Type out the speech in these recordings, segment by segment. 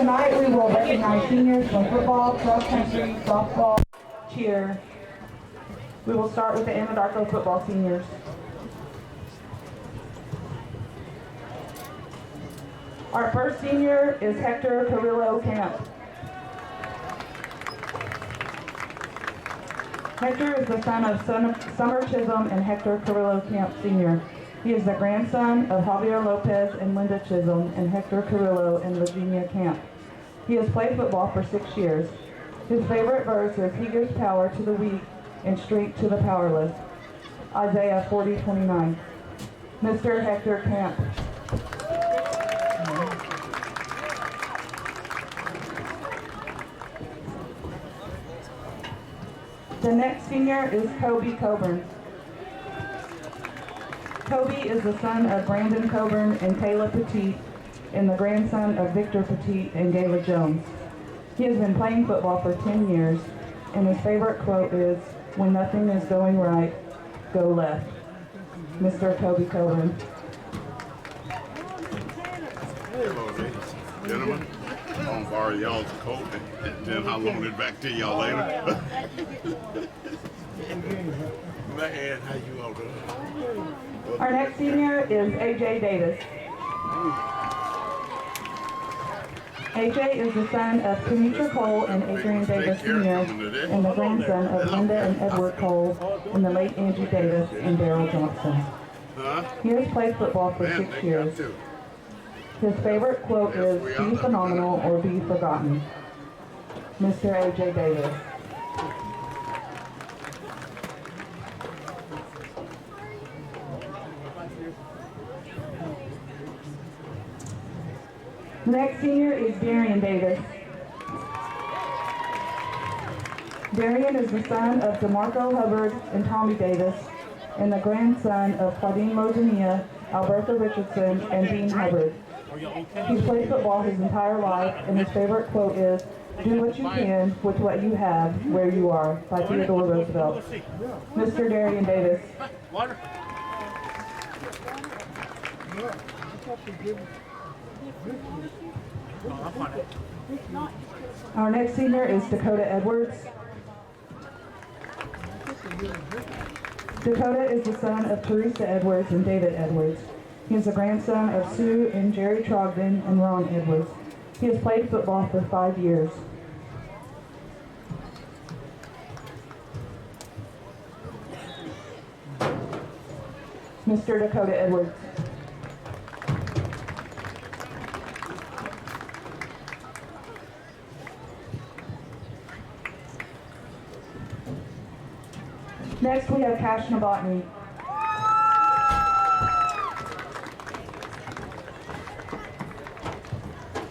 Tonight we will recognize seniors from football, cross country, softball, cheer. We will start with the Anadarko football seniors. Our first senior is Hector Carrillo Camp. Hector is the son of Summer Chisholm and Hector Carrillo Camp Sr. He is the grandson of Javier Lopez and Linda Chisholm and Hector Carrillo and Virginia Camp. He has played football for 6 years. His favorite verse is, "He gives power to the weak and strength to the powerless." Isaiah 40:29. Mr. Hector Camp. The next senior is Kobe Coburn. Kobe is the son of Brandon Coburn and Kayla Petit and the grandson of Victor Petit and Gayla Jones. He has been playing football for 10 years, and his favorite quote is, "When nothing is going right, go left." Mr. Kobe Coburn. Hello, ladies, gentlemen. I'm gonna borrow y'all's coat and then I'll loan it back to y'all later. Man, how you all doing? Our next senior is AJ Davis. AJ is the son of Kenitra Cole and Adrian Davis Sr. and the grandson of Linda and Edward Cole and the late Angie Davis and Daryl Johnson. He has played football for 6 years. His favorite quote is, "Be phenomenal or be forgotten." Mr. AJ Davis. The next senior is Darian Davis. Darian is the son of DeMarco Hubbard and Tommy Davis and the grandson of Claudine Lozania, Alberta Richardson, and Dean Hubbard. He's played football his entire life, and his favorite quote is, "Do what you can with what you have where you are," by Theodore Roosevelt. Mr. Darian Davis. Our next senior is Dakota Edwards. Dakota is the son of Teresa Edwards and David Edwards. He is the grandson of Sue and Jerry Trogdon and Ron Edwards. He has played football for 5 years. Mr. Dakota Edwards. Next we have Cash Novotny.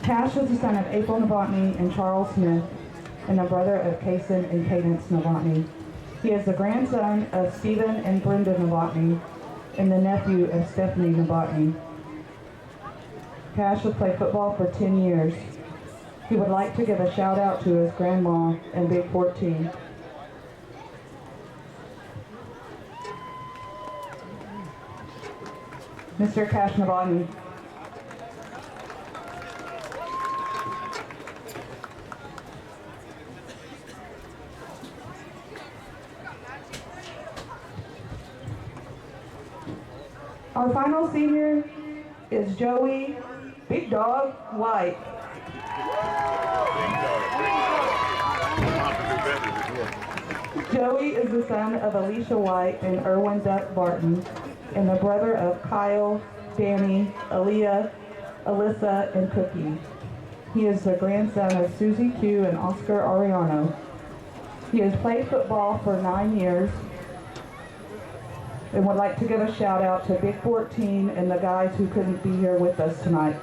Cash is the son of April Novotny and Charles Smith, and a brother of Kason and Cadence Novotny. He is the grandson of Stephen and Brenda Novotny, and the nephew of Stephanie Novotny. Cash has played football for 10 years. He would like to give a shout out to his grandma and Big 14. Mr. Cash Novotny. Our final senior is Joey Big Dog White. Joey is the son of Alicia White and Erwin Duck Barton, and the brother of Kyle, Danny, Aaliyah, Alyssa, and Cookie. He is the grandson of Susie Q and Oscar Ariano. He has played football for 9 years and would like to give a shout out to Big 14 and the guys who couldn't be here with us tonight.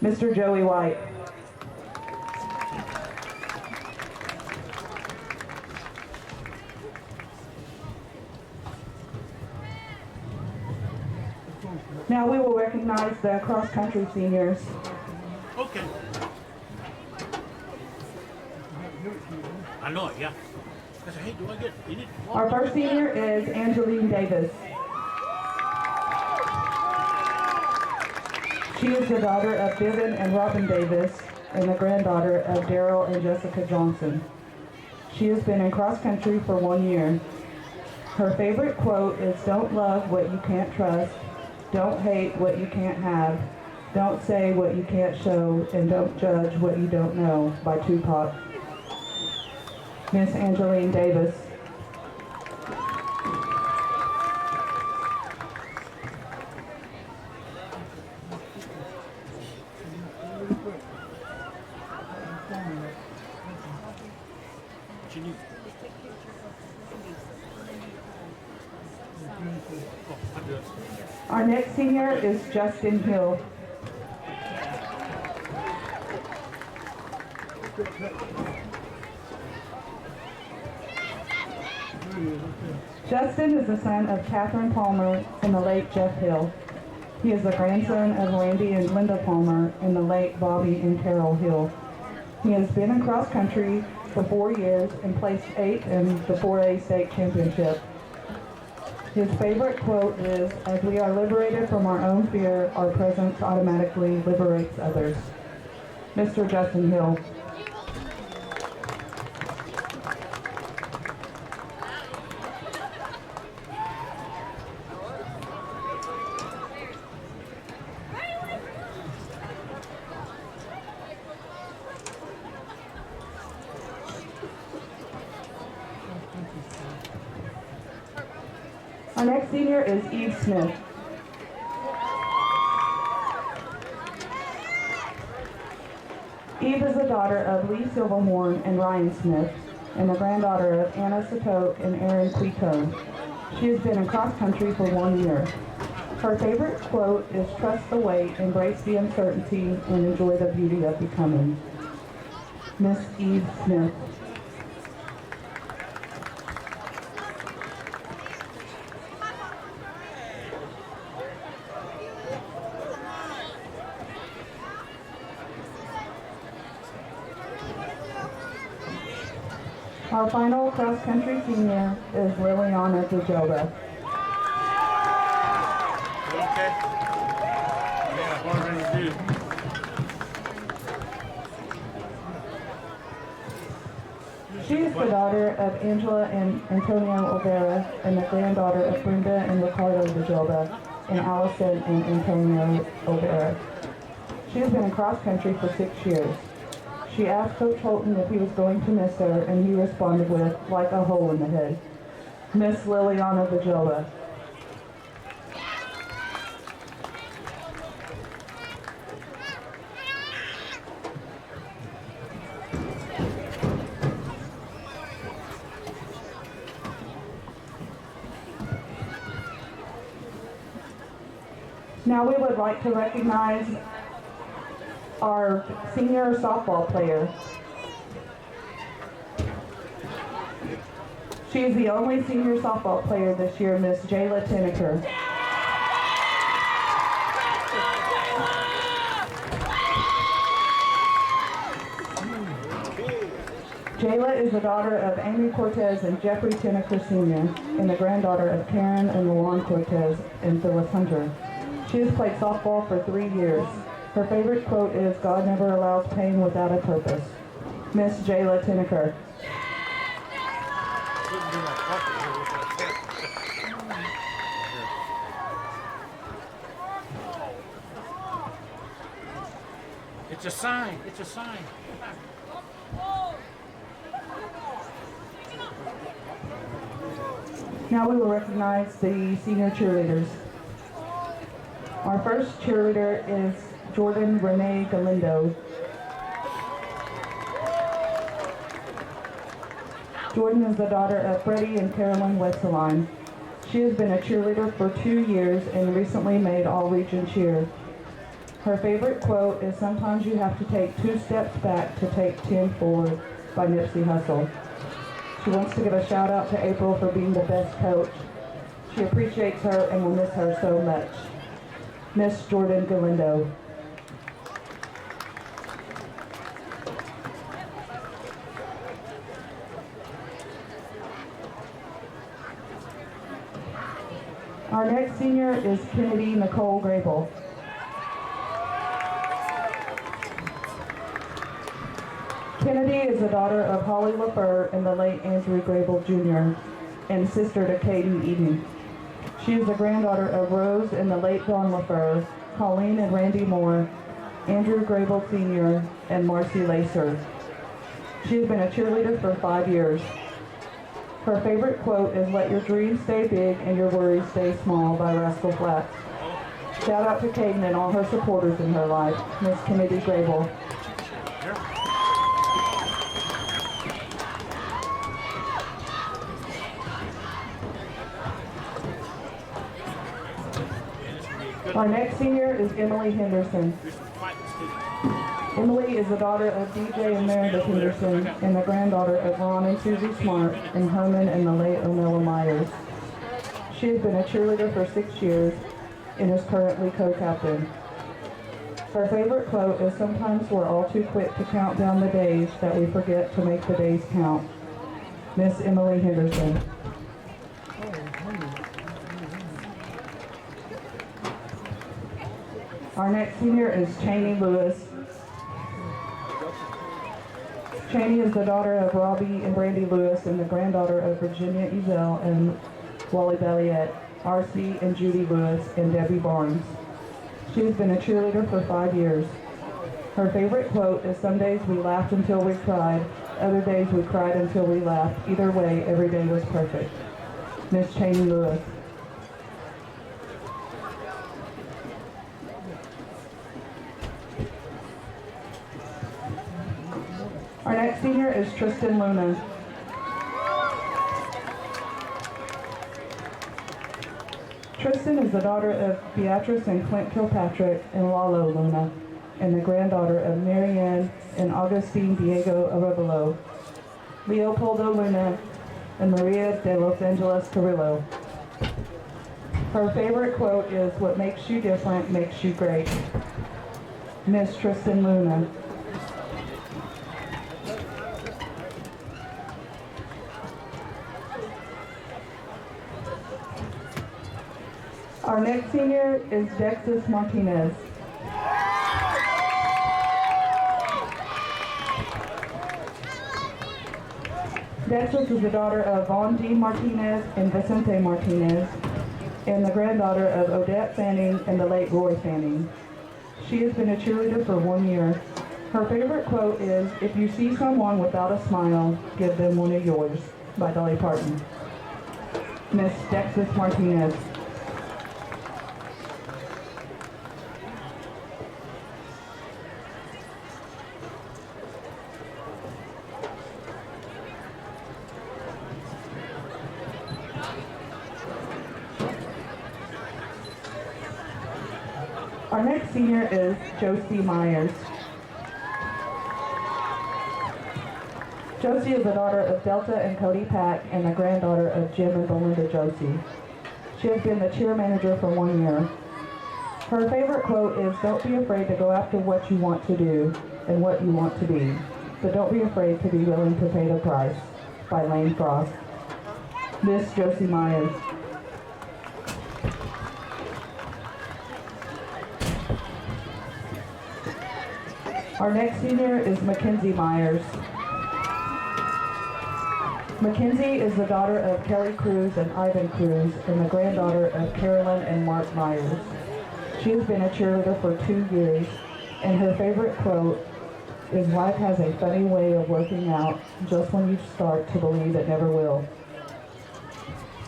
Mr. Joey White. Now we will recognize the cross-country seniors. Okay. I know it, yeah. I said, hey, do I get it? Our first senior is Angeline Davis. She is the daughter of Vivian and Robin Davis and the granddaughter of Daryl and Jessica Johnson. She has been in cross country for 1 year. Her favorite quote is, "Don't love what you can't trust, don't hate what you can't have, don't say what you can't show, and don't judge what you don't know," by Tupac. Miss Angeline Davis. What you need? Oh, I do it. Our next senior is Justin Hill. Justin is the son of Catherine Palmer and the late Jeff Hill. He is the grandson of Randy and Linda Palmer and the late Bobby and Carol Hill. He has been in cross country for 4 years and placed 8th in the 4A state championship. His favorite quote is, "As we are liberated from our own fear, our presence automatically liberates others." Mr. Justin Hill. Our next senior is Eve Smith. Eve is the daughter of Lee Silverhorn and Ryan Smith, and the granddaughter of Anna Satoke and Aaron Quito. She has been in cross country for 1 year. Her favorite quote is, "Trust the wait, embrace the uncertainty, and enjoy the beauty of becoming." Miss Eve Smith. Our final cross-country senior is Liliana Dujova. Okay. Yeah, what are we gonna do? She is the daughter of Angela and Antonio Olvera and the granddaughter of Brenda and Ricardo Dujova and Allison and Antonio Olvera. She has been in cross-country for 6 years. She asked Coach Holton if he was going to miss her, and he responded with, "Like a hole in the head." Miss Liliana Dujova. Now we would like to recognize our senior softball player. She is the only senior softball player this year, Miss Jayla Tinnicker. Jayla is the daughter of Amy Cortez and Jeffrey Tinnicker Sr. and the granddaughter of Karen and Luan Cortez and Phyllis Hunter. She has played softball for 3 years. Her favorite quote is, "God never allows pain without a purpose." Miss Jayla Tinnicker. It's a sign. It's a sign. Now we will recognize the senior cheerleaders. Our first cheerleader is Jordan Renee Galindo. Jordan is the daughter of Freddie and Carolyn Wetzeline. She has been a cheerleader for 2 years and recently made all-region cheer. Her favorite quote is, "Sometimes you have to take 2 steps back to take 10 forward," by Nipsey Hussle. She wants to give a shout out to April for being the best coach. She appreciates her and will miss her so much. Miss Jordan Galindo. Our next senior is Kennedy Nicole Grable. Kennedy is the daughter of Holly LaFleur and the late Andrew Grable Jr. and sister to Caden Eden. She is the granddaughter of Rose and the late Dawn LaFleur, Colleen and Randy Moore, Andrew Grable Sr., and Marcy Lacer. She has been a cheerleader for 5 years. Her favorite quote is, "Let your dreams stay big and your worries stay small" by Rascal Flatts. Shout out to Caden and all her supporters in her life, Miss Kennedy Grable. Our next senior is Emily Henderson. Emily is the daughter of DJ and Meredith Henderson and the granddaughter of Ron and Susie Smart and Herman and the late Onella Myers. She has been a cheerleader for 6 years and is currently co-captain. Her favorite quote is, "Sometimes we're all too quick to count down the days that we forget to make the days count." Miss Emily Henderson. Our next senior is Cheney Lewis. Cheney is the daughter of Robbie and Brandy Lewis and the granddaughter of Virginia Ezel and Wally Belliette, R.C. and Judy Lewis, and Debbie Barnes. She has been a cheerleader for 5 years. Her favorite quote is, "Some days we laughed until we cried, other days we cried until we laughed. Either way, every day was perfect." Miss Cheney Lewis. Our next senior is Tristan Luna. Tristan is the daughter of Beatrice and Clint Kilpatrick and Lalo Luna, and the granddaughter of Marianne and Augustine Diego Arevalo, Leopoldo Luna, and Maria de Los Angeles Carrillo. Her favorite quote is, "What makes you different makes you great." Miss Tristan Luna. Our next senior is Dexis Martinez. Dexis is the daughter of Vaughn D. Martinez and Vicente Martinez, and the granddaughter of Odette Fanning and the late Roy Fanning. She has been a cheerleader for 1 year. Her favorite quote is, "If you see someone without a smile, give them one of yours," by Dolly Parton. Miss Dexis Martinez. Our next senior is Josie Myers. Josie is the daughter of Delta and Cody Pack and the granddaughter of Jim and Belinda Josie. She has been the cheer manager for 1 year. Her favorite quote is, "Don't be afraid to go after what you want to do and what you want to be, but don't be afraid to be willing to pay the price," by Lane Frost. Miss Josie Myers. Our next senior is Mackenzie Myers. Mackenzie is the daughter of Kelly Cruz and Ivan Cruz and the granddaughter of Carolyn and Mark Myers. She has been a cheerleader for 2 years, and her favorite quote is, "Life has a funny way of working out just when you start to believe it never will."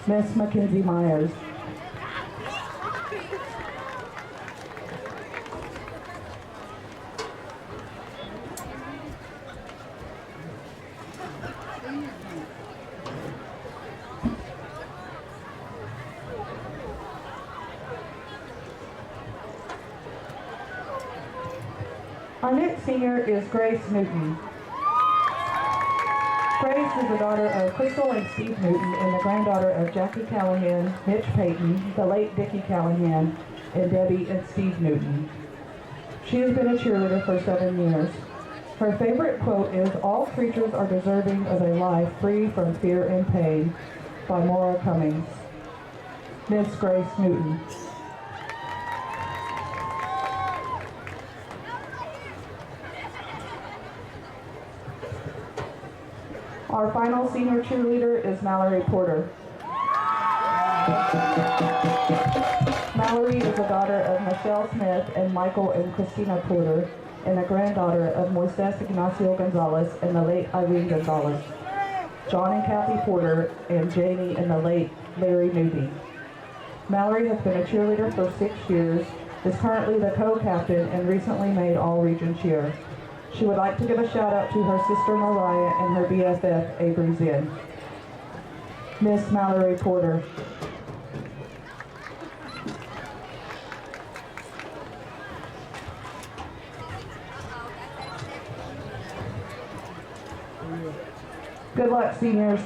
Miss Mackenzie Myers. Our next senior is Grace Newton. Grace is the daughter of Crystal and Steve Newton and the granddaughter of Jackie Callahan, Mitch Payton, the late Dickie Callahan, and Debbie and Steve Newton. She has been a cheerleader for 7 years. Her favorite quote is, "All creatures are deserving of a life free from fear and pain," by Maura Cummings. Miss Grace Newton. Our final senior cheerleader is Mallory Porter. Mallory is a daughter of Michelle Smith and Michael and Christina Porter, and a granddaughter of Moises Ignacio Gonzalez and the late Irene Gonzalez, John and Kathy Porter, and Jamie and the late Larry Newby. Mallory has been a cheerleader for 6 years, is currently the co-captain, and recently made all-region cheer. She would like to give a shout out to her sister Mariah and her BFF Avery Zinn. Miss Mallory Porter. Good luck, seniors.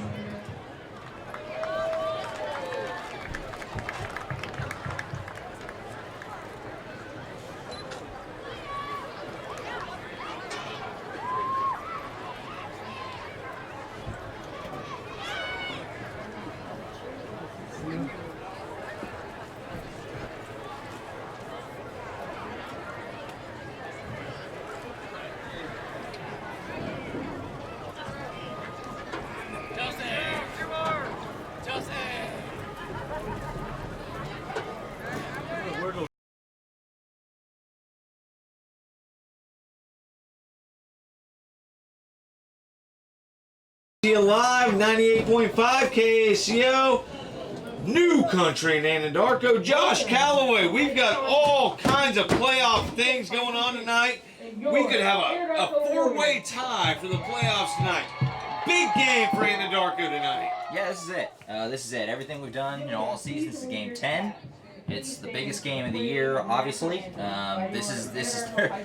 Live 98.5 KACO, New Country in Anadarko. Josh Calloway, we've got all kinds of playoff things going on tonight. We could have a four-way tie for the playoffs tonight. Big game for Anadarko tonight. Yeah, this is it. This is it. Everything we've done, all season. This is game 10. It's the biggest game of the year, obviously. This is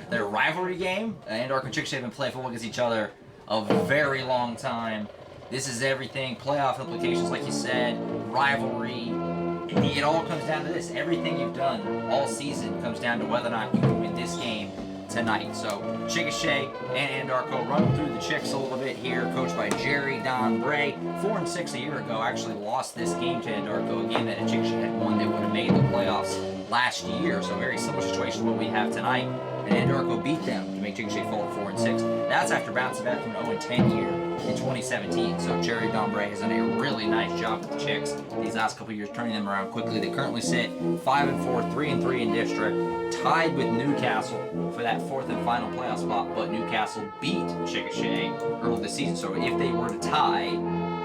their rivalry game. Anadarko and Chickasha have been playing football against each other a very long time. This is everything. Playoff implications, like you said, rivalry. It all comes down to this. Everything you've done all season comes down to whether or not you can win this game tonight. So Chickasha and Anadarko running through the Chicks a little bit here, coached by Jerry Don Bray. 4-6 a year ago, actually lost this game to Anadarko, a game that Chickasha had won. They would have made the playoffs last year. So very similar situation to what we have tonight. And Anadarko beat them to make Chickasha fall at 4-6. That's after bouncing back from an 0-10 year in 2017. So Jerry Don Bray has done a really nice job with the Chicks these last couple years, turning them around quickly. They currently sit 5-4, 3-3 in district, tied with Newcastle for that 4th and final playoff spot. But Newcastle beat Chickasha early this season. So if they were to tie,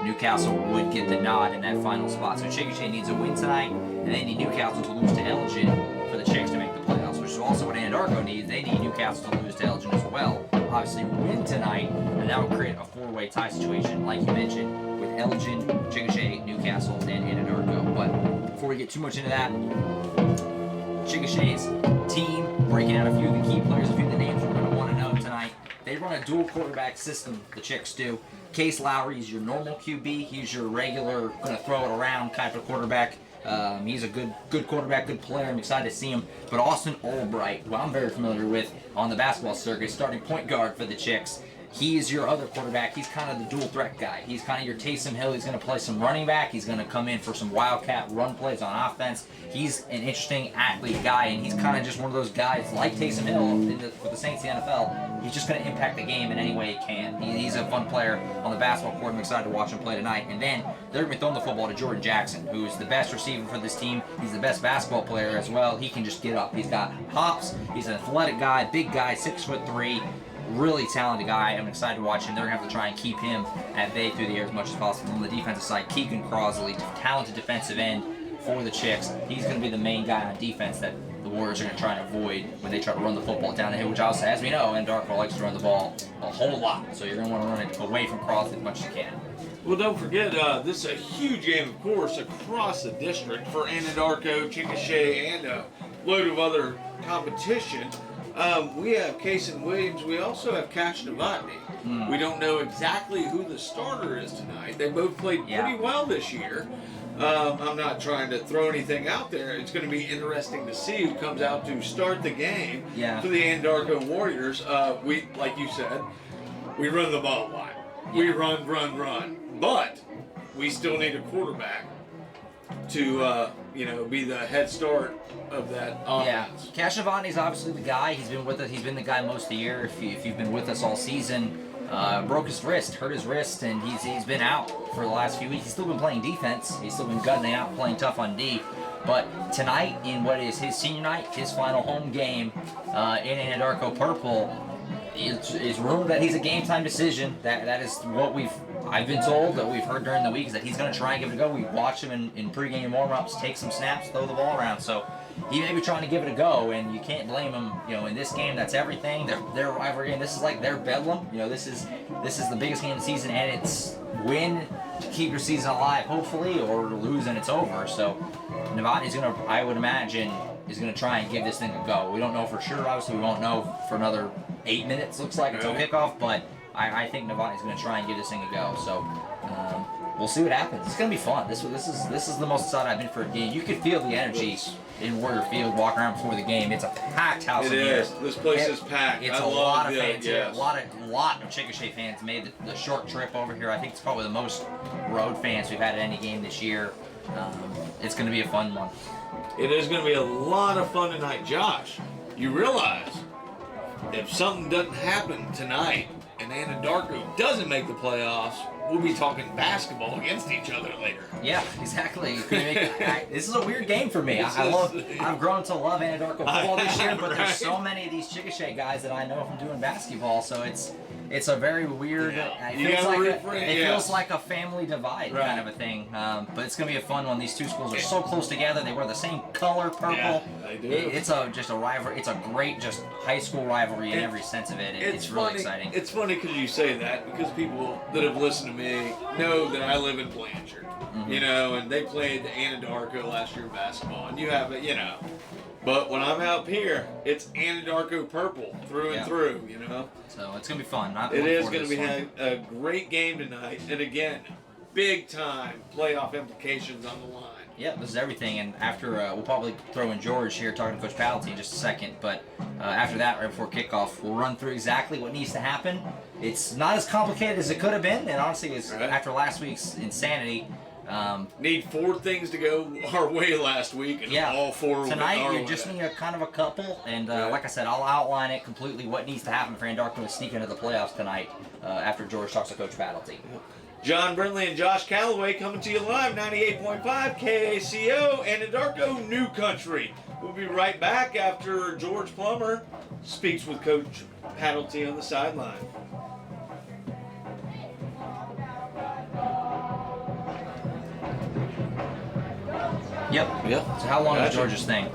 Newcastle would get the nod in that final spot. So Chickasha needs a win tonight, and they need Newcastle to lose to Elgin for the Chicks to make the playoffs, which is also what Anadarko needs. They need Newcastle to lose to Elgin as well. Obviously win tonight, and that would create a four-way tie situation, like you mentioned, with Elgin, Chickasha, Newcastle, and Anadarko. But before we get too much into that, Chickasha's team, breaking out a few of the key players, a few of the names we're going to want to know tonight. They run a dual quarterback system, the Chicks do. Case Lowry is your normal QB. He's your regular, going to throw it around type of quarterback. He's a good quarterback, good player. I'm excited to see him. But Austin Albright, who I'm very familiar with on the basketball circuit, starting point guard for the Chicks. He is your other quarterback. He's kind of the dual threat guy. He's kind of your Taysom Hill. He's going to play some running back. He's going to come in for some wildcat run plays on offense. He's an interesting athlete guy, and he's kind of just one of those guys like Taysom Hill for the Saints in the NFL. He's just going to impact the game in any way he can. He's a fun player on the basketball court. I'm excited to watch him play tonight. And then they're going to be throwing the football to Jordan Jackson, who's the best receiver for this team. He's the best basketball player as well. He can just get up. He's got hops. He's an athletic guy, big guy, 6'3". Really talented guy. I'm excited to watch him. They're going to have to try and keep him at bay through the air as much as possible. On the defensive side, Keegan Crosley, talented defensive end for the Chicks. He's going to be the main guy on defense that the Warriors are going to try and avoid when they try to run the football down the hill, which also, as we know, Anadarko likes to run the ball a whole lot. So you're going to want to run it away from Crosley as much as you can. Well, don't forget, this is a huge game, of course, across the district for Anadarko, Chickasha, and a load of other competition. We have Kason Williams. We also have Cash Novotny. We don't know exactly who the starter is tonight. They both played pretty well this year. I'm not trying to throw anything out there. It's going to be interesting to see who comes out to start the game for the Anadarko Warriors. We, like you said, we run the ball a lot. We run. But we still need a quarterback to be the head start of that offense. Yeah, Cash Novotny's obviously the guy. He's been with us. He's been the guy most of the year. If you've been with us all season, broke his wrist, hurt his wrist, and he's been out for the last few weeks. He's still been playing defense. He's still been gutting it out, playing tough on D. But tonight, in what is his senior night, his final home game in Anadarko Purple, it's rumored that he's a game time decision. That is what I've been told, that we've heard during the week, is that he's going to try and give it a go. We watch him in pregame warm-ups, take some snaps, throw the ball around. So he may be trying to give it a go, and you can't blame him. In this game, that's everything. Their rivalry game. This is like their bedlam. This is the biggest game of the season, and it's win to keep your season alive, hopefully, or lose and it's over. So Novotny's gonna, I would imagine, is gonna try and give this thing a go. We don't know for sure. Obviously, we won't know for another 8 minutes. Looks like until kickoff, but I think Novotny's gonna try and give this thing a go. So. We'll see what happens. It's gonna be fun. This is the most excited I've been for a game. You could feel the energy in Warrior Field walking around before the game. It's a packed house in here. It is. This place is packed. It's a lot of fans here. A lot of Chickasha fans made the short trip over here. I think it's probably the most road fans we've had at any game this year. It's gonna be a fun one. It is gonna be a lot of fun tonight, Josh. You realize if something doesn't happen tonight and Anadarko doesn't make the playoffs, we'll be talking basketball against each other later. Yeah, exactly. This is a weird game for me. I've grown to love Anadarko football this year, but there's so many of these Chickasha guys that I know from doing basketball, so it's a very weird. It feels like a family divide kind of a thing. But it's gonna be a fun one. These two schools are so close together. They wear the same color, purple. Yeah, they do. It's just a rivalry. It's a great just high school rivalry in every sense of it. It's really exciting. It's funny because you say that, because people that have listened to me know that I live in Blanchard, and they played the Anadarko last year in basketball, and you have it, But when I'm out here, it's Anadarko purple through and through, So it's gonna be fun. It is going to be a great game tonight, and again, big time playoff implications on the line. Yeah, this is everything, and after we'll probably throw in George here talking to Coach Paddleton in just a second, but after that, right before kickoff, we'll run through exactly what needs to happen. It's not as complicated as it could have been, and honestly, after last week's insanity. Need 4 things to go our way last week, and all 4 tonight. You just need a kind of a couple, and like I said, I'll outline it completely what needs to happen for Anadarko to sneak into the playoffs tonight after George talks to Coach Paddleton. John Brindley and Josh Calloway coming to you live, 98.5 KACO, Anadarko New Country. We'll be right back after George Plummer speaks with Coach Paddleton on the sideline. Yep. So how long is George's thing?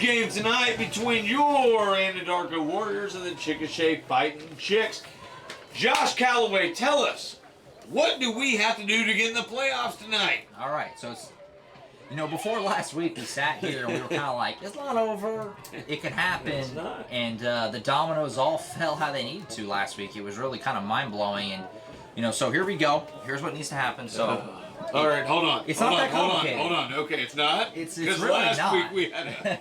game tonight between your Anadarko Warriors and the Chickasha Fighting Chicks. Josh Calloway, tell us, what do we have to do to get in the playoffs tonight? All right, so it's, you know, before last week we sat here and we were kind of like, it's not over, it can happen. It's not. And the dominoes all fell how they needed to last week. It was really kind of mind-blowing. And, you know, so here we go. Here's what needs to happen. So, all right, hold on. It's not that complicated. Hold on. Okay, it's not? It's because really last not. week we had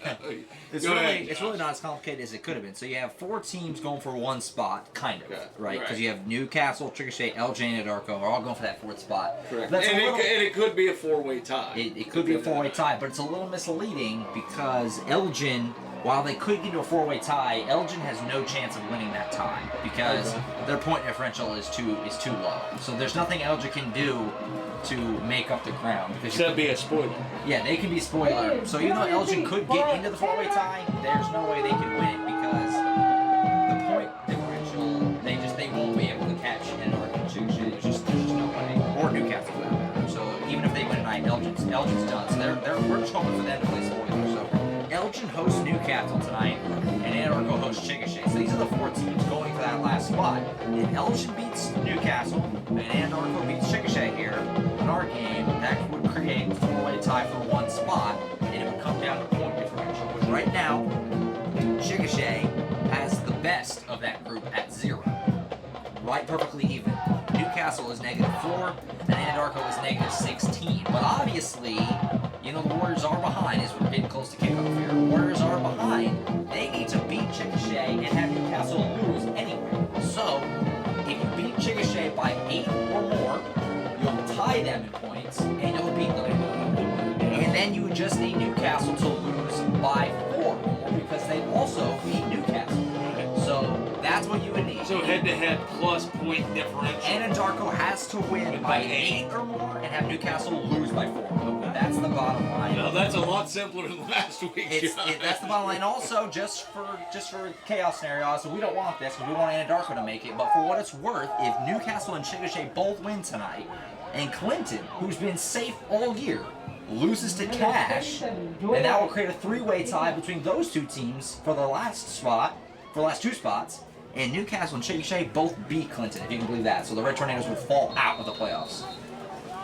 It's Go really, ahead, it's really not as complicated as it could have been. So you have 4 teams going for 1 spot, kind of, Okay, right? Because right. you have Newcastle, Chickasha, LJ, and Anadarko are all going for that 4th spot. Correct. That's And a little, it could be a 4-way tie. it could be a 4-way tie, but it's a little misleading because Elgin, while they could get to a 4-way tie, Elgin has no chance of winning that tie because their point differential is too low. So there's nothing Elgin can do to make up the ground. Except be a spoiler. Yeah, they can be spoiler. So even though Elgin could get into the 4-way tie, there's no way they can win it because the point differential, they won't be able to catch Anadarko and Chickasha. There's just no way. Or Newcastle for that matter. So even if they win tonight, Elgin's done. So we're just hoping for them to play spoiler. So Elgin hosts Newcastle tonight, and Anadarko hosts Chickasha. So these are the 4 teams going for that last spot. If Elgin beats Newcastle and Anadarko beats Chickasha here in our game, that would create a 4-way tie for 1 spot, and it would come down to point differential. Which right now, Chickasha has the best of that group at 0. Right, perfectly even. Newcastle is -4, and Anadarko is -16. But obviously, you know, the Warriors are behind as we're getting close to kickoff here. The Warriors are behind. They need to beat Chickasha and have Newcastle lose anyway. So, if you beat Chickasha by 8 or more, you'll tie them in points, and you'll beat them. And then you would just need Newcastle to lose by 4 or more because they also beat Newcastle. So, that's what you would need. So head-to-head plus point differential. Anadarko has to win by 8 or more and have Newcastle lose by 4. That's the bottom line. Now that's a lot simpler than last week. That's the bottom line. Also, just for chaos scenario, so we don't want this because we want Anadarko to make it. But for what it's worth, if Newcastle and Chickasha both win tonight, and Clinton, who's been safe all year, loses to Cash, and that will create a 3-way tie between those 2 teams for the last spot, for the last 2 spots. And Newcastle and Chickasha both beat Clinton, if you can believe that. So the Red Tornadoes would fall out of the playoffs.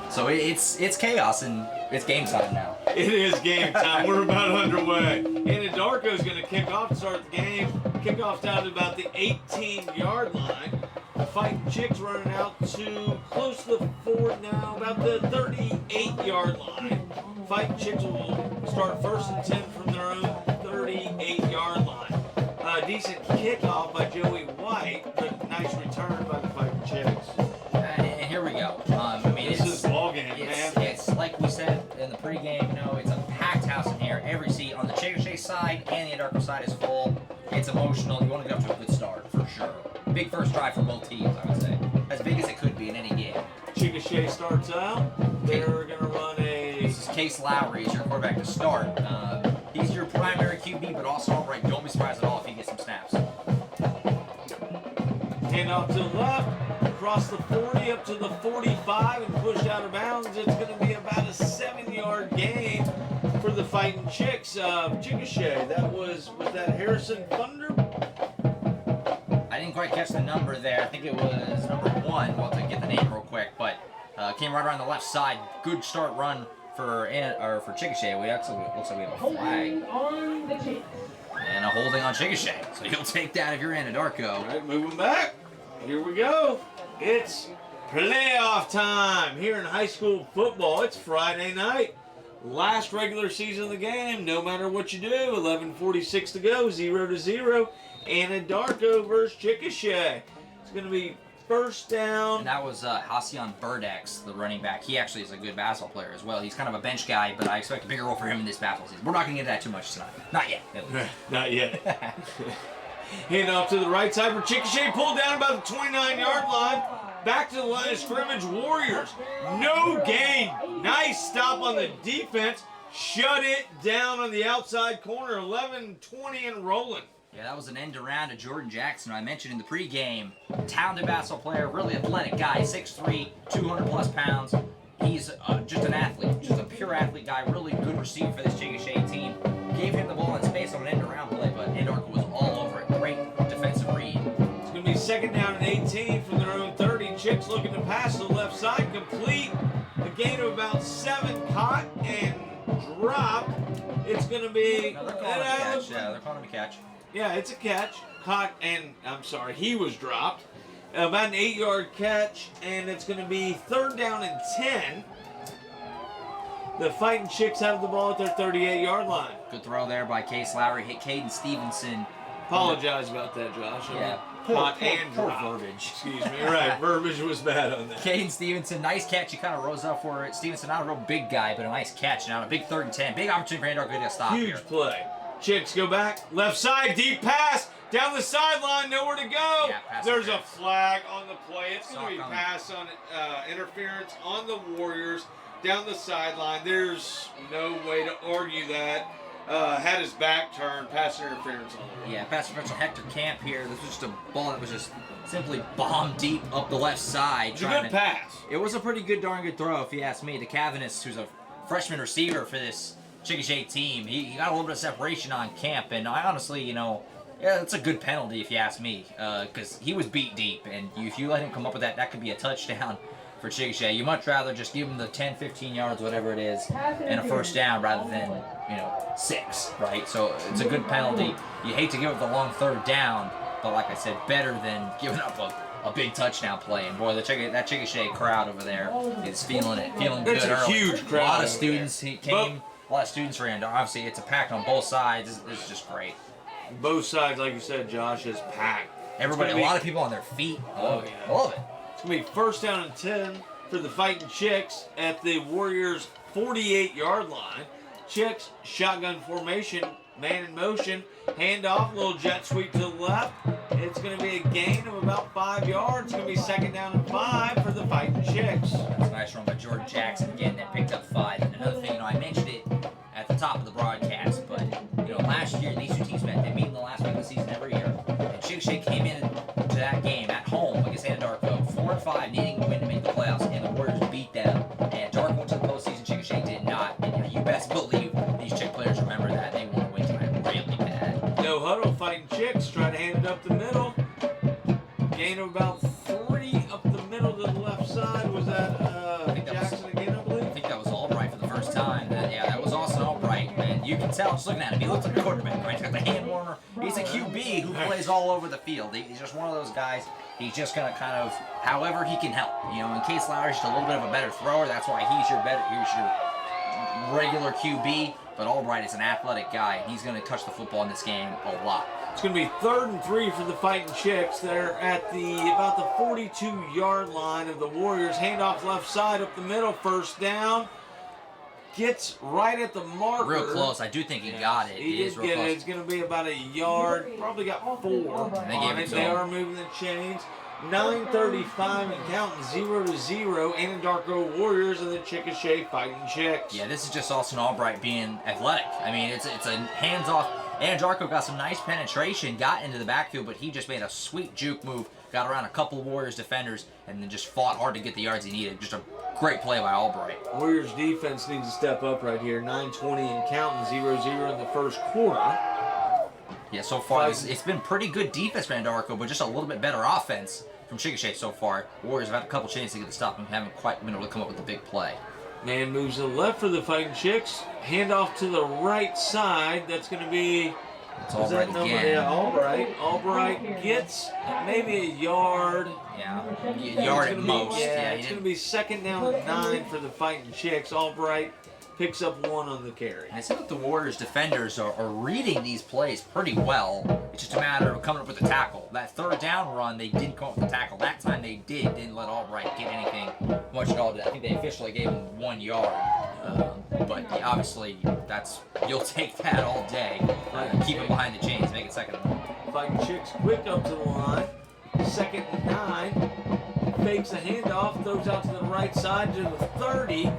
So it's chaos, and it's game time now. It is game time. We're about underway. Anadarko's going to kick off to start the game. Kickoff's down to about the 18-yard line. The Fighting Chicks running out to close to the 4 now, about the 38-yard line. Fighting Chicks will start 1st and 10 from their own 38-yard line. Decent kickoff by Joey White, but nice return by the Fighting Chicks. And here we go. I mean, This is ball game, man. It's like we said in the pregame, you know, it's a packed house in here. Every seat on the Chickasha side and the Anadarko side is full. It's emotional. You want to get off to a good start, for sure. Big first drive for both teams, I would say. As big as it could be in any game. Chickasha starts out. They're going to run a... This is Case Lowry as your quarterback to start. He's your primary QB, but also all right. Don't be surprised at all if he gets some snaps. Hand off to the left, across the 40 up to the 45 and pushed out of bounds. It's going to be about a 7-yard gain for the Fighting Chicks of Chickasha. That was that Harrison Thunder? I didn't quite catch the number there. I think it was number 1. We'll have to get the name real quick, but came right around the left side. Good start run for Chickasha. We actually looks like we have a flag On the Chicks. and a holding on Chickasha. So you'll take that if you're Anadarko. All right, moving back. Here we go. It's playoff time here in high school football. It's Friday night. Last regular season of the game. No matter what you do, 11:46 to go, 0-0. Anadarko versus Chickasha. It's going to be first down. And that was Hassan Burdex, the running back. He actually is a good basketball player as well. He's kind of a bench guy, but I expect a bigger role for him in this basketball season. We're not going to get that too much tonight. Not yet. At least. Not yet. Hand off to the right side for Chickasha. Pulled down about the 29-yard line. Back to the line of scrimmage. Warriors. No gain. Nice stop on the defense. Shut it down on the outside corner. 11-20 and rolling. Yeah, that was an end around to Jordan Jackson. I mentioned in the pregame, talented basketball player, really athletic guy, 6'3", 200-plus pounds. He's just an athlete, just a pure athlete guy, really good receiver for this Chickasha team. gave him the ball in space on an end-around play, but Andarko was all over it. Great defensive read. It's going to be second down and 18 from their own 30. Chicks looking to pass to the left side, complete. A gain of about 7, caught and dropped. It's going to be... No, they're calling it a catch. Yeah, they're calling it a catch. Yeah, it's a catch. Caught and, I'm sorry, he was dropped. About an 8-yard catch, and it's going to be third down and 10. The Fighting Chicks have the ball at their 38-yard line. Good throw there by Case Lowry. Hit Caden Stevenson. Apologize about that, Josh. Yeah. Caught and poor dropped. verbiage. Excuse me. Right, verbiage was bad on that. Caden Stevenson, nice catch. He kind of rose up for it. Stevenson, not a real big guy, but a nice catch. Now a big 3rd and 10. Big opportunity for Andarko to get a stop Huge here. play. Chicks go back. Left side, deep pass. Down the sideline, nowhere to go. Yeah, pass There's a interference. flag on the play. It's going to be Sock on. pass on interference on the Warriors. Down the sideline. There's no way to argue that. Had his back turned. Pass interference on the Yeah, pass interference on Hector Camp here. This was just a ball that was just simply bombed deep up the left side. It's a good pass. It was a pretty good, darn good throw, if you ask me. To Cavanis, who's a freshman receiver for this Chickasha team. He got a little bit of separation on Camp, and I honestly, you know, yeah, that's a good penalty if you ask me, because he was beat deep, and if you let him come up with that, that could be a touchdown for Chickasha. You much rather just give him the 10, 15 yards, whatever it is, and a first down rather than, you know, 6, right? So it's a good penalty. You hate to give up the long 3rd down, but like I said, better than giving up a big touchdown play. And boy, that Chickasha crowd over there is feeling it, feeling good. It's a early. huge crowd A lot of over students came. A lot of students ran. Obviously, it's a packed on both sides. It's just great. Both sides, like you said, Josh, is packed. Everybody, a lot of people on their feet. Oh, yeah. Love it. It's going to be first down and 10 for the Fighting Chicks at the Warriors' 48-yard line. Chicks, shotgun formation, man in motion, handoff, little jet sweep to the left. It's going to be a gain of about 5 yards. It's going to be second down and 5 for the Fighting Chicks. That's a nice run by Jordan Jackson again that picked up 5. And another thing, you know, I mentioned it at the top of the broadcast, but you know, last year these two teams met. They meet in the last week of the season every year. And Chickasha came in to that game at home against Andarko, 4-5, needing to win to make the playoffs, and the Warriors beat them. And Darko went to the postseason. Chickasha did not. And you know, you best believe these Chick players remember that. They want to win tonight really bad. No huddle, Fighting Chicks try to hand it up the middle. Gain of about 3 up the middle to the left side. Was that Jackson again, I believe? I think that was Albright for the first time. Yeah, that was Austin Albright. And you can tell just looking at him. He looks like a quarterback, right? He's got the hand warmer. He's a QB who plays all over the field. He's just one of those guys. He's just going to kind of, however he can help. You know, in case Lowry's just a little bit of a better thrower, that's why he's your regular QB. But Albright is an athletic guy, and he's going to touch the football in this game a lot. It's going to be 3rd and 3 for the Fighting Chicks. They're at about the 42-yard line of the Warriors. Handoff left side up the middle, first down. Gets right at the marker. Real close. I do think he got it. He is did real get close. it. It's going to be about a yard. Probably got 4 They on gave it it. to They him. are moving the chains. 9:35 and counting, 0-0. Andarko Warriors and the Chickasha Fighting Chicks. Yeah, this is just Austin Albright being athletic. I mean, it's a hands-off. Andarko got some nice penetration, got into the backfield, but he just made a sweet juke move, got around a couple Warriors defenders, and then just fought hard to get the yards he needed. Just a great play by Albright. Warriors defense needs to step up right here. 9:20 and counting, 0-0 in the first quarter. Yeah, so far it's been pretty good defense for Andarko, but just a little bit better offense from Chickasha so far. Warriors have had a couple chances to get the stop and haven't quite been able to come up with a big play. Man moves to the left for the Fighting Chicks. Handoff to the right side. That's going to be... It's Albright again. Yeah, Albright gets maybe a yard. Yeah, a yard at most. Yeah, he it's didn't- going to be second down and 9 for the Fighting Chicks. Albright picks up 1 on the carry. And it seems like the Warriors defenders are reading these plays pretty well. It's just a matter of coming up with the tackle. That third down run, they didn't come up with the tackle. That time they didn't let Albright get anything much at all. I think they officially gave him 1 yard. But yeah, obviously, you'll take that all day. Keep him behind the chains, make it second and 1. Fighting Chicks quick up to the line. Second and 9. Fakes a handoff, throws out to the right side to the 30.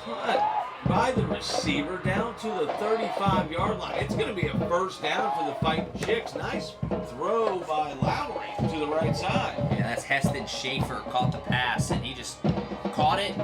Cut by the receiver down to the 35-yard line. It's going to be a first down for the Fighting Chicks. Nice throw by Lowry to the right side. Yeah, that's Heston Schaefer caught the pass, and he just caught it,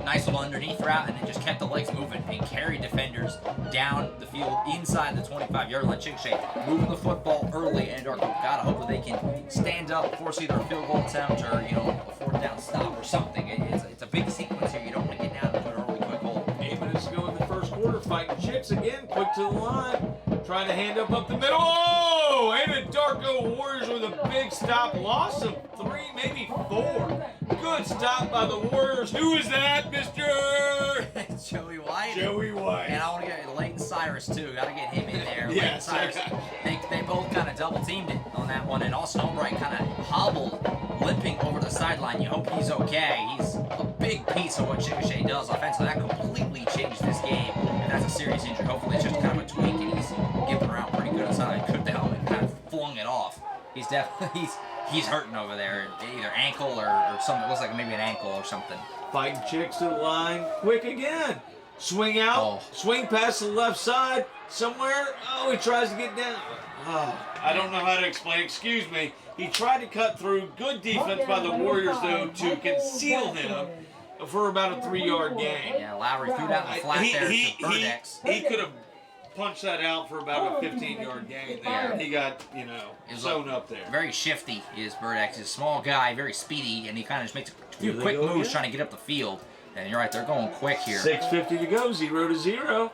nice little underneath route, and then just kept the legs moving and carried defenders down the field inside the 25-yard line. Chickasha moving the football early, and Darko gotta hope that they can stand up, force either a field goal attempt or a fourth down stop or something. It's a big sequence here. You don't want to get down to an early quick hole. 8 minutes to go in the first quarter. Fighting Chicks again, quick to the line, trying to hand up the middle. Oh, Anadarko Warriors with a big stop, loss of 3, maybe 4. Good stop by the Warriors. Who is that, Mr. Joey White. Joey White. And I want to get Leighton Cyrus too. Got to get him in there. Yes, Leighton Cyrus. They both kind of double teamed it on that one, and Austin Albright kind of hobbled, limping over the sideline. You hope he's okay. He's a big piece of what Chickasha does offensively. That completely changed this game. And that's a serious injury. Hopefully it's just kind of a tweak, and he's gipping around pretty good on the sideline. Took the helmet, and kind of flung it off. He's definitely he's hurting over there, either ankle or something. It looks like maybe an ankle or something. Fighting Chicks to the line, quick again. Swing out, swing past the left side, somewhere. Oh, he tries to get down. Oh, I don't know how to explain. Excuse me. He tried to cut through. Good defense by the Warriors, though, to conceal him for about a 3-yard gain. Yeah, Lowry threw that in the flat there to Burdex. He could have punched that out for about a 15-yard gain there. He got, sewn up there. Very shifty is Burdex. He's a small guy, very speedy, and he kind of just makes a few quick moves trying to get up the field. And you're right, they're going quick here. 6:50 to go, 0-0.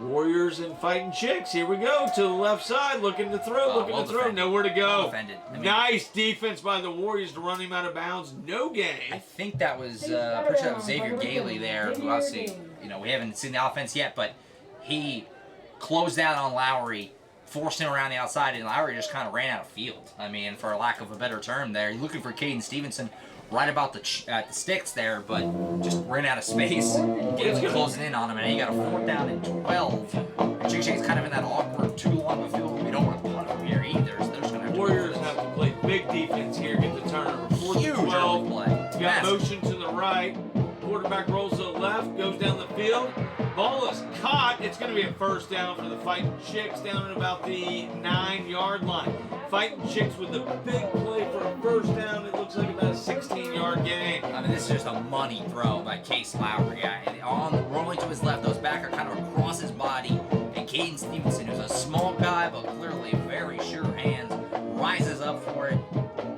Warriors and Fighting Chicks. Here we go to the left side, looking to throw, nowhere to go. Nice defense by the Warriors to run him out of bounds. No gain. I think that was, pretty sure that was Xavier Gailey there, who obviously, we haven't seen the offense yet, but he closed out on Lowry, forced him around the outside, and Lowry just kind of ran out of field. I mean, for lack of a better term there. You're looking for Caden Stevenson right about the sticks there, but just ran out of space. Gailey closing in on him, and he got a 4th down and 12. And Chickasha's kind of in that awkward, too long of a field. We don't want to punt from here either, so they're just going to have to Warriors have to play big defense here, get the turnover. 4th and 12. Play. Got motion to the right. Quarterback rolls to the left, goes down the field. Ball is caught. It's going to be a first down for the Fighting Chicks down at about the 9-yard line. Fighting Chicks with a big play for a first down. It looks like about a 16-yard gain. I mean, this is just a money throw by Case Lowry. Rolling to his left, those back are kind of across his body. And Caden Stevenson, who's a small guy, but clearly very sure hands, rises up for it,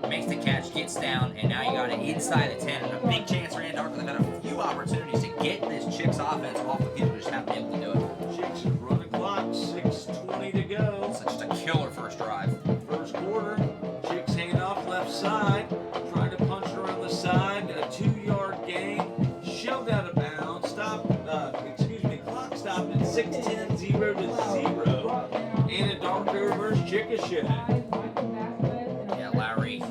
makes the catch, gets down, and now you got it inside the 10. And a big chance for Anadarko. They've had a few opportunities to get this Chicks offense off the field, but just haven't been able to do it. Chicks run the clock, 6:20 to go. It's just a killer first drive. First quarter, Chicks hand off left side, trying to punch it around the side, a 2-yard gain, shoved out of bounds, clock stopped at 6:10, 0-0. Anadarko versus Chickasha. Yeah, Lowry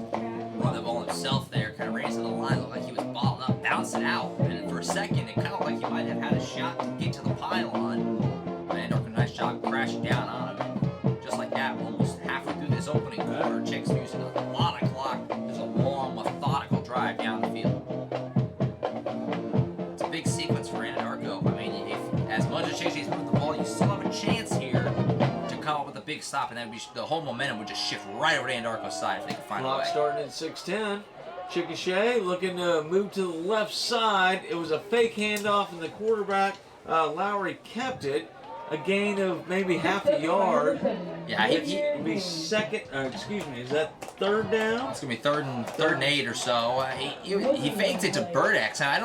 run the ball himself there, kind of ran to the line, looked like he was balled up, bounced it out, and for a second, it kind of looked like he might have had a shot to get to the pylon. But Anadarko, nice job crashing down on him. And just like that, almost halfway through this opening quarter, Chicks using a lot of clock. There's a long, methodical drive down the field. It's a big sequence for Anadarko. I mean, if as much as Chickasha's moving the ball, you still have a chance here to come up with a big stop, and then the whole momentum would just shift right over to Anadarko's side if they could find a way. Clock starting at 6:10. Chickasha looking to move to the left side. It was a fake handoff, and the quarterback, Lowry, kept it. A gain of maybe half a yard. Yeah, it'll be second. Is that 3rd down? It's gonna be third and 8 or so. He faked it to Burdex, and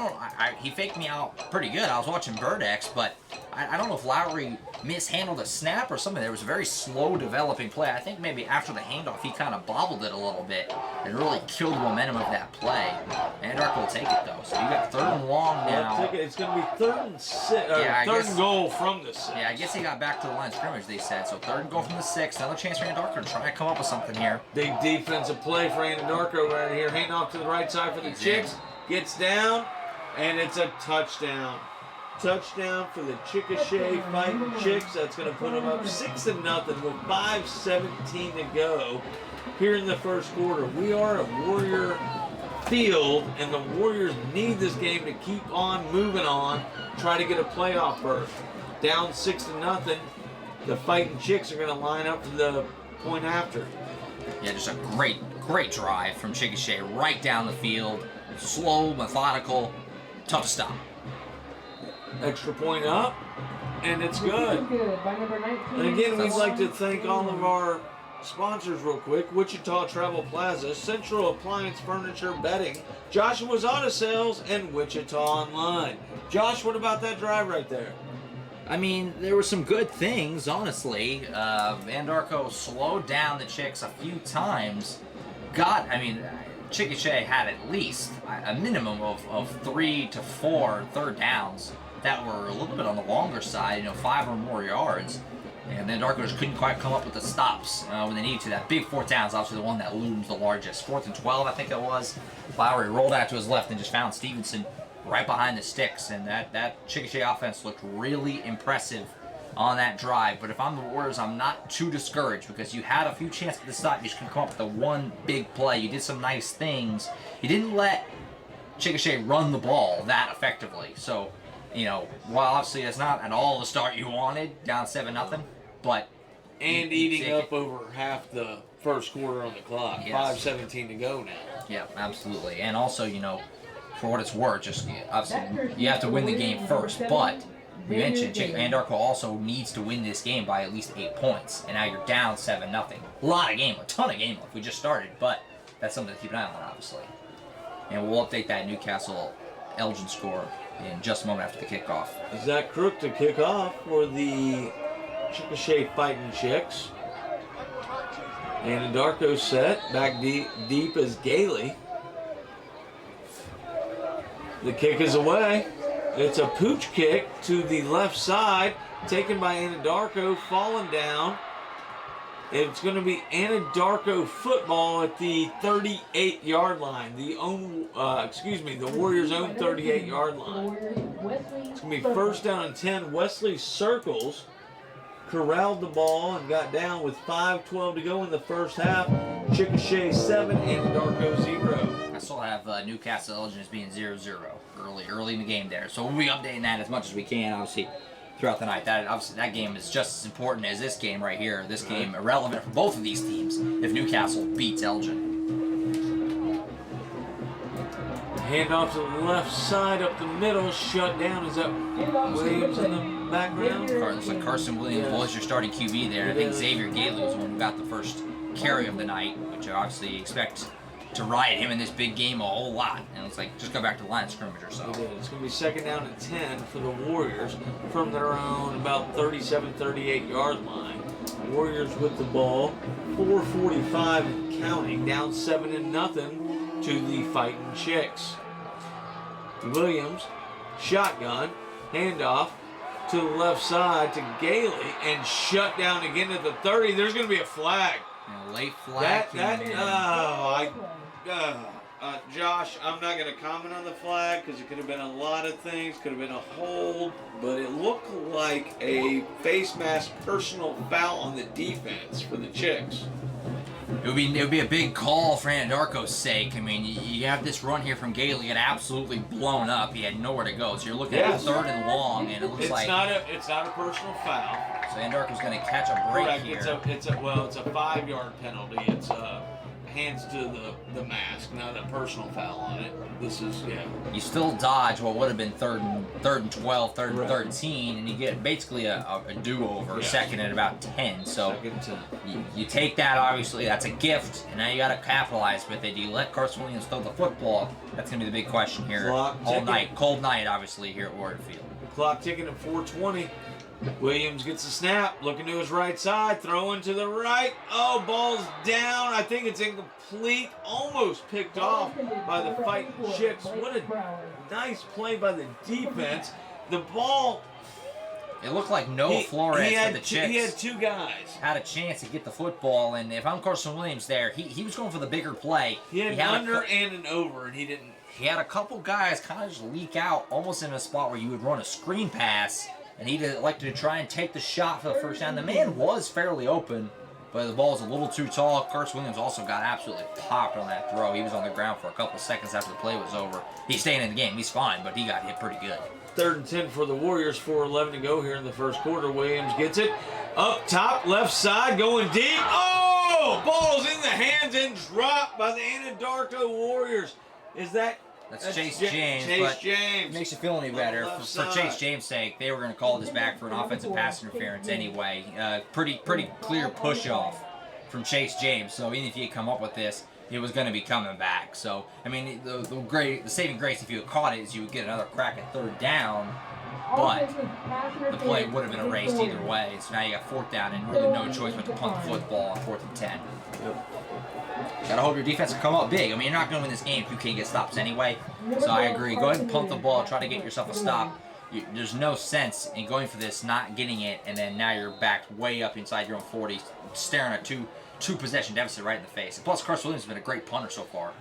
he faked me out pretty good. I was watching Burdex, but I don't know if Lowry mishandled a snap or something. There was a very slow developing play. I think maybe after the handoff, he kind of bobbled it a little bit and really killed the momentum of that play. Anadarko will take it though. So you got 3rd and long now. It's going to be 3rd and 6. Third and goal from the 6. Yeah, I guess he got back to the line of scrimmage, they said. So 3rd and goal from the 6. Another chance for Anadarko to try and come up with something here. Big defensive play for Anadarko right here. Handing off to the right side for the Chicks. Gets down, and it's a touchdown. Touchdown for the Chickasha Fighting Chicks. That's going to put them up 6-0 with 5:17 to go here in the first quarter. We are at Warrior Field, and the Warriors need this game to keep on moving on, try to get a playoff berth. Down 6-0. The Fighting Chicks are going to line up for the point after. Yeah, just a great drive from Chickasha right down the field. Slow, methodical. tough to stop. Extra point up, and it's good. And again, we'd like to thank all of our sponsors real quick. Wichita Travel Plaza, Central Appliance Furniture Bedding, Joshua's Auto Sales, and Wichita Online. Josh, what about that drive right there? I mean, there were some good things, honestly. Van Darko slowed down the Chicks a few times. Chickasha had at least a minimum of 3 to 4 third downs that were a little bit on the longer side, 5 or more yards. And then Darko just couldn't quite come up with the stops when they needed to. That big fourth down is obviously the one that looms the largest. 4th and 12, I think it was. Lowry rolled out to his left and just found Stevenson right behind the sticks. And that Chickasha offense looked really impressive on that drive. But if I'm the Warriors, I'm not too discouraged because you had a few chances at the stop. You just couldn't come up with the one big play. You did some nice things. You didn't let Chickasha run the ball that effectively. So, while obviously it's not at all the start you wanted, down 7-0, but and eating up over half the first quarter on the clock. Yes. 5:17 to go now. Yeah, absolutely. And also, for what it's worth, just obviously you have to win the game first. But we mentioned Van Darko also needs to win this game by at least 8 points, and now you're down 7-0. A ton of game left. We just started, but that's something to keep an eye on, obviously. And we'll update that Newcastle Elgin score in just a moment after the kickoff. Zach Crook to kick off for the Chickasha Fighting Chicks. And Darko set. Back deep is Gailey. The kick is away. It's a pooch kick to the left side. Taken by Anadarko. Falling down. It's going to be Anadarko football at the 38-yard line. The Warriors' own 38-yard line. It's going to be 1st down and 10. Wesley circles, corralled the ball, and got down with 5:12 to go in the first half. Chickasha 7, Anadarko 0. I still have Newcastle Elgin as being 0-0 early in the game there. So we'll be updating that as much as we can, obviously, throughout the night. That game is just as important as this game right here. This game irrelevant for both of these teams if Newcastle beats Elgin. Handoff to the left side, up the middle, shut down. Is that Williams in the background? Looks like Carson Williams was your starting QB there. I think Xavier Gailey was the one who got the first carry of the night, which I obviously expect to ride him in this big game a whole lot. And it's like, just go back to the line of scrimmage or so. It's going to be 2nd down and 10 for the Warriors from their own about 37, 38-yard line. Warriors with the ball, 4:45 and counting, down 7-0 to the Fighting Chicks. Williams, shotgun, handoff to the left side to Gailey, and shut down again at the 30. There's going to be a flag. Late flag. Josh, I'm not going to comment on the flag because it could have been a lot of things. Could have been a hold, but it looked like a face mask personal foul on the defense for the Chicks. It would be a big call for Anadarko's sake. I mean, you have this run here from Gailey get absolutely blown up. He had nowhere to go, so you're looking at 3rd and long, and it looks like it's not a personal foul. So Anadarko's going to catch a break Correct. here. It's a 5-yard penalty. It's hands to the mask, not a personal foul on it. This is You still dodge what would have been 3rd and 12, 3rd and 13, and you get basically a do-over, 2nd and about 10. So you take that, obviously, that's a gift, and now you got to capitalize with it. Do you let Carson Williams throw the football? That's going to be the big question here all night. Cold night, obviously, here at Warrior Field. The clock ticking at 4:20. Williams gets a snap, looking to his right side, throwing to the right. Oh, ball's down. I think it's incomplete. Almost picked off by the Fighting Chicks. What a nice play by the defense. The ball... It looked like Flores for the Chicks. He had 2 guys. Had a chance to get the football, and if I'm Carson Williams there, he was going for the bigger play. He had an under and an over, and he didn't. He had a couple guys kind of just leak out, almost in a spot where you would run a screen pass, and he elected to try and take the shot for the first down. The man was fairly open, but the ball was a little too tall. Carson Williams also got absolutely popped on that throw. He was on the ground for a couple seconds after the play was over. He's staying in the game. He's fine, but he got hit pretty good. 3rd and 10 for the Warriors, 4:11 to go here in the first quarter. Williams gets it up top, left side, going deep. Oh! Ball's in the hands and dropped by the Anadarko Warriors. Is that That's Chase James. Chase but James. It makes you feel any better. For Chase James' sake, they were going to call this back for an offensive pass interference anyway. Pretty clear push off from Chase James. So even if you come up with this, it was going to be coming back. So I mean, the saving grace if you had caught it is you would get another crack at third down. But the play would have been erased either way. So now you got fourth down and really no choice but to punt the football on 4th and 10. Yep. Gotta hope your defense will come up big. I mean, you're not going to win this game if you can't get stops anyway. So I agree. Go ahead and punt the ball. Try to get yourself a stop. There's no sense in going for this, not getting it, and then now you're backed way up inside your own 40, staring at two possession deficit right in the face. And plus, Carson Williams has been a great punter so far.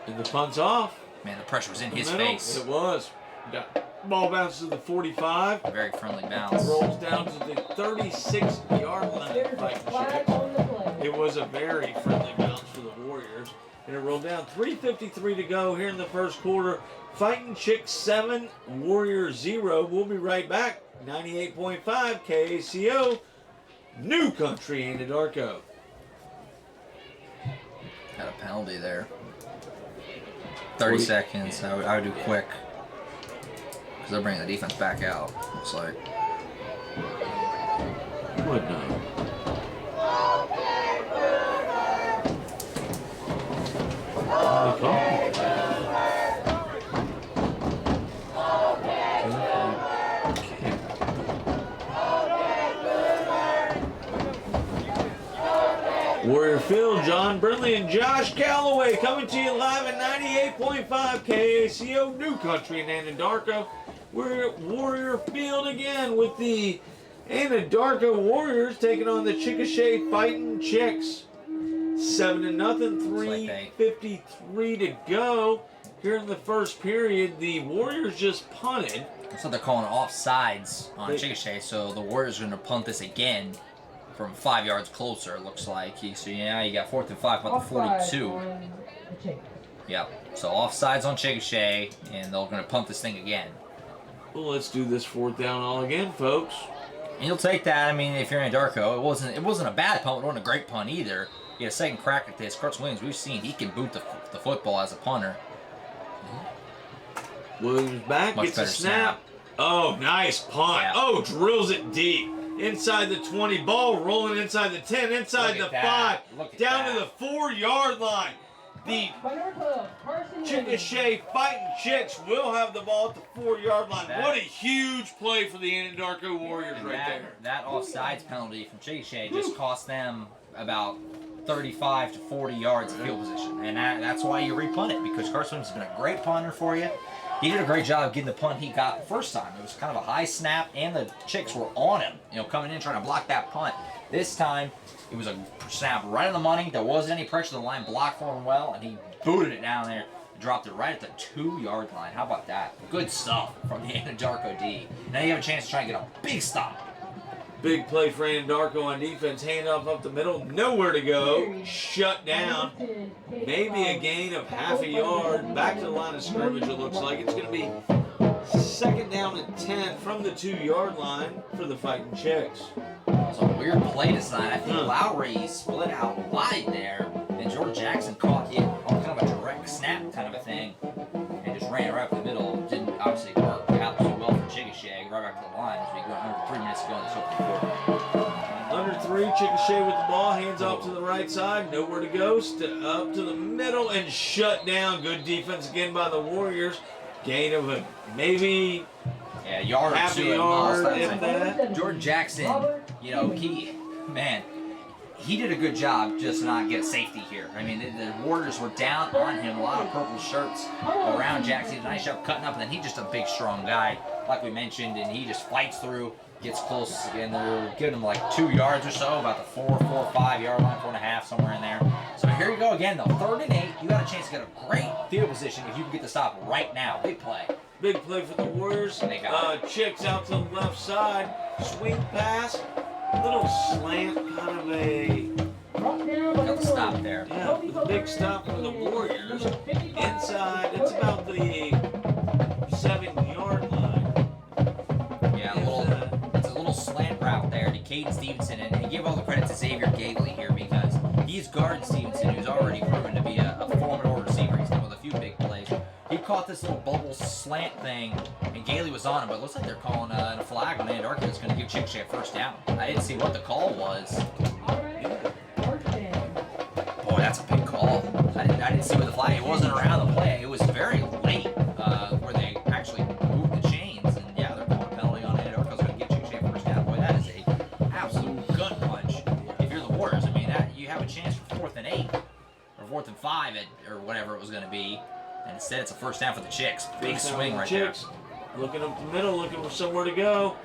And the punt's off. Man, the pressure was in his face. It was. Ball bounces to the 45. A very friendly bounce. Rolls down to the 36-yard line. It was a very friendly bounce for the Warriors. And it rolled down. 3:53 to go here in the first quarter. Fighting Chicks 7, Warriors 0. We'll be right back. 98.5 KACO, New Country Anadarko. Got a penalty there. 30 seconds. I would do quick. Because they're bringing the defense back out. Looks like. What no? Warrior Field, John Brindley and Josh Calloway coming to you live at 98.5 KACO, New Country in Anadarko. We're at Warrior Field again with the Anadarko Warriors taking on the Chickasha Fighting Chicks. 7-0, 3:53 to go. Here in the first period, the Warriors just punted. So they're calling offsides on Chickasha, so the Warriors are going to punt this again from 5 yards closer, it looks like. So now you got 4th and 5 about the 42. Yep. So offsides on Chickasha, and they're going to punt this thing again. Well, let's do this 4th down all again, folks. And you'll take that. I mean, if you're in Darko, it wasn't a bad punt. It wasn't a great punt either. You get a second crack at this. Carson Williams, we've seen he can boot the football as a punter. Williams back, Much gets a better snap. Oh, nice punt. Yeah. Oh, drills it deep. Inside the 20, ball rolling inside the 10, inside the 5, down to the 4-yard line. The Chickasha Fighting Chicks will have the ball at the 4-yard line. What a huge play for the Anadarko Warriors right there. That offsides penalty from Chickasha just cost them about 35 to 40 yards of field position. And that's why you repunt it, because Carson Williams has been a great punter for you. He did a great job of getting the punt he got the first time. It was kind of a high snap, and the Chicks were on him, coming in trying to block that punt. This time, it was a snap right on the money. There wasn't any pressure. The line blocked for him well, and he booted it down there. Dropped it right at the 2-yard line. How about that? Good stuff from the Anadarko D. Now you have a chance to try and get a big stop. Big play for Anadarko on defense. Handoff up the middle. Nowhere to go. Shut down. Maybe a gain of half a yard. Back to the line of scrimmage, it looks like. It's going to be 2nd down and 10 from the 2-yard line for the Fighting Chicks. It's a weird play design. I think Lowry split out wide there, and George Jackson caught it on kind of a direct snap kind of a thing, and just ran right up the middle. Didn't obviously work out too well for Chickasha. Right back to the line as we go under 3 minutes to go in this opening quarter. Under 3, Chickasha with the ball, hands off to the right side, nowhere to go, up to the middle and shut down. Good defense again by the Warriors. Gain of maybe yard or half a two yard at if most. that. Jordan Jackson, he did a good job just to not get safety here. I mean, the Warriors were down on him, a lot of purple shirts around Jackson. He did a nice job cutting up, and then he's just a big, strong guy, like we mentioned, and he just fights through, gets close, and they're giving him like 2 yards or so, about the 4, 5 yard line, 4.5, somewhere in there. So here you go again, though. 3rd and 8. You got a chance to get a great field position if you can get the stop right now. Big play. Big play for the Warriors. They got Chicks out to the left side. Swing pass. Little slant, kind of a... Got the stop there. Yeah, with a big stop for the Warriors. Inside, it's about the 7-yard line. Yeah, it's a little slant route there to Caden Stevenson, and give all the credit to Xavier Gagley here because he's guarding Stevenson, who's already proven to be a formidable receiver. He's done with a few big plays. caught this little bubble slant thing, and Gailey was on him, but it looks like they're calling a flag on Anadarko that's going to give Chickasha a first down. I didn't see what the call was. Boy, that's a big call. I didn't see what the flag. It wasn't around the play. It was very late where they actually moved the chains, and yeah, they're calling a penalty on Anadarko's going to give Chickasha a first down. Boy, that is a absolute gut punch. If you're the Warriors, I mean, that you have a chance for 4th and 8 or 4th and 5 or whatever it was going to be. And instead, it's a first down for the Chicks. Big swing right there. Looking up the middle, looking for somewhere to go.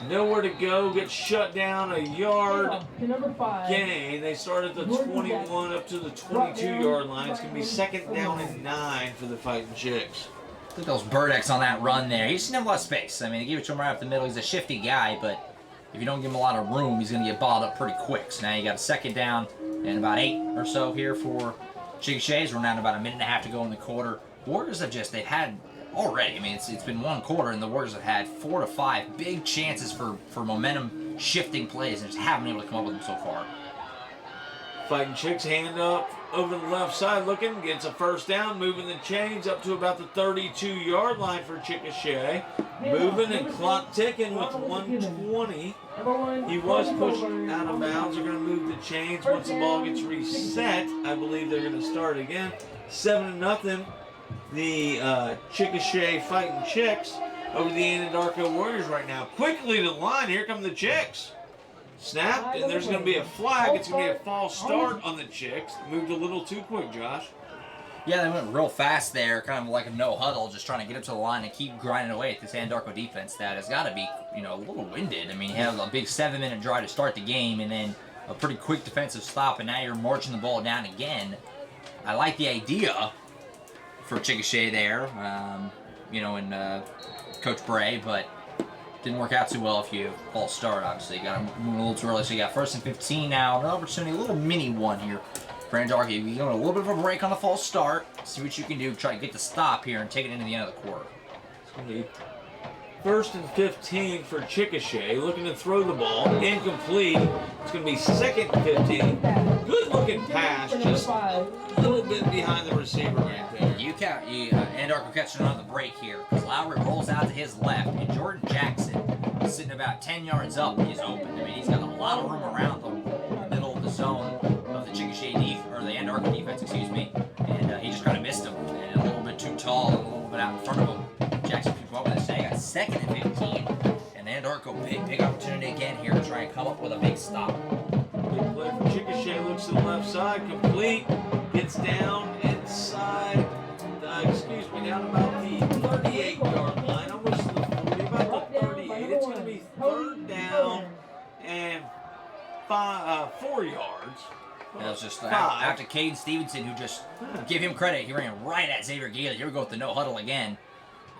Nowhere to go. Gets shut down. A yard gain. They start at the 21 up to the 22-yard line. It's going to be 2nd down and 9 for the Fighting Chicks. Look at those Burdex on that run there. He just didn't have a lot of space. I mean, they gave it to him right up the middle. He's a shifty guy, but if you don't give him a lot of room, he's going to get balled up pretty quick. So now you got a 2nd down and about 8 or so here for Chickasha. We're down about a minute and a half to go in the quarter. Warriors have they've had already, I mean, it's been 1 quarter, and the Warriors have had 4 to 5 big chances for momentum shifting plays, and just haven't been able to come up with them so far. Fighting Chicks hand up over the left side, looking, gets a first down, moving the chains up to about the 32-yard line for Chickasha. Moving and clock ticking with 1:20. He was pushed out of bounds. They're going to move the chains. Once the ball gets reset, I believe they're going to start again. 7-0. The Chickasha Fighting Chicks over the Anadarko Warriors right now. Quickly to the line. Here come the Chicks. Snapped, and there's going to be a flag. It's going to be a false start on the Chicks. Moved a little too quick, Josh. Yeah, they went real fast there, kind of like a no huddle, just trying to get up to the line and keep grinding away at this Anadarko defense that has got to be, a little winded. I mean, you have a big 7-minute drive to start the game, and then a pretty quick defensive stop, and now you're marching the ball down again. I like the idea for Chickasha there, and Coach Bray, but didn't work out too well if you false start, obviously. Got to move a little too early, so you got 1st and 15 now. An opportunity, a little mini one here for Anadarko. You give a little bit of a break on the false start, see what you can do, try to get the stop here and take it into the end of the quarter. 1st and 15 for Chickasha, looking to throw the ball, incomplete. It's going to be 2nd and 15. Good looking pass, just a little bit behind the receiver right there. Anadarko catching on the break here, because Lowry rolls out to his left, and Jordan Jackson is sitting about 10 yards up. He's open. I mean, he's got a lot of room around the middle of the zone of the Chickasha or the Anadarko defense, excuse me, and he just kind of missed him, and a little bit too tall, and a little bit out in front of him. Jackson keeps up with it. They got 2nd and 15, and Anadarko big opportunity again here to try and come up with a big stop. Good play for Chickasha, looks to the left side, complete, gets down inside, down about the 38-yard line, almost to the 40, about the 38. It's going to be 3rd down and 4 yards. That was just after Caden Stevenson, who just give him credit, he ran right at Xavier Gailey. Here we go with the no huddle again.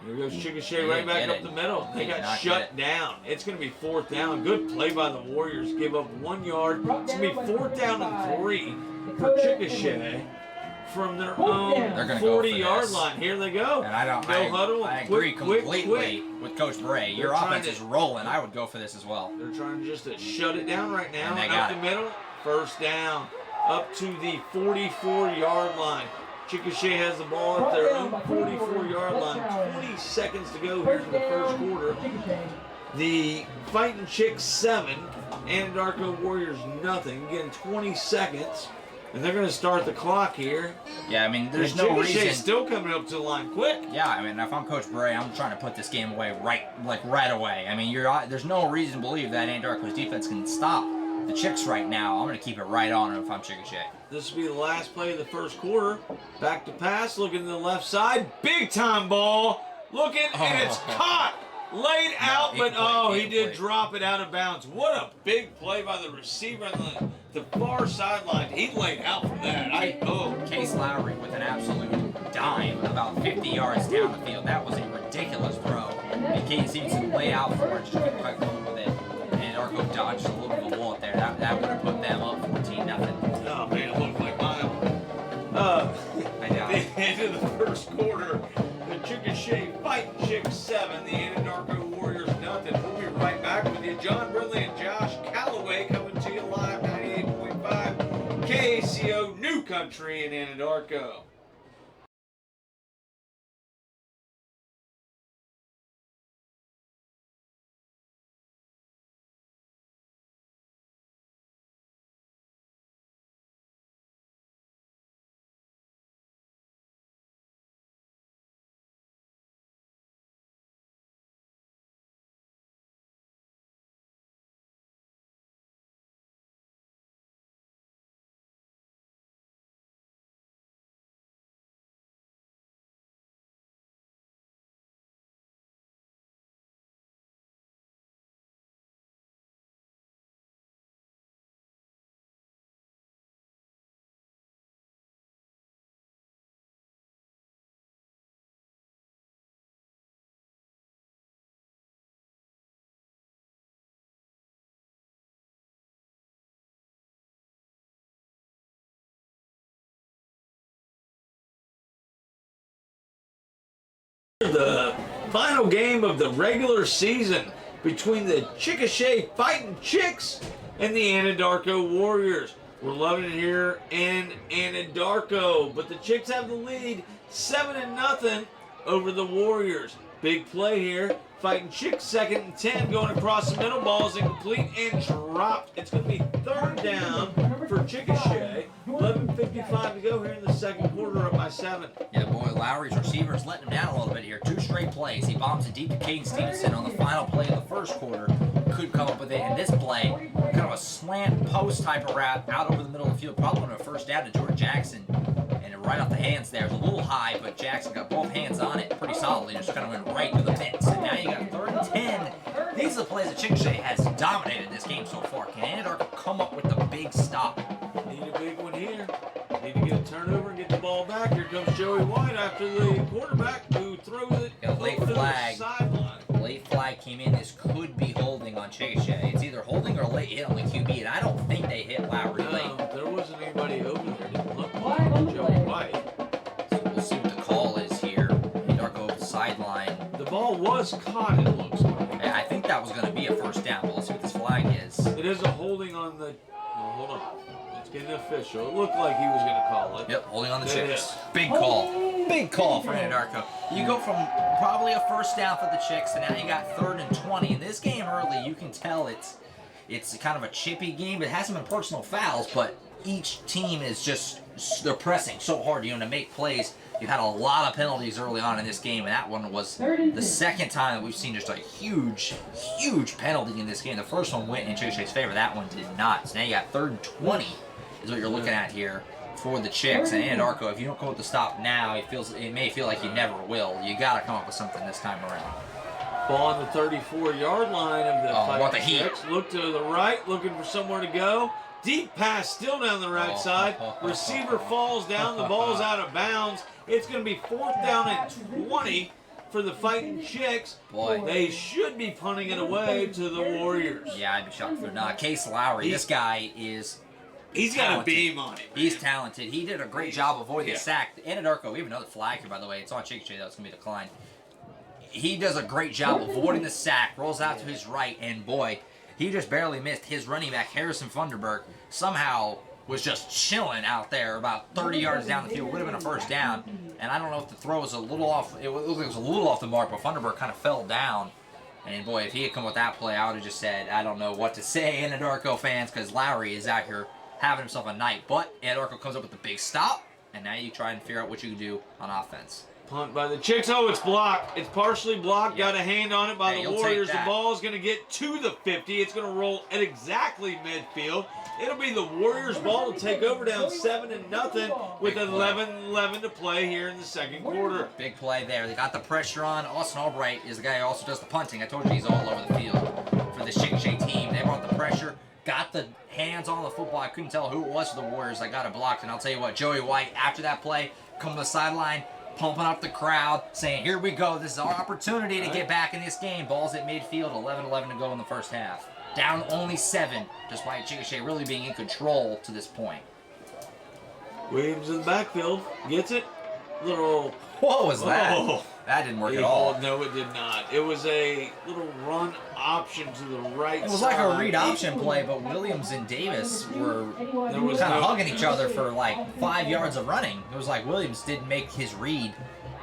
Here goes Chickasha right back up the middle. They got shut down. It's going to be 4th down. Good play by the Warriors. Give up 1 yard. It's going to be 4th down and 3 for Chickasha from their own 40-yard line. Here they go. And I agree completely with Coach Bray. Your offense is rolling. I would go for this as well. They're trying just to shut it down right now. And they got up the middle. 1st down up to the 44-yard line. Chickasha has the ball at their own 44-yard line. 20 seconds to go here in the 1st quarter. The Fighting Chicks 7, Anadarko Warriors nothing. Again, 20 seconds. And they're going to start the clock here. Yeah, I mean, there's no reason. Still coming up to the line quick. Yeah, I mean, if I'm Coach Bray, I'm trying to put this game away right away. I mean, there's no reason to believe that Anadarko's defense can stop the Chicks right now. I'm going to keep it right on if I'm Chickasha. This will be the last play of the 1st quarter. Back to pass, looking to the left side. Big time ball. Looking, and it's caught. Laid out, but he did drop it out of bounds. What a big play by the receiver on the far sideline. He laid out for that. Case Lowry with an absolute dime about 50 yards down the field. That was a ridiculous throw. And Caden Stevenson lay out for it, just couldn't quite go with it. And Arco dodged a little bit of a bullet there. That would have put them up 14-0. Oh man, it looked like mine. I know. The end of the 1st quarter. The Chickasha Fighting Chicks 7, the Anadarko Warriors nothing. We'll be right back with you. John Brindley and Josh Calloway coming to you live 98.5 KACO New Country in Anadarko. The final game of the regular season between the Chickasha Fighting Chicks and the Anadarko Warriors. We're loving it here in Anadarko, but the Chicks have the lead 7-0 over the Warriors. Big play here. Fighting Chicks 2nd and 10, going across the middle. Ball's incomplete and dropped. It's going to be 3rd down for Chickasha. 11:55 to go here in the second quarter, up by 7. Yeah, boy, Lowry's receivers letting him down a little bit here. 2 straight plays. He bombs it deep to Caden Stevenson on the final play of the first quarter. Couldn't come up with it. And this play, kind of a slant post type of route out over the middle of the field. Probably on a first down to Jordan Jackson. And right off the hands there. It was a little high, but Jackson got both hands on it pretty solidly. Just kind of went right to the pits. And now you got 3rd and 10. These are the plays that Chickasha has dominated this game so far. Can Anadarko come up with the big stop? Need a big one here. Need to get a turnover and get the ball back. Here comes Joey White after the quarterback who throws it Got a late over to the flag. sideline. Late flag came in. This could be holding on Chickasha. It's either holding or a late hit on the QB, and I don't think they hit Lowry late. No, there wasn't anybody over there. Didn't look like Joey White. So we'll see what the call is here. Anadarko sideline. The ball was caught, it looks like. I think that was going to be a first down, but let's see what this flag is. It is a holding on the... Oh, hold on. Let's get it official. It looked like he was going to call it. Yep, holding on the It Chicks. is. Big call. Big call for Anadarko. You go from probably a first down for the Chicks to now you got 3rd and 20. In this game early, you can tell it's kind of a chippy game. It hasn't been personal fouls, but each team is just, they're pressing so hard, to make plays. You've had a lot of penalties early on in this game, and that one was the second time that we've seen just a huge penalty in this game. The first one went in Chickasha's favor. That one did not. So now you got 3rd and 20 is what you're looking at here for the Chicks. And Anadarko, if you don't come with the stop now, it may feel like you never will. You got to come up with something this time around. Ball on the 34-yard line of the what the Fighting heat. Chicks. Look to the right, looking for somewhere to go. Deep pass still down the right side. Receiver falls down. The ball's out of bounds. It's going to be 4th down and 20 for the Fighting Chicks. Boy. They should be punting it away to the Warriors. Yeah, I'd be shocked if they're not. Case Lowry, this guy is He's got a talented. beam on him. He's talented. He did a great job avoiding the sack. Anadarko, we have another flag here, by the way. It's on Chickasha, though. It's going to be declined. He does a great job avoiding the sack, rolls out to his right, and boy, he just barely missed. His running back, Harrison Funderburg, somehow was just chilling out there about 30 yards down the field. Would have been a first down. And I don't know if the throw was a little off. It looked like it was a little off the mark, but Funderburg kind of fell down. And boy, if he had come with that play, I would have just said, I don't know what to say, Anadarko fans, because Lowry is out here having himself a night. But Anadarko comes up with the big stop, and now you try and figure out what you can do on offense. Punt by the Chicks. Oh, it's blocked. It's partially blocked. Yep. Got a hand on it by Hey, the you'll Warriors. take The that. ball's going to get to the 50. It's going to roll at exactly midfield. It'll be the Warriors' ball to take over down 7-0 with 11:11 to play here in the second quarter. Big play there. They got the pressure on. Austin Albright is the guy who also does the punting. I told you he's all over the field for this Chickasha team. They brought the pressure, got the hands on the football. I couldn't tell who it was for the Warriors. I got it blocked, and I'll tell you what, Joey White, after that play, come to the sideline, pumping up the crowd, saying, here we go. This is our opportunity to get back in this game. Ball's at midfield, 11:11 to go in the first half. Down only 7, despite Chickasha really being in control to this point. Williams in the backfield. Gets it. Little... What was that? Oh. That didn't work at all. No, it did not. It was a little run option to the right side. It was like a read option play, but Williams and Davis were kind of hugging each other for like 5 yards of running. It was like Williams didn't make his read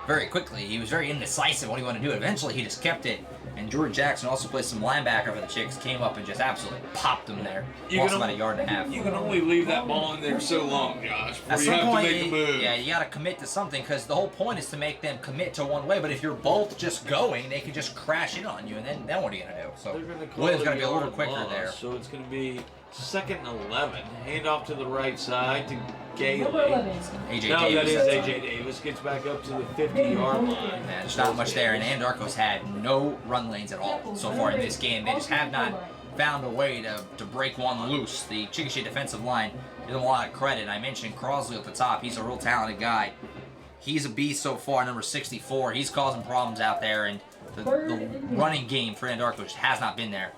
very quickly. He was very indecisive what he wanted to do. Eventually, he just kept it. And Jordan Jackson also played some linebacker for the Chicks, came up and just absolutely popped them there. Lost about a yard and a half. You can only leave that ball in there so long, Josh, before At you some have point, to make a move. yeah, you got to commit to something because the whole point is to make them commit to one way. But if you're both just going, they can just crash in on you, and then what are you going to do? So They're gonna call Williams it got to be a little yard quicker loss, there. So it's going to be 2nd and 11. Hand off to the right side to Gailey. AJ No, that Davis. is A.J. Davis. Gets back up to the 50-yard line. Man, there's not much there, and Anadarko's had no run lanes at all so far in this game. They just have not found a way to break one loose. The Chickasha defensive line gives them a lot of credit. I mentioned Crosley at the top. He's a real talented guy. He's a beast so far, number 64. He's causing problems out there, and the running game for Anadarko just has not been there.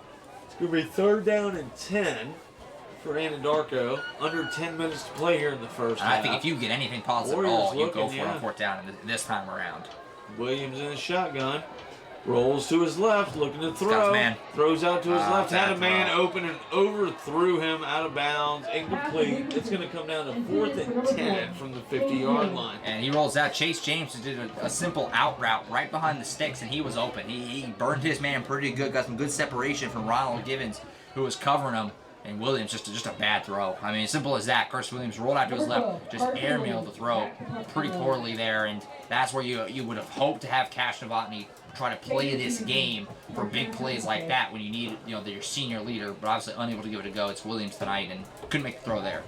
It's going to be 3rd down and 10 for Anadarko. Under 10 minutes to play here in the first And half. I think if you get anything positive Warriors at all, you go looking, for yeah. a 4th down this time around. Williams in the shotgun. Rolls to his left, looking to got throw. his man. Throws out to his left. bad Had a man throw. open and overthrew him out of bounds. Incomplete. It's going to come down to 4th and 10 from the 50-yard line. And he rolls out. Chase James did a simple out route right behind the sticks, and he was open. He burned his man pretty good. Got some good separation from Ronald Givens, who was covering him. And Williams, just a bad throw. I mean, simple as that. Chris Williams rolled out to his left, just airmailed the throw pretty poorly there. And that's where you would have hoped to have Cash Novotny try to play this game for big plays like that when you need, your senior leader, but obviously unable to give it a go. It's Williams tonight and couldn't make the throw there.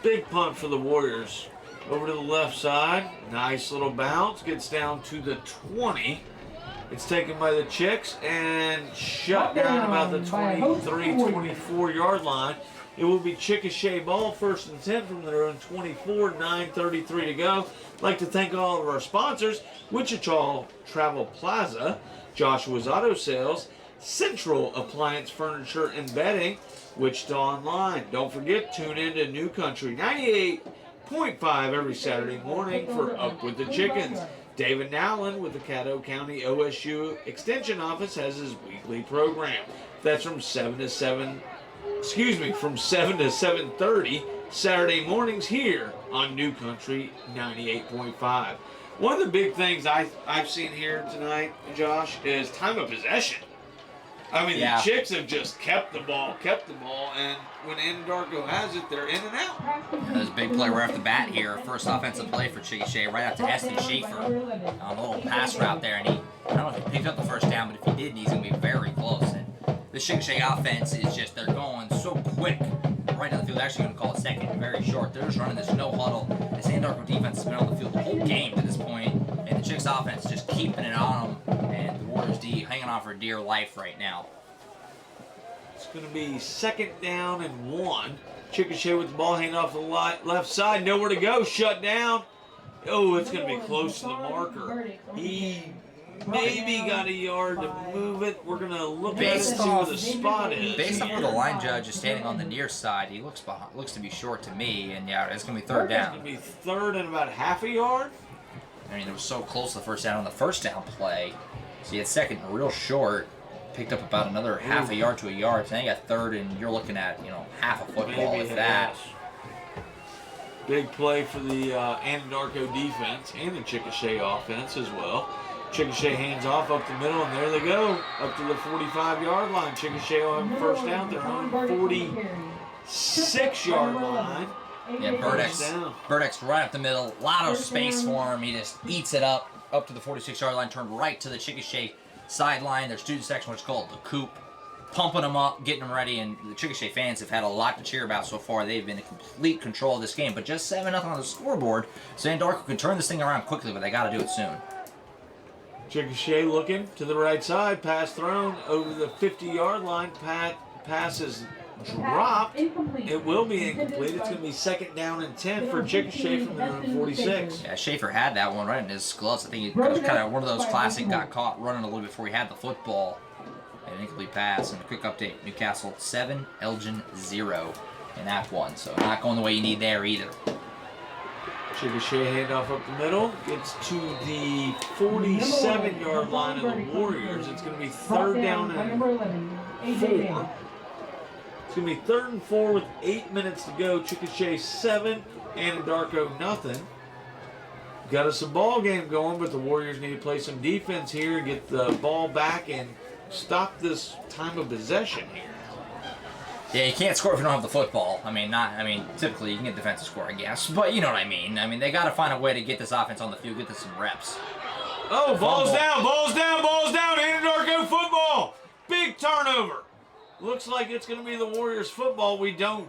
Big punt for the Warriors. Over to the left side. Nice little bounce. Gets down to the 20. It's taken by the Chicks and shut down about the 23, 24-yard line. It will be Chickasha ball, 1st and 10 from their own 24, 9:33 to go. I'd like to thank all of our sponsors: Wichita Travel Plaza, Joshua's Auto Sales, Central Appliance Furniture and Bedding, Wichita Online. Don't forget, tune in to New Country 98.5 every Saturday morning for Up with the Chickens. David Nowlin with the Caddo County OSU Extension Office has his weekly program. That's from 7 to 7:30 Saturday mornings here on New Country 98.5. One of the big things I've seen here tonight, Josh, is time of possession. I mean, Yeah. the Chicks have just kept the ball, and when Anadarko has it, they're in and out. There's a big play right off the bat here. First offensive play for Chickasha, right out to Eston Schaefer on a little pass route there. And I don't know if he picked up the first down, but if he did, he's going to be very close. And the Chickasha offense is just, they're going so quick right down the field. They're actually going to call it second, very short. They're just running this no huddle. This Anadarko defense has been on the field the whole game to this point, and the Chicks offense just keeping it on them. And the Warriors D hanging on for dear life right now. It's going to be 2nd down and 1. Chickasha with the ball hanging off the left side. Nowhere to go. Shut down. Oh, it's going to be close to the marker. He maybe got a yard to move it. We're going to look at it and see where the spot is. Based on where the line judge is standing on the near side, he looks to be short to me, and yeah, it's going to be 3rd It's down. going to be 3rd and about half a yard. I mean, it was so close to the first down on the first down play. So you had 2nd real short, picked up about another half a yard to a yard. So now you got 3rd, and you're looking at, half a football with that. Big play for the Anadarko defense and the Chickasha offense as well. Chickasha hands off up the middle, and there they go, up to the 45-yard line. Chickasha will have a first down. They're on 46-yard line. Yeah, Burdex right up the middle. A lot of space for him. He just eats it up to the 46-yard line, turned right to the Chickasha sideline. Their student section, which is called the Coop, pumping them up, getting them ready. And the Chickasha fans have had a lot to cheer about so far. They've been in complete control of this game, but just 7-0 on the scoreboard. So Anadarko can turn this thing around quickly, but they got to do it soon. Chickasha looking to the right side. Pass thrown over the 50-yard line. Pass is dropped. It will be incomplete. It's going to be 2nd down and 10 for Chickasha from their own 46. Yeah, Schaefer had that one right in his gloves. I think it was kind of one of those classic, got caught running a little bit before he had the football. An incomplete pass. And a quick update. Newcastle 7, Elgin 0 in that one. So not going the way you need there either. Chickasha handoff up the middle. Gets to the 47-yard line of the Warriors. It's going to be 3rd down and 4. It's going to be 3rd and 4 with 8 minutes to go. Chickasha 7, Anadarko nothing. Got us a ball game going, but the Warriors need to play some defense here and get the ball back and stop this time of possession here. Yeah, you can't score if you don't have the football. Typically you can get defensive score, I guess, but you know what I mean. They got to find a way to get this offense on the field, get this some reps. Oh, ball's down, Anadarko football. Big turnover. Looks like it's going to be the Warriors football. We do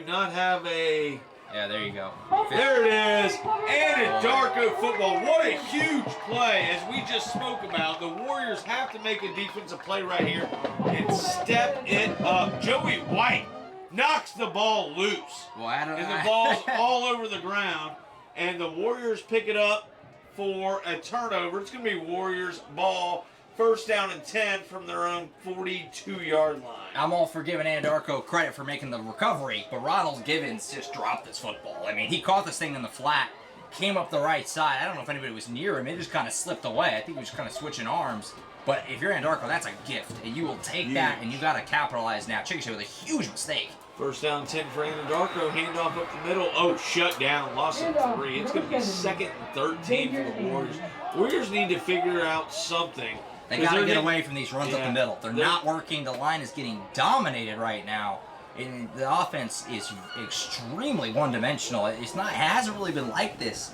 not have a... Yeah, there you go. There it is. Anadarko football. What a huge play. As we just spoke about, the Warriors have to make a defensive play right here and step it up. Joey White knocks the ball loose. Well, I don't know. And the ball's all over the ground. And the Warriors pick it up for a turnover. It's going to be Warriors ball. 1st down and 10 from their own 42-yard line. I'm all for giving Anadarko credit for making the recovery, but Ronald Givens just dropped this football. He caught this thing in the flat, came up the right side. I don't know if anybody was near him. It just kind of slipped away. I think he was kind of switching arms. But if you're Anadarko, that's a gift. And you will take that, and you got to capitalize now. Chickasha with a huge mistake. First down 10 for Anadarko. Handoff up the middle. Oh, shut down. Loss of 3. It's going to be 2nd and 13 for the Warriors. Warriors need to figure out something. They got to get away from these runs up the middle. They're not working. The line is getting dominated right now. And the offense is extremely one-dimensional. It hasn't really been like this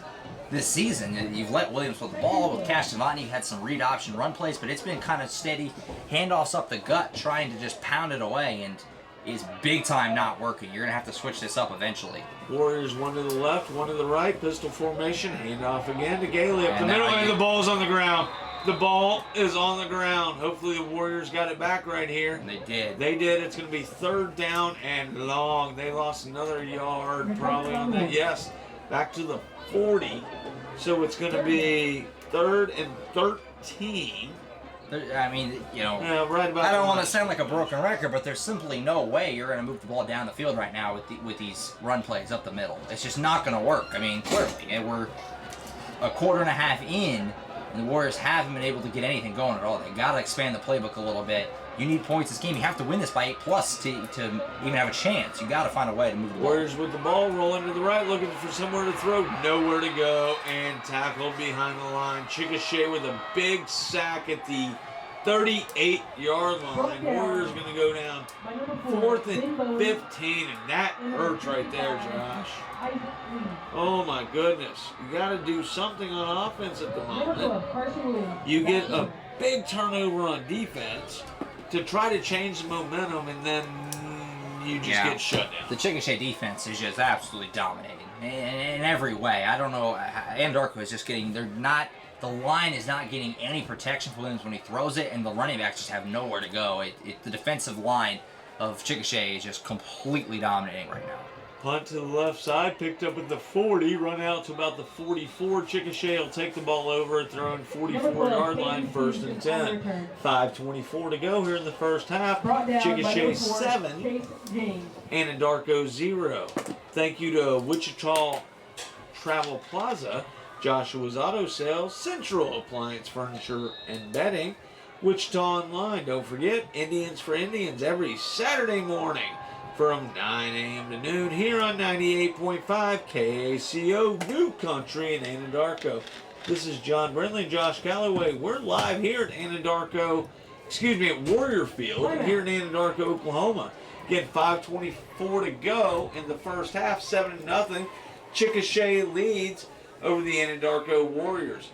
season. You've let Williams with the ball. With Cash Devotny, you've had some read option run plays, but it's been kind of steady. Handoffs up the gut, trying to just pound it away, and is big time not working. You're going to have to switch this up eventually. Warriors, one to the left, one to the right. Pistol formation. Handoff again to Gailey up the middle, and the ball's on the ground. The ball is on the ground. Hopefully the Warriors got it back right here. And they did. They did. It's going to be 3rd down and long. They lost another yard probably on that. Yes, back to the 40. So it's going to be 3rd and 13. I mean, you know, right about I don't want to sound like a broken record, but there's simply no way you're going to move the ball down the field right now with these run plays up the middle. It's just not going to work. I mean, clearly, and we're a quarter and a half in, and the Warriors haven't been able to get anything going at all. They got to expand the playbook a little bit. You need points this game. You have to win this by 8+ to even have a chance. You got to find a way to move the ball. Warriors with the ball, rolling to the right, looking for somewhere to throw. Nowhere to go, and tackled behind the line. Chickasha with a big sack at the 38-yard line. Warriors going to go down 4th and 15, and that hurts right there, Josh. Oh my goodness. You got to do something on offense at the moment. You get a big turnover on defense to try to change the momentum, and then you just get shut down. The Chickasha defense is just absolutely dominating in every way. I don't know. Anadarko is just getting, the line is not getting any protection for Williams when he throws it, and the running backs just have nowhere to go. The defensive line of Chickasha is just completely dominating right now. Punt to the left side, picked up at the 40, run out to about the 44. Chickasha will take the ball over, throwing 44-yard line, 1st and 10. 5:24 to go here in the first half. Chickasha 7, Anadarko 0. Thank you to Wichita Travel Plaza, Joshua's Auto Sales, Central Appliance Furniture and Bedding, Wichita Online. Don't forget, Indians for Indians every Saturday morning from 9 a.m. to noon here on 98.5 KACO New Country in Anadarko. This is John Brindley and Josh Calloway. We're live here at at Warrior Field here in Anadarko, Oklahoma. Again, 5:24 to go in the first half, 7-0. Chickasha leads over the Anadarko Warriors.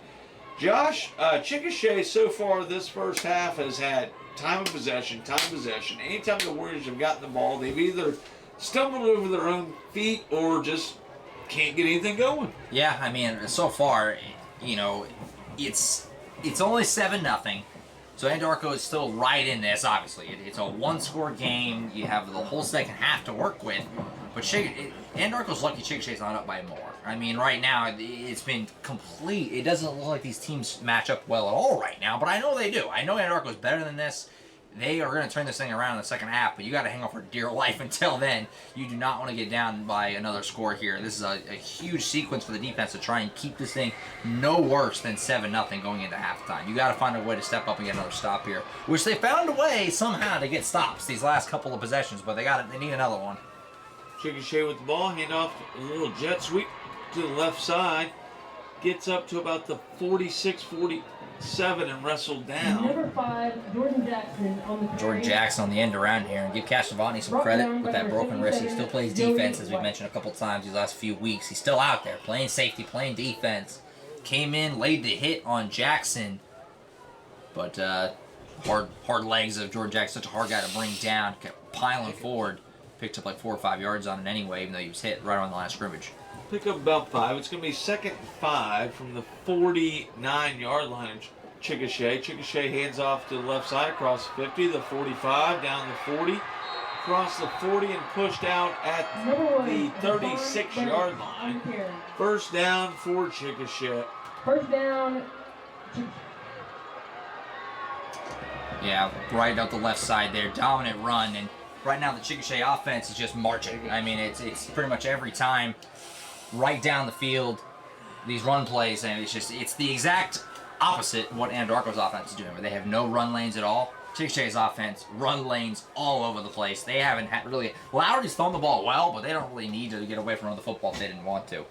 Josh, Chickasha so far this first half has had time of possession. Anytime the Warriors have gotten the ball, they've either stumbled over their own feet or just can't get anything going. Yeah, I mean, so far, you know, it's only 7-0. So Anadarko is still right in this, obviously. It's a one-score game. You have the whole second half to work with. But Anadarko's lucky Chickasha's not up by more. I mean, right now, it's been complete. It doesn't look like these teams match up well at all right now, but I know they do. I know Anadarko's better than this. They are going to turn this thing around in the second half, but you got to hang on for dear life until then. You do not want to get down by another score here. This is a huge sequence for the defense to try and keep this thing no worse than 7-0 going into halftime. You got to find a way to step up and get another stop here, which they found a way somehow to get stops these last couple of possessions, but they need another one. Chickasha with the ball, handoff, a little jet sweep to the left side, gets up to about the 46-47 and wrestled down. Number 5, Jordan Jackson on the Jordan Jackson on the end around here, and give Cash Devotny some credit with that broken wrist. He still plays defense, as we mentioned a couple times these last few weeks. He's still out there playing safety, playing defense. Came in, laid the hit on Jackson, but hard legs of Jordan Jackson, such a hard guy to bring down, kept piling forward. Picked up like 4 or 5 yards on it anyway, even though he was hit right on the last scrimmage. Pick up about 5. It's going to be 2nd and 5 from the 49-yard line of Chickasha. Chickasha hands off to the left side, across the 50, the 45, down the 40, across the 40 and pushed out at the 36-yard line. First down for Chickasha. First down. Yeah, right out the left side there. Dominant run, and right now the Chickasha offense is just marching. I mean, it's pretty much every time right down the field. these run plays, and it's the exact opposite of what Anadarko's offense is doing, where they have no run lanes at all. Chickasha's offense, run lanes all over the place. They haven't had really. Lowry's thrown the ball well, but they don't really need to get away from the football if they didn't want to.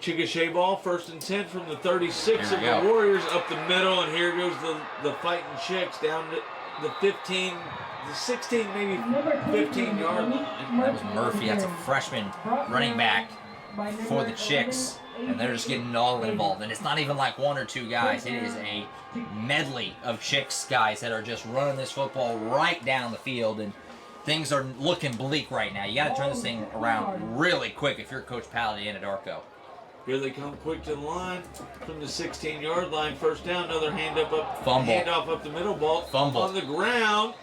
Chickasha ball, 1st and 10 from the 36 of Here we the go. Warriors up the middle, and here goes the fighting Chicks down to the 15, the 16, maybe 15-yard line. That was Murphy. That's a freshman running back for the Chicks, and they're just getting all involved. And it's not even like one or two guys. It is a medley of Chicks guys that are just running this football right down the field, and things are looking bleak right now. You got to turn this thing around really quick if you're Coach Pally Anadarko. Here they come quick to the line from the 16-yard line. First down, another Fumble. handoff up the middle, ball Fumble. on the ground.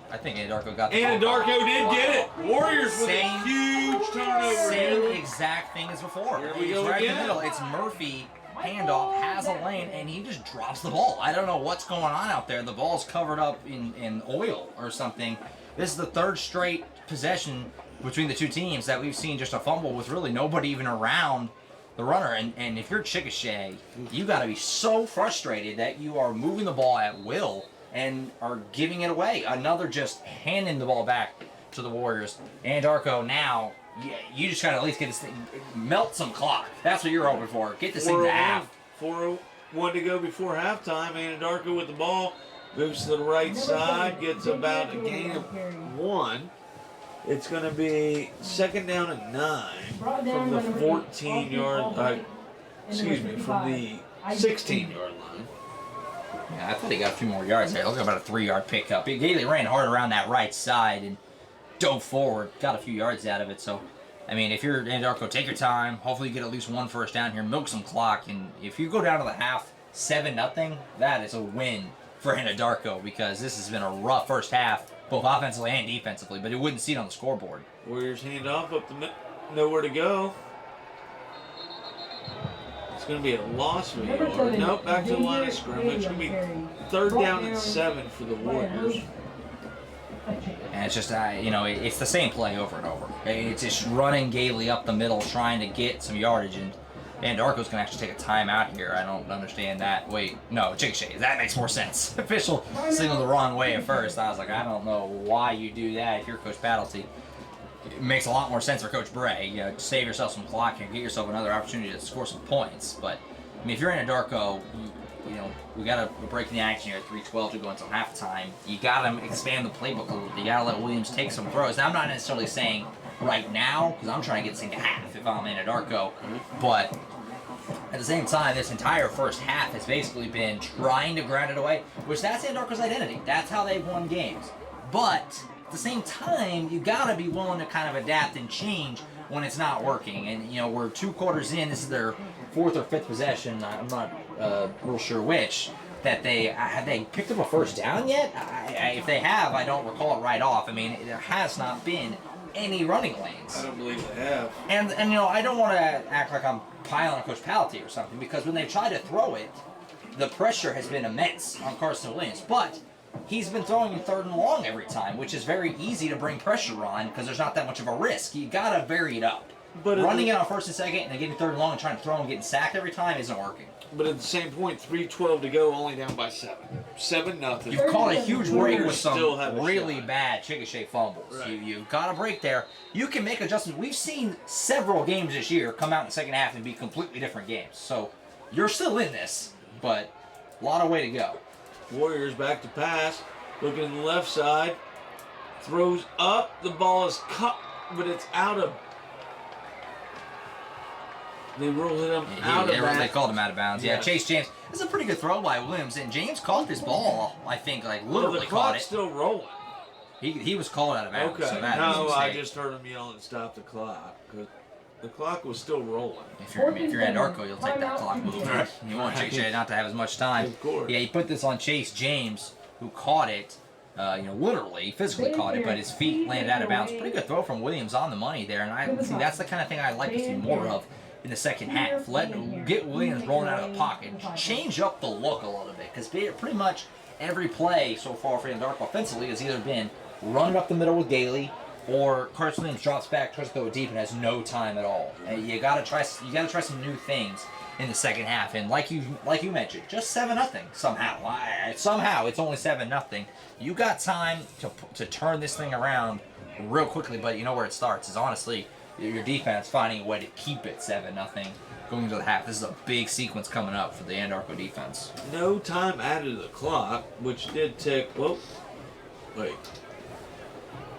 I think Anadarko got the Anadarko did get it. Warriors with a Same- huge turnover. Same exact thing as before. Here we He's go right in again. the middle. It's Murphy. Handoff has a lane, and he just drops the ball. I don't know what's going on out there. The ball's covered up in oil or something. This is the third straight possession between the two teams that we've seen just a fumble with really nobody even around the runner. And if you're Chickasha, you got to be so frustrated that you are moving the ball at will and are giving it away. Another just handing the ball back to the Warriors. Anadarko now, you just got to at least get this thing, melt some clock. That's what you're hoping for. Get this thing to half. 4:01 to go before halftime. Anadarko with the ball. Moves to the right side. Gets about a gain of 1. It's going to be 2nd down and 9 from the 14-yard, from the 16-yard line. Yeah, I thought he got a few more yards there. Look at about a 3-yard pickup. Gailey ran hard around that right side and dove forward. Got a few yards out of it. So, I mean, if you're Anadarko, take your time. Hopefully you get at least one first down here. Milk some clock. And if you go down to the half 7-0, that is a win for Anadarko, because this has been a rough first half, both offensively and defensively, but it wouldn't see it on the scoreboard. Warriors hand off up the nowhere to go. It's going to be a loss for you. Nope, back to the line of scrimmage. It's going to be 3rd down and 7 for the Warriors. And it's just, it's the same play over and over. It's just running Gailey up the middle, trying to get some yardage, and Anadarko's going to actually take a timeout here. I don't understand that. Wait, no, Chickasha. That makes more sense. Official signaled the wrong way at first. I was like, I don't know why you do that if you're Coach Paddleton. It makes a lot more sense for Coach Bray. Save yourself some clock and get yourself another opportunity to score some points. But, I mean, if you're Anadarko, we got to break the action here at 3:12 to go until halftime. You got to expand the playbook a little bit. You got to let Williams take some throws. Now, I'm not necessarily saying right now, because I'm trying to get this thing to half if I'm Anadarko, but at the same time, this entire first half has basically been trying to ground it away, which that's Anadarko's identity. That's how they've won games. But at the same time, you got to be willing to kind of adapt and change when it's not working. And, we're 2 quarters in. This is their 4th or 5th possession. I'm not real sure which. That have they picked up a first down yet? If they have, I don't recall it right off. I mean, there has not been any running lanes. I don't believe they have. And I don't want to act like I'm piling on Coach Palatine or something, because when they try to throw it, the pressure has been immense on Carson Williams. But he's been throwing in 3rd and long every time, which is very easy to bring pressure on because there's not that much of a risk. You got to vary it up. But running it on 1st and 2nd and then getting 3rd and long and trying to throw and getting sacked every time isn't working. But at the same point, 3:12 to go, only down by 7. 7-0. You've caught a huge break with some Still have a really shot. bad Chickasha fumbles. Right. You've got a break there. You can make adjustments. We've seen several games this year come out in the second half and be completely different games. So you're still in this, but a lot of way to go. Warriors back to pass. Looking to the left side. Throws up. The ball is cut, but it's out of. They rolled him out of They bounds. called him out of bounds. Yeah, Yes. Chase James. This is a pretty good throw by Williams, and James caught this ball, I think, literally the caught clock's it. still rolling. He was called out of bounds. Okay. So that was a No, I mistake. just heard him yelling, "Stop the clock!" 'Cause the clock was still rolling. If you're Anadarko, you'll take that clock moving. Right. You want Chickasha not to have as much time. Of course. Yeah, he put this on Chase James, who caught it. Literally, physically caught it, but his feet landed out of bounds. Pretty good throw from Williams on the money there, and I see that's the kind of thing I like to see more of in the second half. Get Williams rolling out of the pocket, change up the look a little bit, because pretty much every play so far for Anadarko offensively has either been run it up the middle with Gailey, or Carson Williams drops back, tries to go deep, and has no time at all. And you gotta try some new things in the second half. And like you mentioned, just 7-0 somehow. Somehow it's only 7-0. You got time to turn this thing around real quickly. But you know where it starts is honestly your defense finding a way to keep it 7-0 going into the half. This is a big sequence coming up for the Anadarko defense. No time added to the clock, which did take. Well, wait.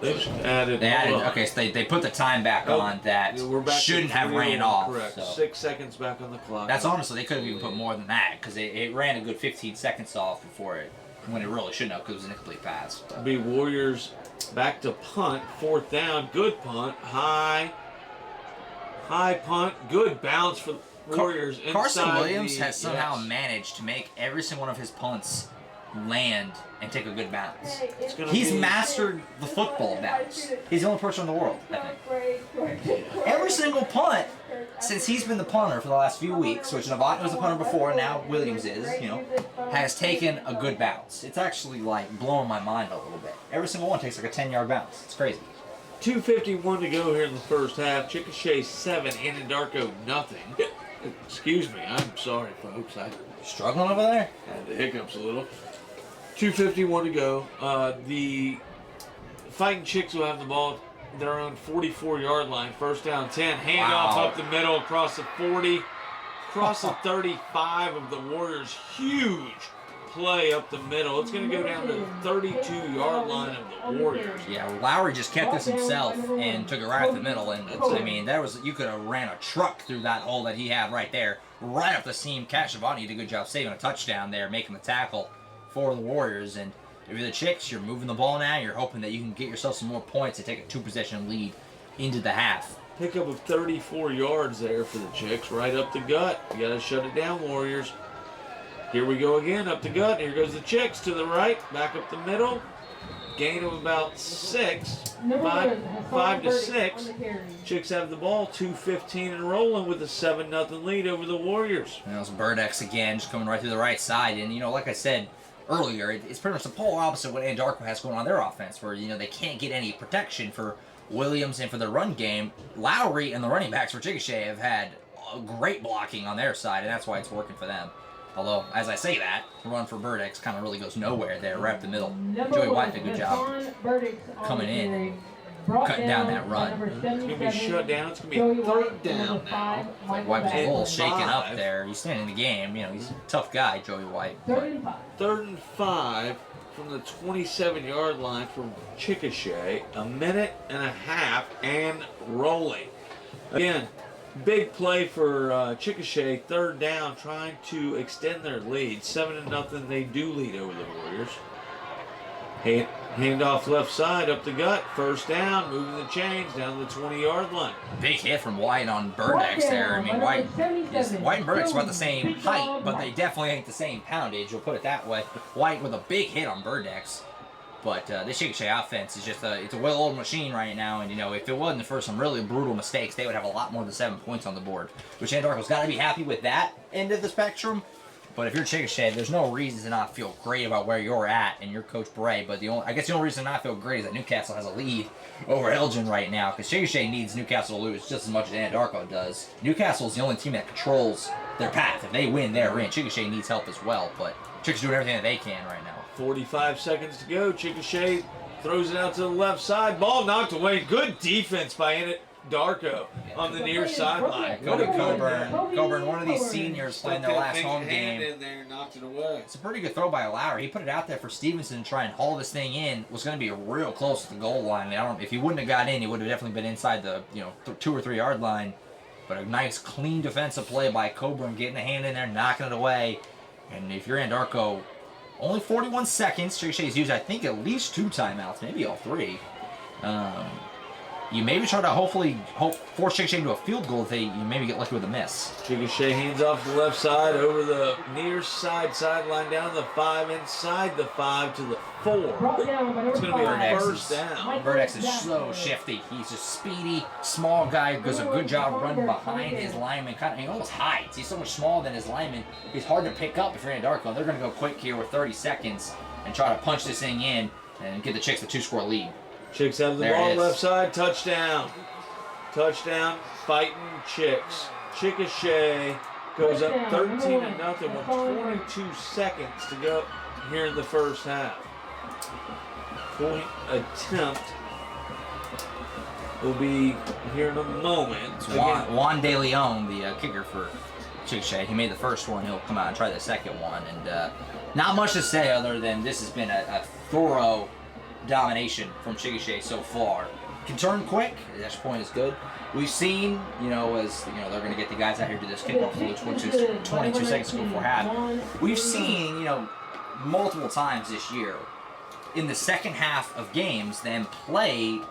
They just added. Okay, so they put the time back on that shouldn't have ran off. Correct. So. 6 seconds back on the clock. That's honestly, they could have even put more than that because it ran a good 15 seconds off before it, when it really shouldn't have because it was an incomplete pass. But. Be Warriors back to punt, 4th down, good punt, high punt, good bounce for the Warriors. Carson Williams has somehow managed to make every single one of his punts land and take a good bounce. He's mastered the football bounce. He's the only person in the world, I think. Every single punt, since he's been the punter for the last few weeks, which Novotny was the punter before, and now Williams is, has taken a good bounce. It's actually like blowing my mind a little bit. Every single one takes like a 10-yard bounce. It's crazy. 2:51 to go here in the first half. Chickasha 7, Anadarko nothing. Excuse me, I'm sorry, folks. I Struggling over there? had the hiccups a little. 2:51 to go. The Fighting Chicks will have the ball at their own 44-yard line. 1st down, 10. Handoff up the middle, across the 40, across the 35 of the Warriors. Huge play up the middle. It's going to go down to the 32-yard line of the Warriors. Yeah, Lowry just kept this himself and took it right up the middle. And I mean, you could have ran a truck through that hole that he had right there, right up the seam. Cat Shavani did a good job saving a touchdown there, making the tackle for the Warriors. And if you're the Chicks, you're moving the ball now. You're hoping that you can get yourself some more points and take a 2-possession lead into the half. Pickup of 34 yards there for the Chicks, right up the gut. You got to shut it down, Warriors. Here we go again, up the gut. Here goes the Chicks to the right, back up the middle. Gain of about 6, 5 to 6. Chicks have the ball, 2:15 and rolling with a 7-0 lead over the Warriors. And it was Burdex again, just coming right through the right side. And, like I said earlier, it's pretty much the polar opposite of what Anadarko has going on their offense, where, they can't get any protection for Williams and for their run game. Lowry and the running backs for Chickasha have had great blocking on their side, and that's why it's working for them. Although, as I say that, the run for Burdex kind of really goes nowhere there, right up the middle. Joey White did a good job coming in and cutting down that run. It's going to be shut down. It's going to be a 3rd down now. White was a little shaken up there. He's staying in the game. He's a tough guy, Joey White. 3rd and 5 from the 27-yard line from Chickasha. 1.5 minutes and rolling. Again, big play for Chickasha, 3rd down, trying to extend their lead. 7-0, they do lead over the Warriors. Hand off left side, up the gut, 1st down, moving the chains down to the 20-yard line. Big hit from White on Burdex there. I mean, White and Burdex are about the same height, but they definitely ain't the same poundage, we'll put it that way. White with a big hit on Burdex. But this Chickasha offense is just it's a well-oiled machine right now, and if it wasn't for some really brutal mistakes, they would have a lot more than 7 points on the board. Which Anadarko's got to be happy with that end of the spectrum. But if you're Chickasha, there's no reason to not feel great about where you're at and your coach Bray. But I guess the only reason to not feel great is that Newcastle has a lead over Elgin right now, because Chickasha needs Newcastle to lose just as much as Anadarko does. Newcastle is the only team that controls their path. If they win, they're in. Chickasha needs help as well, but Chickasha's doing everything that they can right now. 45 seconds to go. Chickasha throws it out to the left side. Ball knocked away. Good defense by Anadarko on the near sideline. Cody Coburn, one of these seniors playing their last home game. In there, knocked it away. It's a pretty good throw by Lowry. He put it out there for Stevenson to try and haul this thing in. Was going to be real close to the goal line. If he wouldn't have got in, he would have definitely been inside the 2 or 3 yard line. But a nice, clean defensive play by Coburn, getting a hand in there, knocking it away. And if you're Anadarko, only 41 seconds. Chickasha's used, I think, at least 2 timeouts, maybe all 3. You maybe try to force Chickasha into a field goal if you maybe get lucky with a miss. Chickasha hands off the left side, over the near sideline, down the 5, inside the 5 to the 4. It's going to be a 1st down. Burdex is so shifty. He's a speedy, small guy who does a good job running behind his lineman. He almost hides. He's so much smaller than his lineman. He's hard to pick up if you're Anadarko. They're going to go quick here with 30 seconds and try to punch this thing in and get the Chicks a 2-score lead. Chicks have the There it ball is. left side. Touchdown. Touchdown. Fighting Chicks. Chickasha goes up 13-0 with 22 seconds to go here in the first half. Point attempt will be here in a moment. It's Juan De Leon, the kicker for Chickasha. He made the first one. He'll come out and try the second one. And not much to say other than this has been a thorough domination from Chickasha so far. Can turn quick. The extra point is good. We've seen, as they're going to get the guys out here to do this kickoff, which is 22 seconds before half. We've seen, multiple times this year in the second half of games them play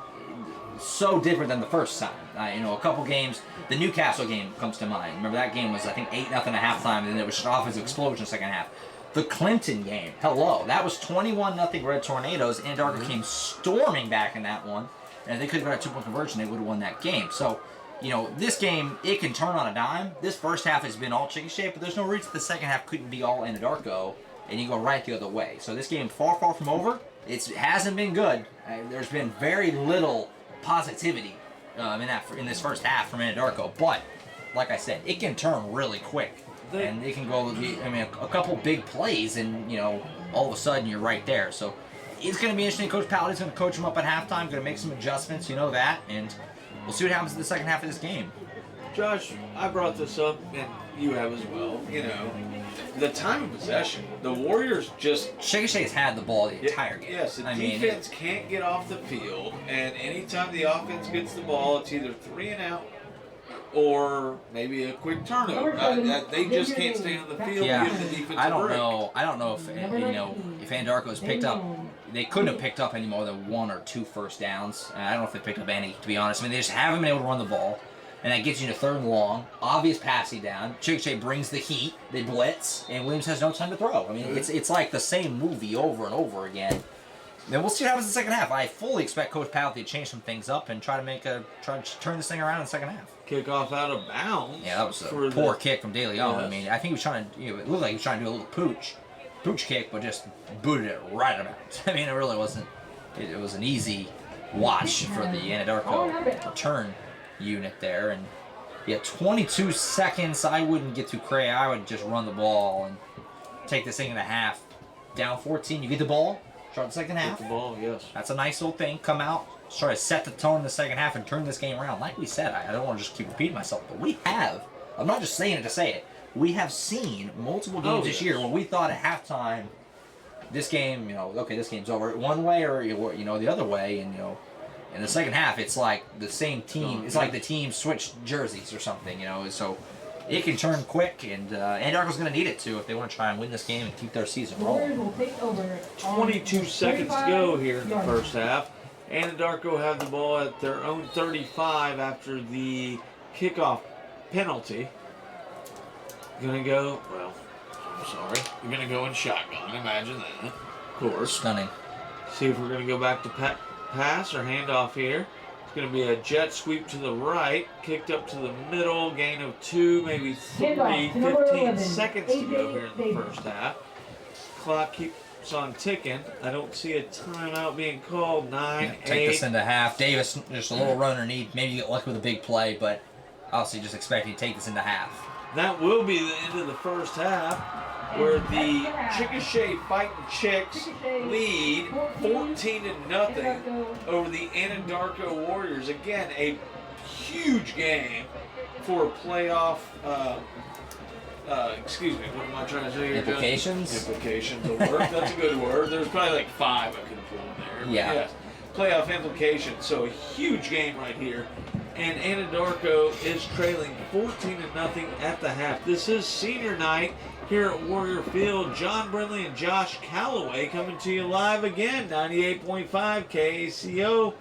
so different than the first time. A couple games, the Newcastle game comes to mind. Remember that game was, I think, 8-0 at halftime, and then it was an offensive explosion second half. The Clinton game, hello, that was 21-0 Red Tornadoes. Anadarko came storming back in that one, and if they could have got a 2-point conversion, they would have won that game. So, this game, it can turn on a dime. This first half has been all Chickasha, but there's no reason the second half couldn't be all Anadarko, and you go right the other way. So this game, far from over. It hasn't been good. There's been very little positivity in this first half from Anadarko, but like I said, it can turn really quick. And it can go, a couple big plays, and, all of a sudden you're right there. So it's going to be interesting. Coach Paladin's going to coach him up at halftime, going to make some adjustments, that, and we'll see what happens in the second half of this game. Josh, I brought this up, and you have as well. The time of possession, the Warriors just... Chickasha's had the ball the entire game. Yes, the defense can't get off the field, and anytime the offense gets the ball, it's either 3 and out or maybe a quick turnover. They just can't stay on the field and give the defense I a break. I don't know if Anadarko's picked up. They couldn't have picked up any more than 1 or 2 first downs. I don't know if they picked up any, to be honest. They just haven't been able to run the ball. And that gets you to 3rd and long. Obvious passing down. Chickasha brings the heat. They blitz. And Williams has no time to throw. It's like the same movie over and over again. Then we'll see what happens in the second half. I fully expect Coach Powell to change some things up and try to turn this thing around in the second half. Kickoff out of bounds. Yeah, that was a poor kick from De Leon. Yes. I think he was trying to, it looked like he was trying to do a little pooch kick, but just booted it right out of bounds. It really wasn't, it was an easy watch for the Anadarko return unit there. And 22 seconds, I wouldn't get too crazy. I would just run the ball and take this thing in a half. Down 14, you get the ball, start the second half. Get the ball, yes. That's a nice little thing. Come out, try to set the tone in the second half and turn this game around. Like we said, I don't want to just keep repeating myself, but we have. I'm not just saying it to say it. We have seen multiple games this year when we thought at halftime, this game, okay, this game's over one way or the other way, and in the second half, it's like the same team. It's like the team switched jerseys or something, So it can turn quick, and Anadarko's going to need it to if they want to try and win this game and keep their season rolling. 22 seconds to go here in the first half. Anadarko have the ball at their own 35 after the kickoff penalty. Gonna go, I'm sorry. You're gonna go in shotgun. Imagine that. Of course. Stunning. See if we're gonna go back to pass or handoff here. It's gonna be a jet sweep to the right, kicked up to the middle, gain of 2, maybe 3, 15 seconds to go here in the first half. Clock keeps on ticking. I don't see a timeout being called. 9, 8. Take this into half. Davis, just a little run underneath. Maybe you get lucky with a big play, but obviously just expect you to take this into half. That will be the end of the first half, where the Chickasha Fighting Chicks lead 14-0 over the Anadarko Warriors. Again, a huge game for playoff. Excuse me, what am I trying to say here? Implications? Implications will work. That's a good word. There's probably like 5 I could have pulled there. Yeah. Yes. Playoff implications. So a huge game right here. And Anadarko is trailing 14-0 at the half. This is senior night here at Warrior Field. John Brindley and Josh Calloway coming to you live again. 98.5 KACO,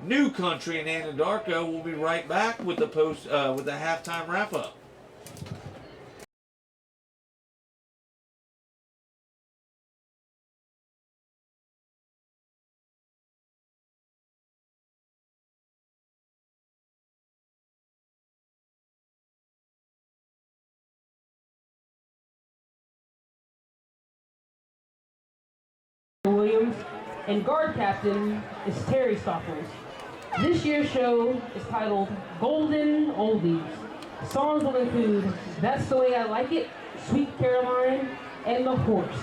New Country in Anadarko. We'll be right back with the halftime wrap up. Williams and guard captain is Terry Stoffels. This year's show is titled Golden Oldies. Songs will include That's the Way I Like It, Sweet Caroline, and The Horse.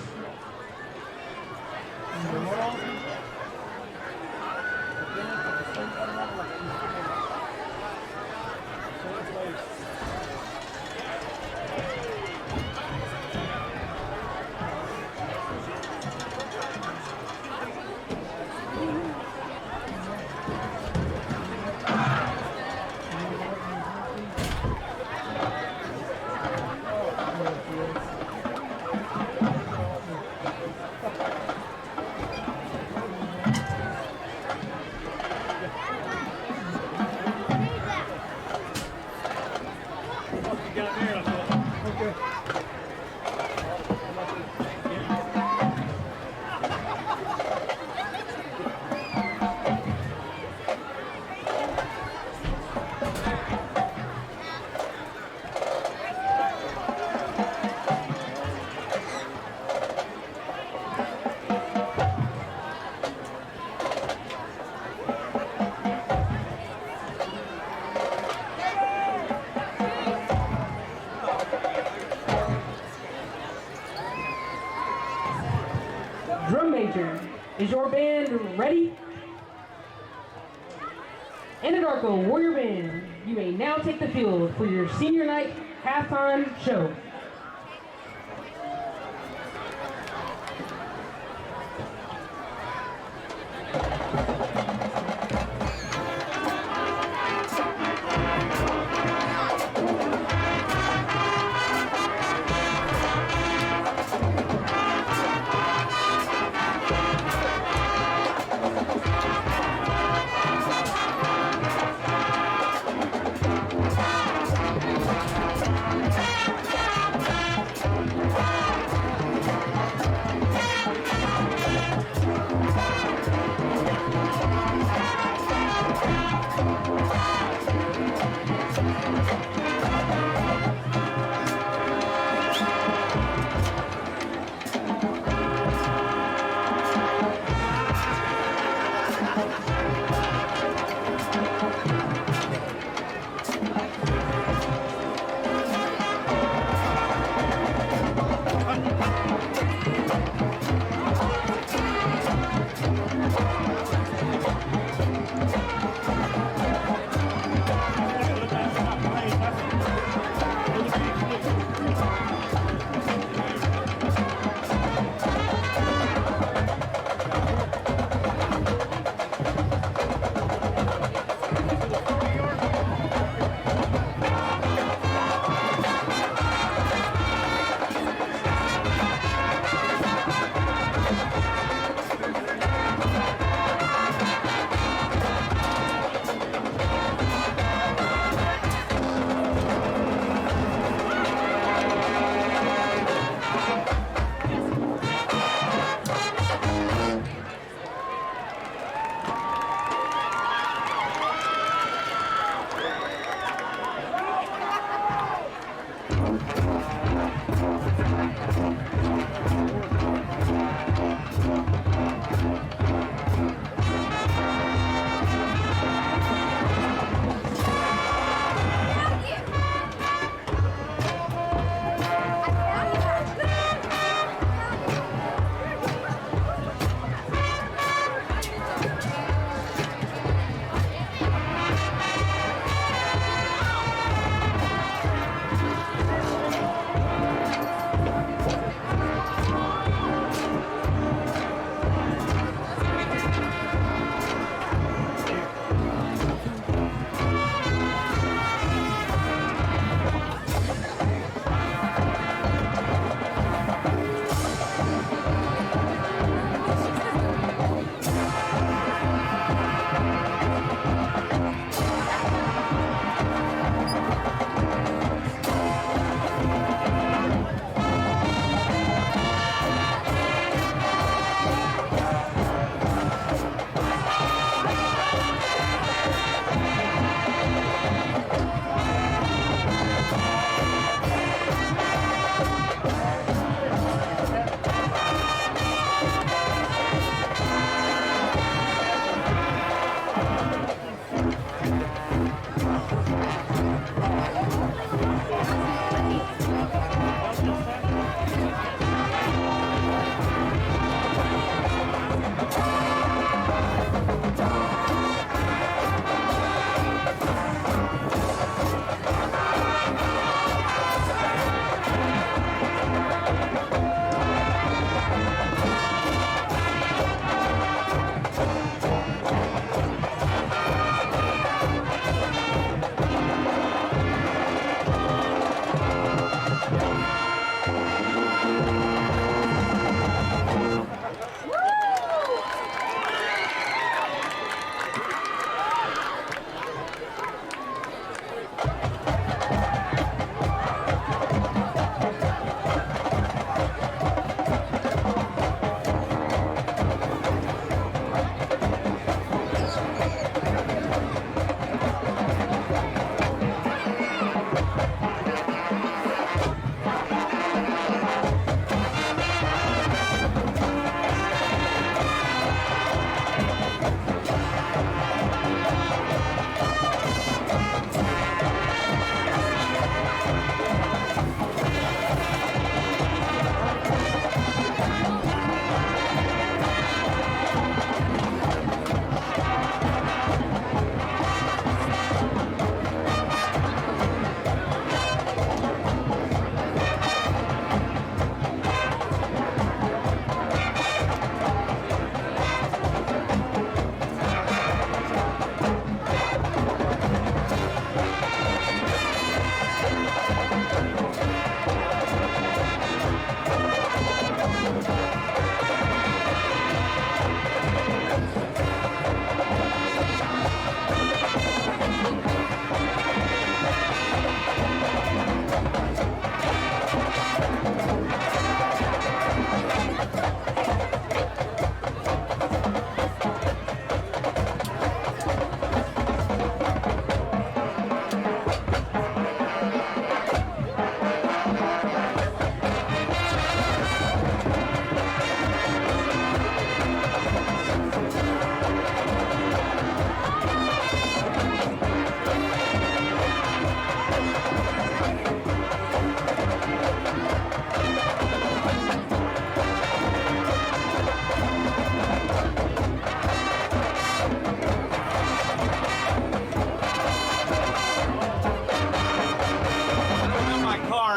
Drum major, is your band ready? Anadarko Warrior Band, you may now take the field for your senior night halftime show.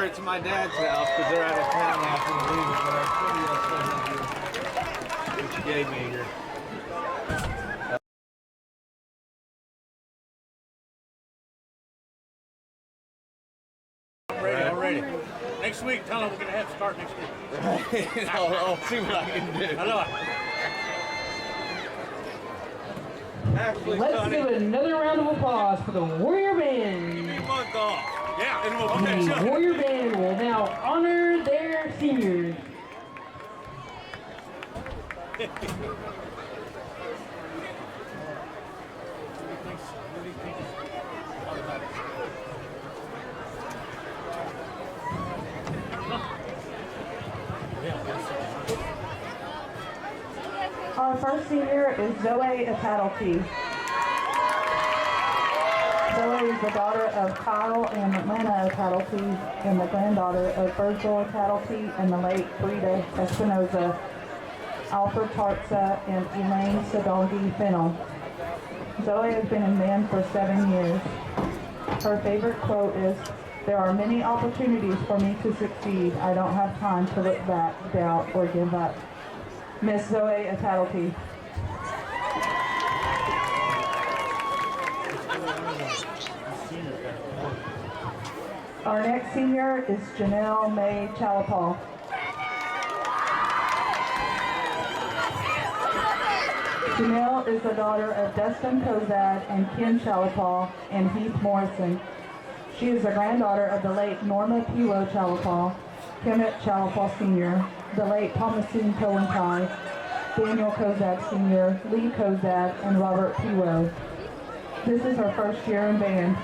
it to my dad's house because they're out of town now for the leave it, but I still what you gave me here. Already. Next week, tell them we're going to have to start next week. I'll see what I can do. I know. Actually, Let's Sonny, give another round of applause for the Warrior Band. give me a month off. Yeah, and we'll The Warrior Band will now honor their seniors. Our first senior is Zoe Atattlety. Zoe is the daughter of Kyle and Lana Atattlety and the granddaughter of Virgil Atattlety and the late Frida Espinoza, Alfred Tartza, and Elaine Sadongi Fennell. Zoe has been in band for 7 years. Her favorite quote is, "There are many opportunities for me to succeed. I don't have time to look back, doubt, or give up." Miss Zoe Atattlety. Our next senior is Janelle May Chalapal. Janelle is the daughter of Dustin Kozad and Ken Chalapal and Heath Morrison. She is the granddaughter of the late Norma Piwo Chalapal, Kemet Chalapal Sr., the late Thomasine Cohentai, Daniel Kozad Sr., Lee Kozad, and Robert Piwo. This is her first year in band.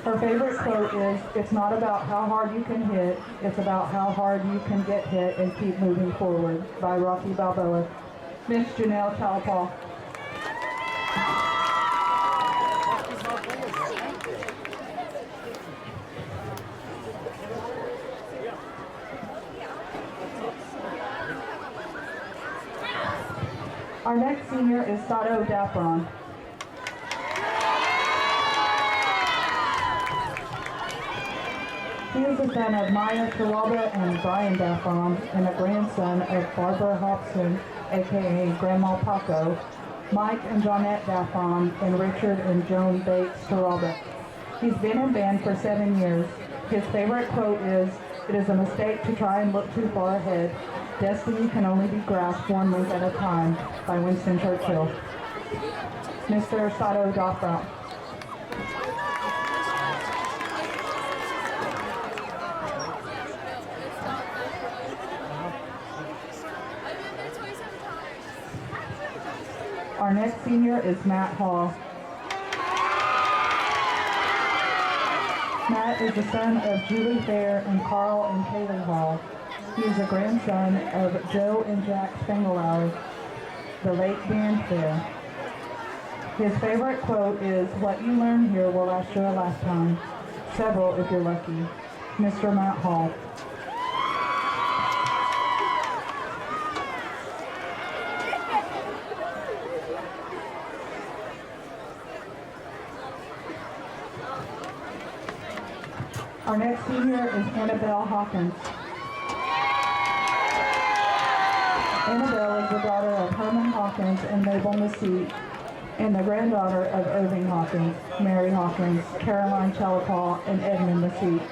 Her favorite quote is, "It's not about how hard you can hit, it's about how hard you can get hit and keep moving forward," by Rocky Balboa. Miss Janelle Chalapal. Our next senior is Sato Daffron. He is the son of Maya Taraba and Brian Daffron and a grandson of Barbara Hobson, aka Grandma Paco, Mike and Johnette Daffron, and Richard and Joan Bates Taraba. He's been in band for 7 years. His favorite quote is, "It is a mistake to try and look too far ahead. Destiny can only be grasped one move at a time," by Winston Churchill. Mr. Sato Daffron. Our next senior is Matt Hall. Matt is the son of Julie Fair and Carl and Kaylee Hall. He is a grandson of Joe and Jack Spangelauer, the late band Fair. His favorite quote is, "What you learn here will last you a lifetime. Several if you're lucky." Mr. Matt Hall. Our next senior is Annabelle Hawkins. Annabelle is the daughter of Herman Hawkins and Mabel Mesite, and the granddaughter of Irving Hawkins, Mary Hawkins, Caroline Chalapal, and Edmund Mesite.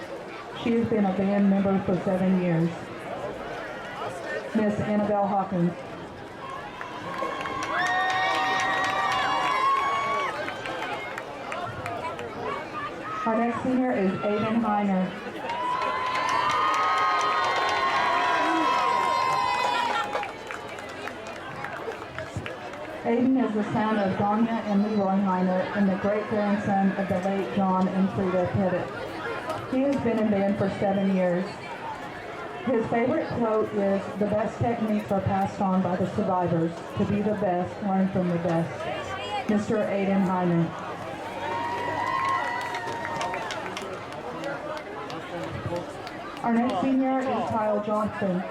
She has been a band member for 7 years. Miss Annabelle Hawkins. Our next senior is Aiden Heiner. Aiden is the son of Danya and Leroy Heiner and the great-grandson of the late John and Frida Pettit. He has been in band for 7 years. His favorite quote is, "The best techniques are passed on by the survivors. To be the best, learn from the best." Mr. Aiden Heiner. Our next senior is Kyle Johnson.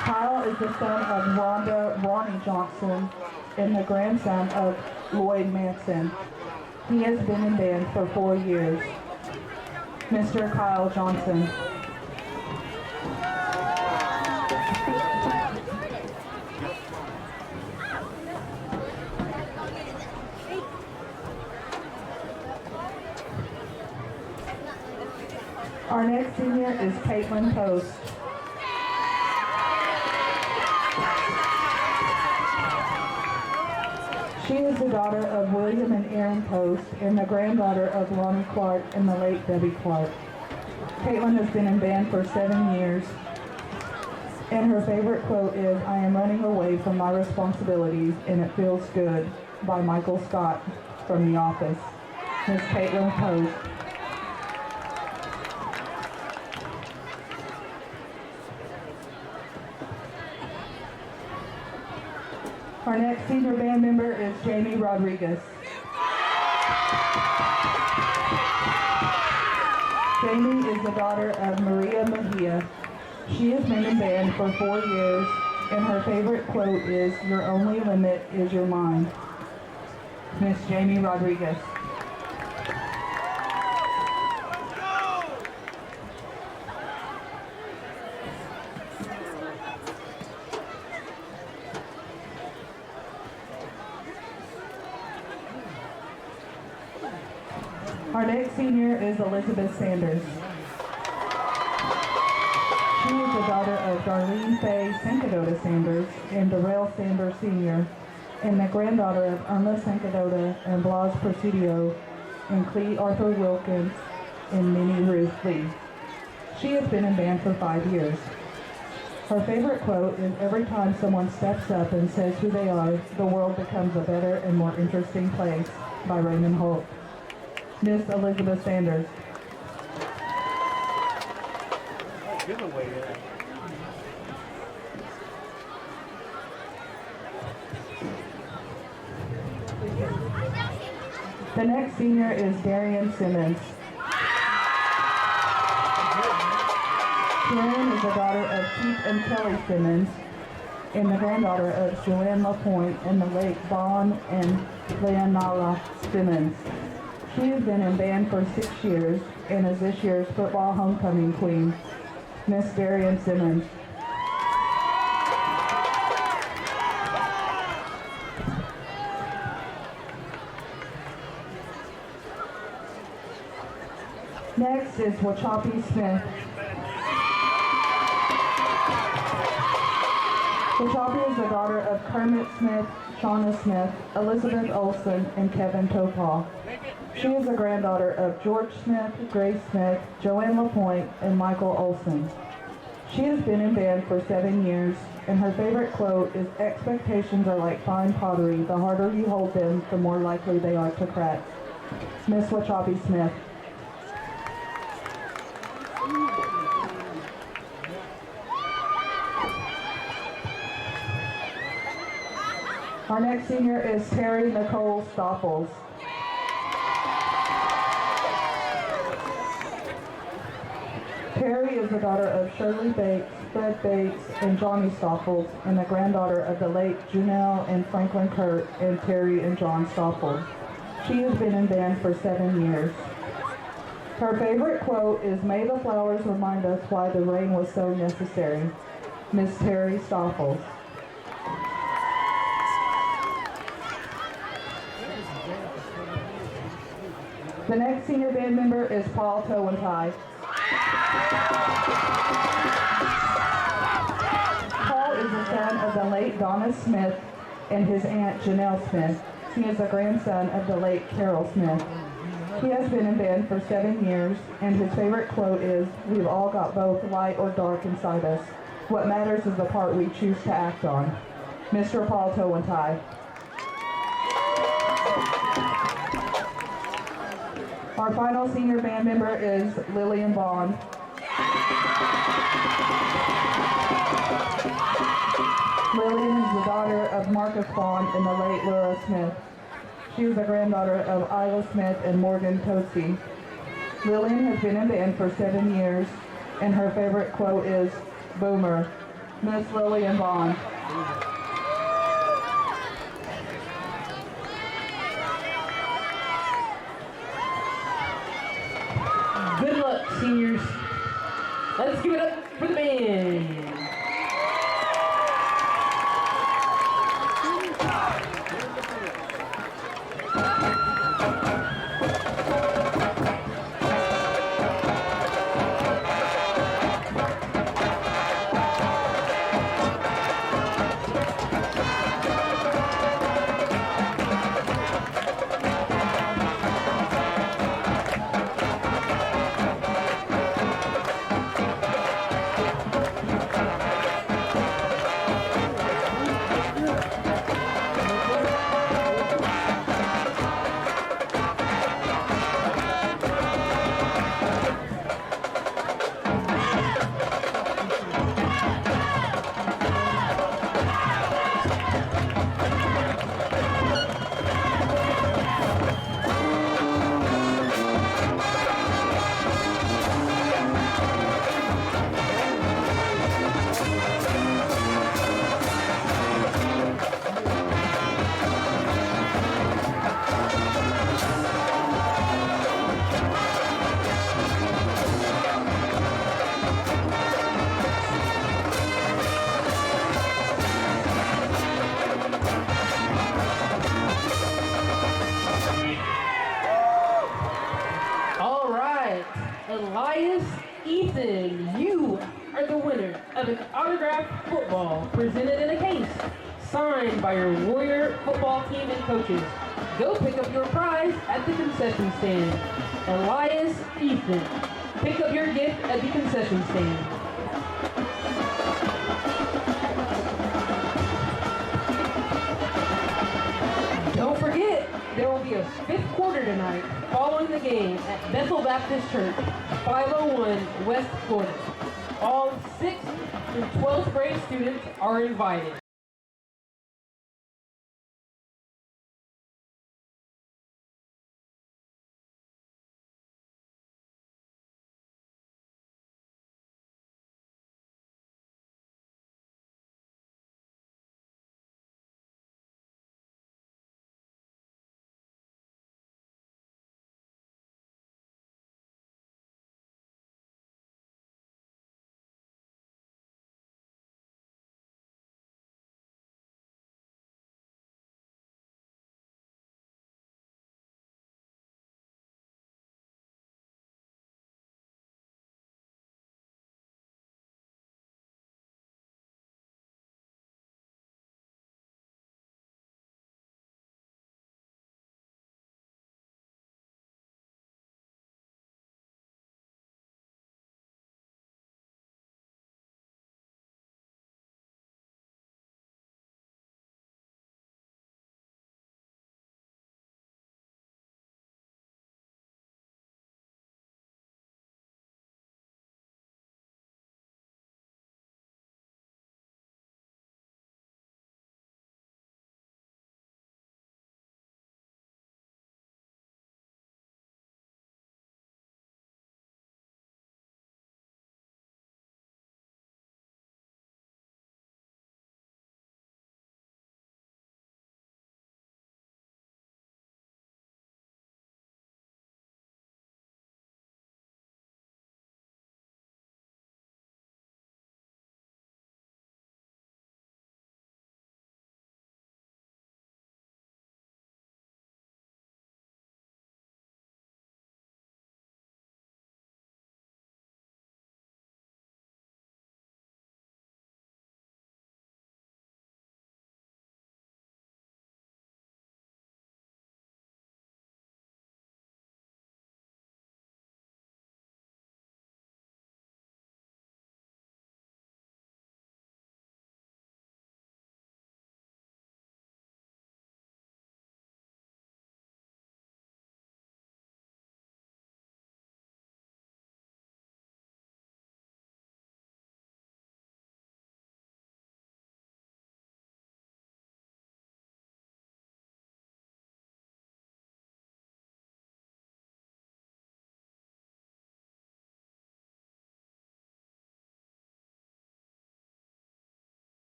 Kyle is the son of Ronnie Johnson and the grandson of Lloyd Manson. He has been in band for 4 years. Mr. Kyle Johnson. Our next senior is Caitlin Post. She is the daughter of William and Erin Post and the granddaughter of Lonnie Clark and the late Debbie Clark. Caitlin has been in band for 7 years, and her favorite quote is, "I am running away from my responsibilities and it feels good," by Michael Scott from The Office. Miss Caitlin Post. Our next senior band member is Jamie Rodriguez. Jamie is the daughter of Maria Mejia. She has been in band for 4 years, and her favorite quote is, "Your only limit is your mind." Miss Jamie Rodriguez. Our next senior is Elizabeth Sanders. She is the daughter of Darlene Faye Sancadota Sanders and Darrell Sanders Sr., and the granddaughter of Irma Sancadota and Blas Presidio and Clee Arthur Wilkins and Minnie Ruth Lee. She has been in band for 5 years. Her favorite quote is, "Every time someone steps up and says who they are, the world becomes a better and more interesting place," by Raymond Holt. Miss Elizabeth Sanders. Giveaway there. The next senior is Darian Simmons. Darian is the daughter of Keith and Kelly Simmons and the granddaughter of Joanne LaPointe and the late Vaughn and Leonala Simmons. She has been in band for 6 years and is this year's football homecoming queen. Miss Darian Simmons. Next is Wachapi Smith. Wachapi is the daughter of Kermit Smith, Shauna Smith, Elizabeth Olson, and Kevin Topaw. She is the granddaughter of George Smith, Grace Smith, Joanne LaPointe, and Michael Olson. She has been in band for 7 years, and her favorite quote is, "Expectations are like fine pottery. The harder you hold them, the more likely they are to crack." Miss Wachapi Smith. Our next senior is Terry Nicole Stoffels. Terry is the daughter of Shirley Bates, Fred Bates, and Johnny Stoffels, and the granddaughter of the late Janelle and Franklin Kurt and Terry and John Stoffels. She has been in band for 7 years. Her favorite quote is, "May the flowers remind us why the rain was so necessary." Miss Terry Stoffels. The next senior band member is Paul Towentai. Paul is the son of the late Donna Smith and his aunt Janelle Smith. He is the grandson of the late Carol Smith. He has been in band for 7 years, and his favorite quote is, "We've all got both light or dark inside us. What matters is the part we choose to act on." Mr. Paul Towentai. Our final senior band member is Lillian Bond. Lillian is the daughter of Marcus Bond and the late Laura Smith. She is the granddaughter of Isla Smith and Morgan Totsey. Lillian has been in band for 7 years, and her favorite quote is, "Boomer." Miss Lillian Bond. Good luck. Seniors, let's give it up for the band. Elias Ethan, you are the winner of an autographed football presented in a case, signed by your Warrior football team and coaches. Go pick up your prize at the concession stand. Elias Ethan, pick up your gift at the concession stand. Don't forget, there will be a fifth quarter tonight following the game at Bethel Baptist Church, 501 West Florida. All 6th through 12th grade students are invited.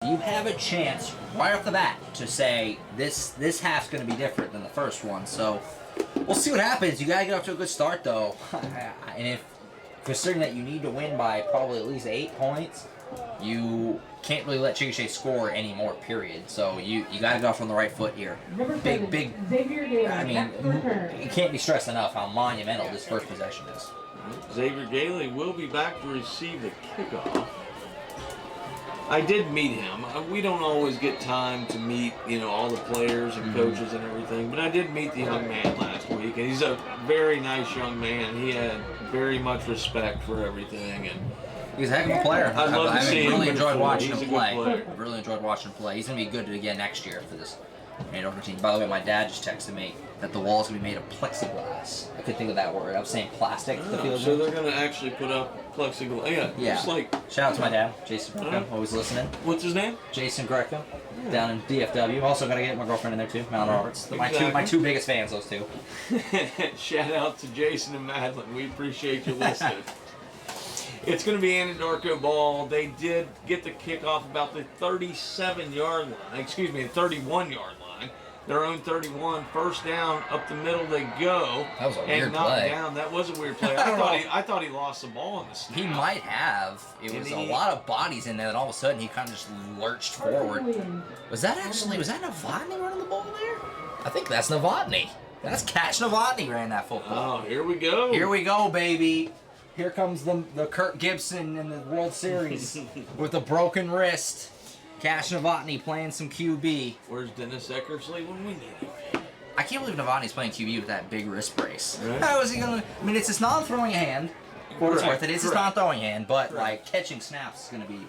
You have a chance right off the bat to say this half's going to be different than the first one. So we'll see what happens. You got to get off to a good start, though. And if considering that you need to win by probably at least 8 points, you can't really let Chickasha score anymore, period. So you got to go off on the right foot here. Big. I mean, you can't be stressed enough how monumental this first possession is. Xavier Gailey will be back to receive the kickoff. I did meet him. We don't always get time to meet, all the players and coaches and everything, but I did meet the young man last week, and he's a very nice young man. He had very much respect for everything, and he's a heck of a player. I'd love to see him. Really enjoyed watching He's him a good play. player. Really enjoyed watching him play. He's gonna be good again next year for this Andover team. By the way, my dad just texted me that the wall's gonna be made of plexiglass. I couldn't think of that word. I was saying plastic. So they're going to actually put up plexiglass. Yeah. Just like, shout out to my dad, Jason Greco, always listening. what's his name? Jason Greco, down in DFW. Also got to get my girlfriend in there too, Mount Roberts. My two biggest fans, those two. Shout out to Jason and Madeline. We appreciate you listening. It's going to be Anadarko ball. They did get the kickoff about the 31-yard line. Their own 31, first down, up the middle they go. That was a weird play. Down. That was a weird play. I thought he lost the ball in the snap. He might have. It was a lot of bodies in there, and all of a sudden he kind of just lurched forward. Was that Novotny running the ball there? I think that's Novotny. That's Catch Novotny ran that football. Oh, here we go. Here we go, baby. Here comes the Kirk Gibson in the World Series with a broken wrist. Cash Novotny playing some QB. Where's Dennis Eckersley when we need him? I can't believe Novotny's playing QB with that big wrist brace. Right. How is he gonna? I mean, it's his non-throwing hand. For what it's worth, it is his non-throwing hand, but like catching snaps is gonna be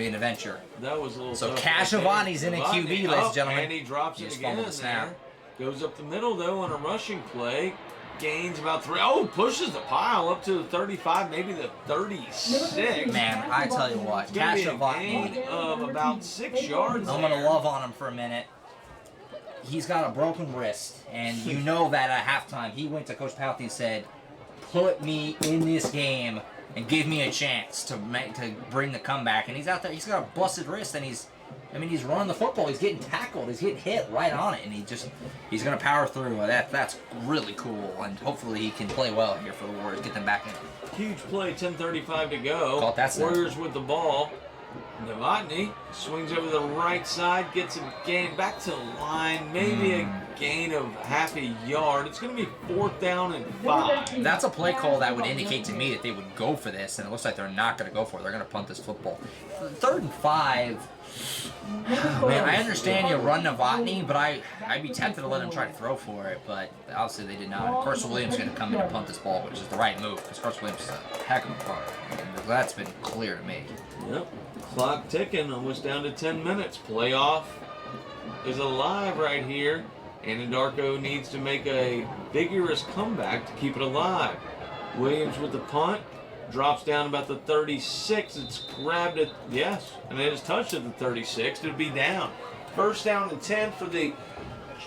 an adventure. That was a little. So tough. Cash Novotny's in a QB, ladies and gentlemen. And he drops it again fumbled the snap. there. Goes up the middle though on a rushing play. Gains about 3. Oh, pushes the pile up to the 35, maybe the 36. Man, I tell you what, It's gonna Cash be a Novotny. gain of about 6 yards. I'm gonna love on him for a minute. He's got a broken wrist, and you know that at halftime he went to Coach Palthy and said, "Put me in this game and give me a chance to bring the comeback." And he's out there. He's got a busted wrist, and he's running the football. He's getting tackled. He's getting hit right on it, and he's gonna power through. That's really cool, and hopefully he can play well here for the Warriors. Get them back in. Huge play, 10:35 to go. Call it that snap. Warriors with the ball. Novotny swings over the right side, gets a gain back to the line, maybe a gain of half a yard. It's going to be 4th down and 5. That's a play call that would indicate to me that they would go for this, and it looks like they're not going to go for it. They're going to punt this football. 3rd and 5. Man, I understand you run Novotny, but I'd be tempted to let him try to throw for it, but obviously they did not. Carson Williams is going to come in and punt this ball, which is the right move, because Carson Williams is a heck of a punter. And that's been clear to me. Yep. Clock ticking, almost down to 10 minutes. Playoff is alive right here. Anadarko needs to make a vigorous comeback to keep it alive. Williams with the punt. Drops down about the 36. It's grabbed at, yes, and it is touched at the 36. It'll be down. 1st down and 10 for the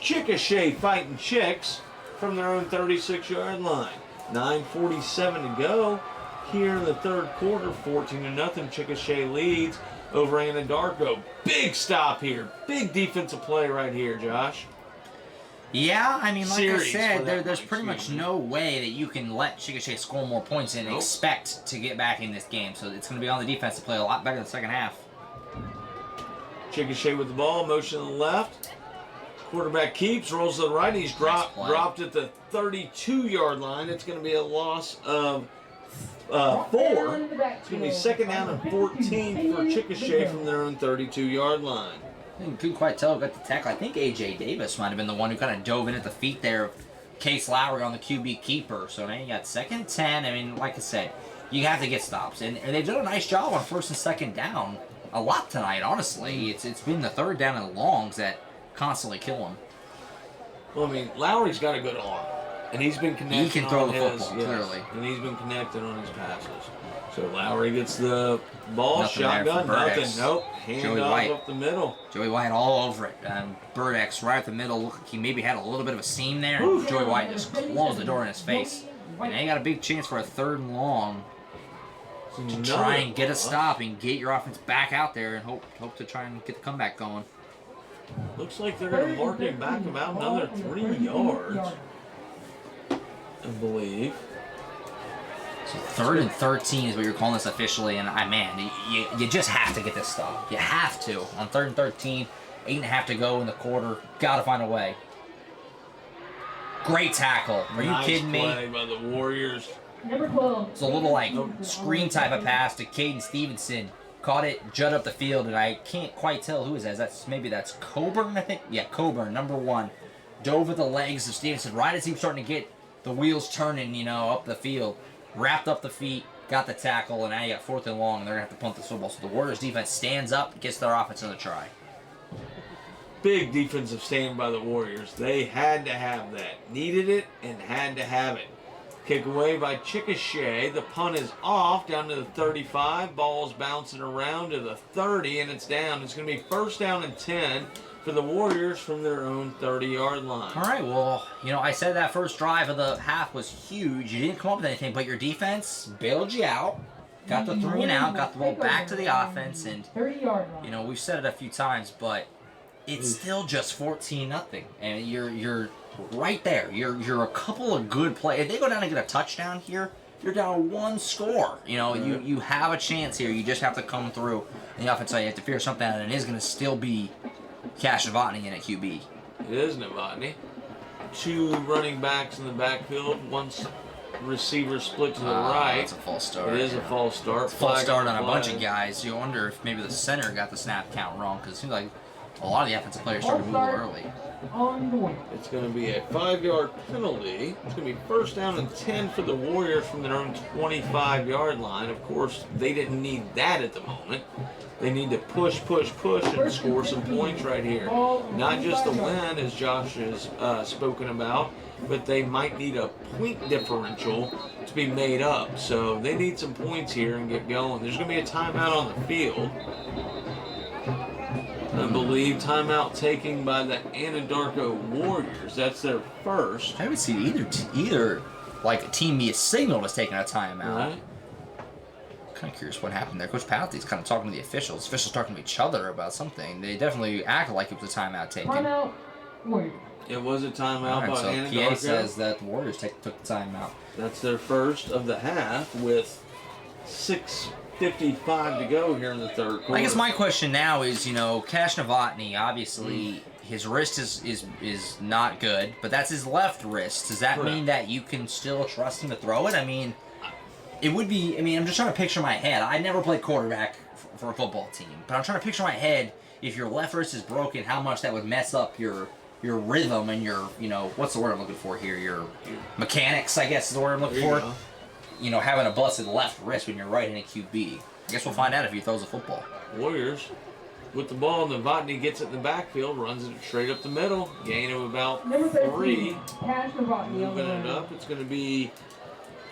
Chickasha Fighting Chicks from their own 36-yard line. 9:47 to go. Here in the 3rd quarter, 14-0, Chickasha leads over Anadarko. Big stop here. Big defensive play right here, Josh. Yeah, I mean, like I said, there's one, pretty much no way that you can let Chickasha score more points and expect to get back in this game. So it's going to be on the defense to play a lot better in the second half. Chickasha with the ball, motion to the left. Quarterback keeps, rolls to the right. He's dropped at the 32-yard line. It's going to be a loss of 4. It's going to be 2nd down and 14 for Chickasha from their own 32-yard line. I couldn't quite tell who got the tackle. I think A.J. Davis might have been the one who kind of dove in at the feet there of Case Lowry on the QB keeper. So now you got 2nd and 10. I mean, like I said, you have to get stops. And they've done a nice job on 1st and 2nd down a lot tonight, honestly. It's been the 3rd down and longs that constantly kill them. Well, I mean, Lowry's got a good arm. And he's been connected. He can throw the football, clearly. And he's been connected on his passes. So Lowry gets the ball, Nothing shotgun, there for nothing. Burdex. Nope. Hand off up the middle. Joey White all over it. Burdex right at the middle. Looked like he maybe had a little bit of a seam there. And Joey White just closed the door in his face. And they got a big chance for a 3rd and long. to try and get a stop and get your offense back out there and hope to try and get the comeback going. Looks like they're going to mark him back about another 3 yards, I believe. So 3rd and 13 is what you're calling this officially, and man, you just have to get this stop. You have to. On 3rd and 13, 8.5 to go in the quarter. Got to find a way. Great tackle. Are you kidding me? Nice play by the Warriors. Number 12. It's a little like screen type of pass to Caden Stevenson. Caught it, jut up the field, and I can't quite tell who is that. Maybe that's Coburn, I think. Yeah, Coburn, number 1. Dove at the legs of Stevenson right as he was starting to get the wheels turning, up the field. Wrapped up the feet, got the tackle, and now you got 4th and long, and they're going to have to punt this football. So the Warriors defense stands up, gets their offense on the try. Big defensive stand by the Warriors. They had to have that. Needed it and had to have it. Kick away by Chickasha. The punt is off down to the 35. Ball's bouncing around to the 30, and it's down. It's going to be 1st down and 10 for the Warriors from their own 30-yard line. All right, well, I said that first drive of the half was huge. You didn't come up with anything, but your defense bailed you out. Got the 3 and out, got the ball back to the offense, and, 30-yard line. We've said it a few times, but it's still just 14-0, and you're right there. You're a couple of good plays. If they go down and get a touchdown here, you're down 1 score. You have a chance here. You just have to come through. And the offense, you have to figure something out, and it is going to still be Cash Novotny in at QB. It is Novotny. 2 running backs in the backfield. 1 receiver split to the right. It's a false start. It is a false start. It's a false start on a bunch of guys. You wonder if maybe the center got the snap count wrong, because it seems like a lot of the offensive players started moving early. On the way. It's going to be a 5-yard penalty. It's going to be 1st down and 10 for the Warriors from their own 25-yard line. Of course, they didn't need that at the moment. They need to push, and score some points right here. Not just the win, as Josh has spoken about, but they might need a point differential to be made up. So they need some points here and get going. There's going to be a timeout on the field. I believe timeout taken by the Anadarko Warriors. That's their first. I haven't seen either like a team be a signal is taking a timeout. Right. Kind of curious what happened there. Coach Palaty's kind of talking to the officials. Officials talking to each other about something. They definitely acted like it was a timeout taken. Timeout, Warriors. It was a timeout by So Anadarko. PA says that the Warriors took the timeout. That's their first of the half with 6:55 to go here in the 3rd quarter. I guess my question now is, Cash Novotny, obviously his wrist is not good, but that's his left wrist. Does that mean that you can still trust him to throw it? I mean, it would be, I'm just trying to picture my head. I never played quarterback for a football team, but I'm trying to picture my head, if your left wrist is broken, how much that would mess up your rhythm and your, what's the word I'm looking for here? Your mechanics, I guess is the word I'm looking for. Having a busted left wrist when you're right in a QB. I guess we'll find out if he throws a football. Warriors with the ball, Novotny gets it in the backfield, runs it straight up the middle, gain of about 3. Cash Novotny. Moving it up, it's going to be,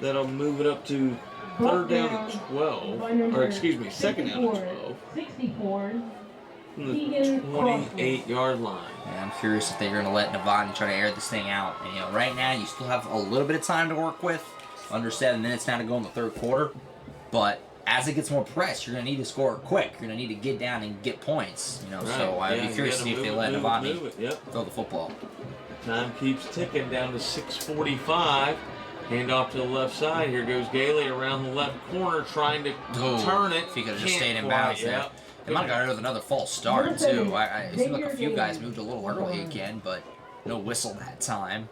that'll move it up to 3rd down and 12, or excuse me, 2nd down and 12. 64. From the 28-yard line. Yeah, I'm curious if they're going to let Novotny try to air this thing out. And, right now you still have a little bit of time to work with. Under 7 minutes now to go in the 3rd quarter. But as it gets more pressed, you're going to need to score quick. You're going to need to get down and get points. Right. So I'd be curious to see if they let Novotny throw the football. Time keeps ticking down to 6:45. Hand off to the left side. Here goes Gailey around the left corner trying to turn it. If he could have just stayed in bounds there. They might have got rid of another false start, too. It seemed like a few guys moved a little early again, but no whistle that time.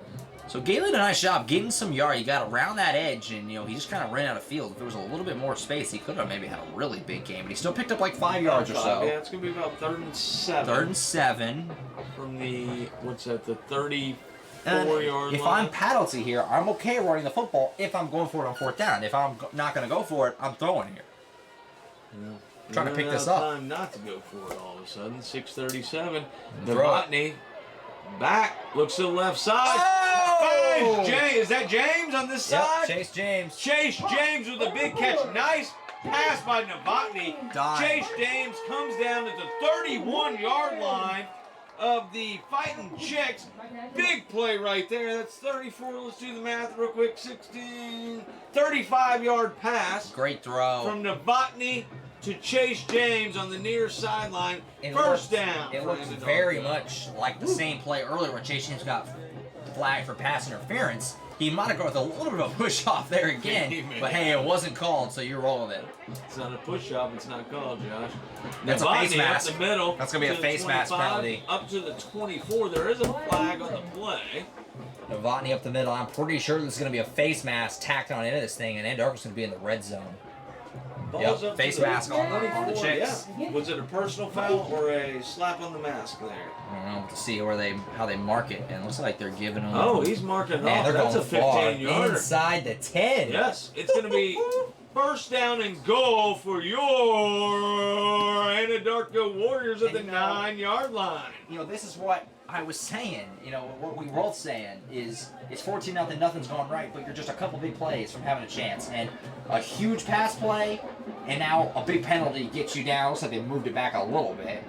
So Gailey did a nice job getting some yard. He got around that edge, and he just kind of ran out of field. If there was a little bit more space, he could have maybe had a really big game. But he still picked up like 5 yards or so. Yeah, it's going to be about 3rd and 7. 3rd and 7. From the, the 34-yard line. If I'm Palaty here, I'm okay running the football if I'm going for it on 4th down. If I'm not going to go for it, I'm throwing here. Yeah. Trying to pick this up. Time not to go for it all of a sudden. 6:37. Throw Novotny back, looks to the left side. Oh! Is that James on this side? Chase James. Chase James with a big catch. Nice pass by Novotny. Dive. Chase James comes down at the 31-yard line of the Fighting Chicks. Big play right there. That's 34. Let's do the math real quick. 16, 35-yard pass. Great throw. From Novotny to Chase James on the near sideline. And First down. It for looks Anadarko. very much like the same play earlier when Chase James got flagged for pass interference. He might have gone with a little bit of a push off there again, but hey, it wasn't called, so you roll with it. It's not a push off. It's not called, Josh. That's a Novotny face mask. Up the middle. That's gonna be a to the face mask 25, penalty. Up to the 24. There is a flag on the play. Novotny up the middle. I'm pretty sure there's going to be a face mask tacked on into this thing, and Anadarko's going to be in the red zone. Ball's Yep, up face to the mask on the 24. Chicks. Yeah. Was it a personal foul or a slap on the mask there? I don't know to see how they mark it, and it looks like they're giving them. Oh, he's marking it Man, off. they're That's a going far 15-yarder. inside the 10. Yes, it's going to be first down and goal for your Anadarko Warriors at the 9-yard line. You know, this is what I was saying. You know, what we were both saying is it's 14-0, nothing's going right, but you're just a couple big plays from having a chance, and a huge pass play, and now a big penalty gets you down. Looks like they moved it back a little bit.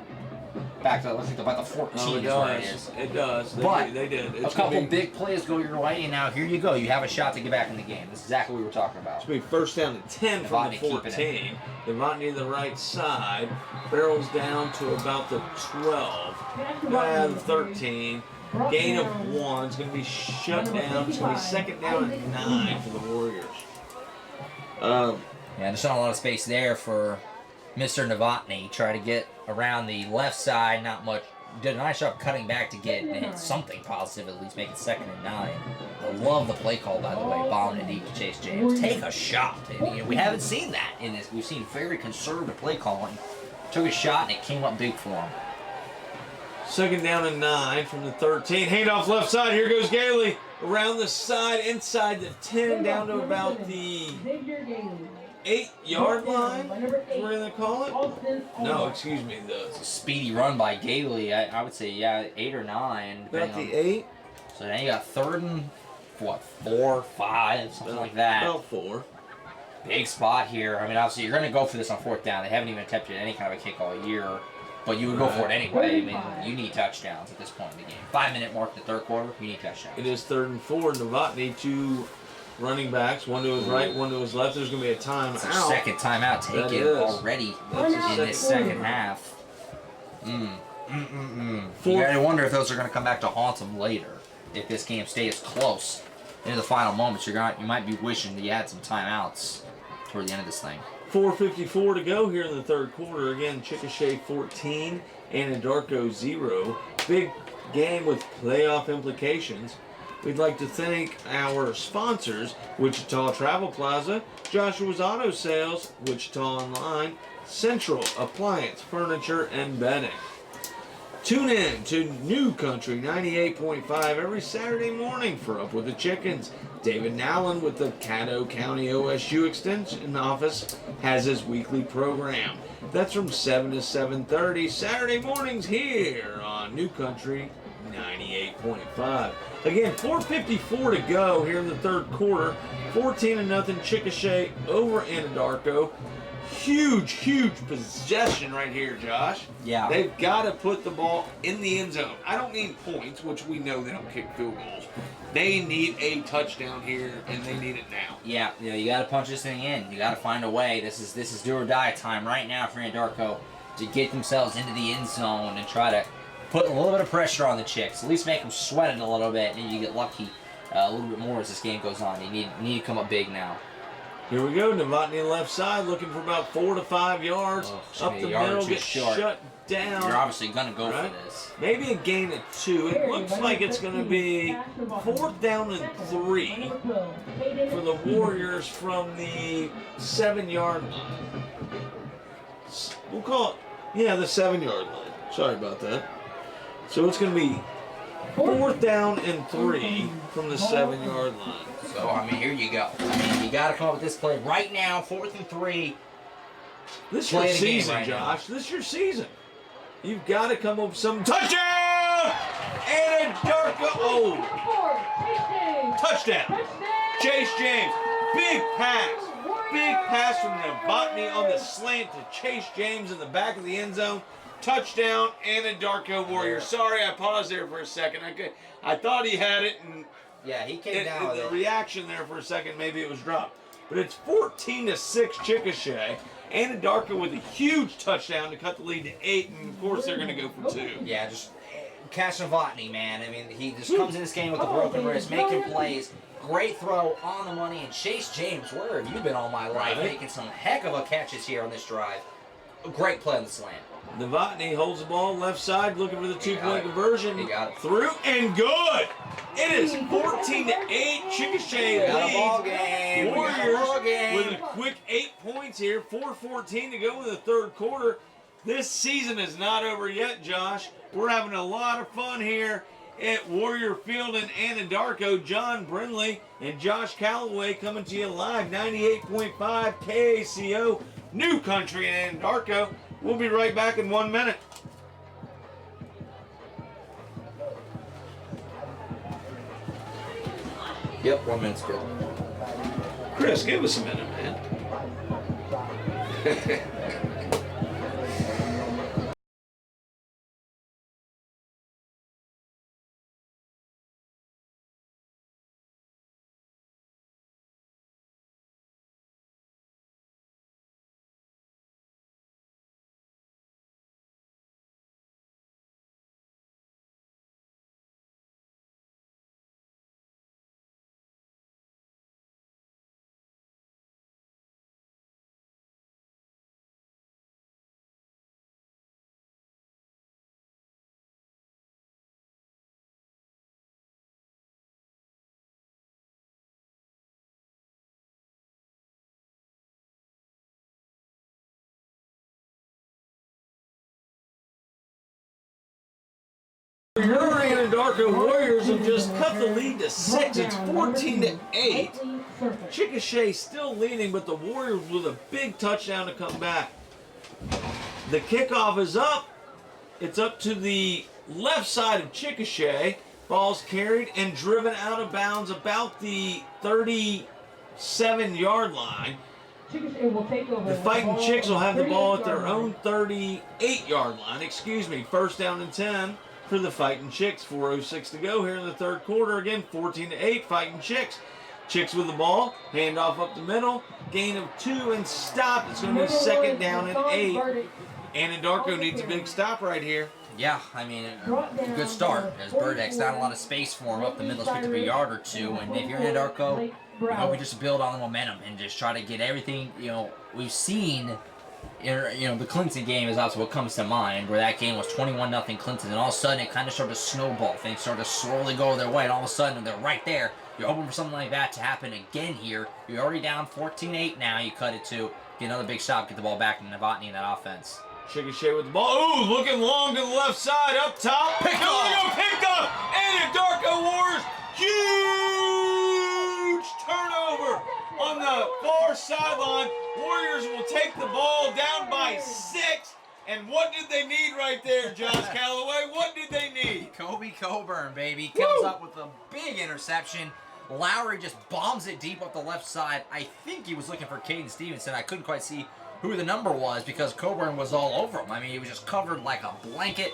Back to, looks like about the 14 Oh, is where it is. It does. But they did. a couple big plays go your way, and now here you go. You have a shot to get back in the game. This is exactly what we were talking about. It's going to be first down and 10 from the Novotny keeping 14. Novotny to the right side. Barrels down to about the 12. The 13. Gain of 1. It's going to be shut down. It's going to be second down and 9 for the Warriors. Yeah, there's not a lot of space there for Mr. Novotny. Try to get around the left side, not much. Did a nice job cutting back to get something positive, at least make it second and 9. I love the play call, by the way, bombing it deep to Chase James. Take a shot. And, you know, we haven't seen that in this. We've seen very conservative play calling. Took a shot, and it came up big for him. Second down and 9 from the 13. Handoff left side. Here goes Gailey. Around the side, inside the 10, down to about the 8-yard line. Is where they call it? No, excuse me. It's a speedy run by Gailey. I would say, yeah, 8 or 9. About the 8. So now you got third and, what, 4, 5, something like that. About 4. Big spot here. I mean, obviously, you're going to go for this on fourth down. They haven't even attempted any kind of a kick all year. But you would go for it anyway. I mean, you need touchdowns at this point in the game. 5-minute mark in the third quarter, you need touchdowns. It is third and 4. Novotny, 2 running backs, one to his right, one to his left. There's going to be a timeout. It's their second timeout taken already in this second half. You gotta wonder if those are going to come back to haunt them later. If this game stays close into the final moments, you might be wishing that you had some timeouts toward the end of this thing. 4:54 to go here in the third quarter. Again, Chickasha 14, Anadarko 0. Big game with playoff implications. We'd like to thank our sponsors, Wichita Travel Plaza, Joshua's Auto Sales, Wichita Online, Central Appliance, Furniture, and Bedding. Tune in to New Country 98.5 every Saturday morning for Up with the Chickens. David Nallen with the Caddo County OSU Extension Office has his weekly program. That's from 7 to 7:30 Saturday mornings here on New Country 98.5. Again, 4:54 to go here in the third quarter. 14-0 Chickasha over Anadarko. Huge possession right here, Josh. Yeah. They've got to put the ball in the end zone. I don't mean points, which we know they don't kick field goals. They need a touchdown here, and they need it now. Yeah, you got to punch this thing in. You got to find a way. This is do or die time right now for Anadarko to get themselves into the end zone and try to put a little bit of pressure on the Chicks. At least make them sweat it a little bit, and you get lucky a little bit more as this game goes on. You need to come up big now. Here we go. Novotny left side looking for about 4 to 5 yards. Up the middle, gets shut down. You're obviously going to go for this. Maybe a gain of 2. It looks like it's going to be 4th down and 3 for the Warriors from the 7-yard line. We'll call it, yeah, the 7-yard line. Sorry about that. So it's going to be 4th down and 3 from the 7-yard line. So, I mean, here you go. I mean, you got to come up with this play right now, 4th and 3. This is your season, Josh. This is your season. You've got to come up with some touchdown! Anadarko. Oh! Touchdown! Chase James. Big pass. Big pass from Novotny on the slant to Chase James in the back of the end zone. touchdown, Anadarko Warriors. Sorry, I paused there for a second. I thought he had it, and Yeah, he came down with the it. reaction there for a second, maybe it was dropped. But it's 14-6 Chickasha. Anadarko with a huge touchdown to cut the lead to 8, and of course they're going to go for 2. Yeah, just Cash Novotny, man. I mean, he just comes in this game with a broken wrist, making plays. Great throw on the money. And Chase James, where have you been all my life? Right. Making some heck of a catches here on this drive. A great play on the slant. Novotny holds the ball left side, looking for the 2-point conversion. He got it. Through and good. It is 14-8. Chickasha Got a ball leads. game. We got a ball Warriors game. with a quick 8 points here. 4:14 to go in the third quarter. This season is not over yet, Josh. We're having a lot of fun here at Warrior Field in Anadarko. John Brindley and Josh Calloway coming to you live. 98.5 KACO, New Country in Anadarko. We'll be right back in 1 minute. Yep, 1 minute's good. Chris, give us a minute, man. Your Anadarko Warriors have just cut the lead to 6. It's 14-8. Chickasha still leading, but the Warriors with a big touchdown to come back. The kickoff is up. It's up to the left side of Chickasha. Ball's carried and driven out of bounds about the 37-yard line. The Fighting Chicks will have the ball at their own 38-yard line. Excuse me, first down and 10 for the Fighting Chicks. 4:06 to go here in the third quarter. Again, 14-8, Fighting Chicks. Chicks with the ball, handoff up the middle, gain of 2 and stop. It's going to be second down and 8. Anadarko needs a big stop right here. Yeah, I mean, a good start. As Burdeck's not a lot of space for him up the middle, picked up a yard or 2. And if you're in Anadarko, you hope we just build on the momentum and just try to get everything, we've seen. The Clinton game is also what comes to mind, where that game was 21-0 Clinton, and all of a sudden it kind of started to snowball. Things started to slowly go their way, and all of a sudden they're right there. You're hoping for something like that to happen again here. You're already down 14-8 now. You cut it to get another big stop, get the ball back to Novotny in that offense. Chickasha with the ball. Ooh, looking long to the left side, up top. Picked up. Anadarko Warriors. Huge turnover on the far sideline. Warriors will take the ball down by 6. And what did they need right there, Josh Calloway? What did they need? Kobe Coburn, baby, comes up with a big interception. Lowry just bombs it deep up the left side. I think he was looking for Caden Stevenson. I couldn't quite see who the number was because Coburn was all over him. I mean, he was just covered like a blanket.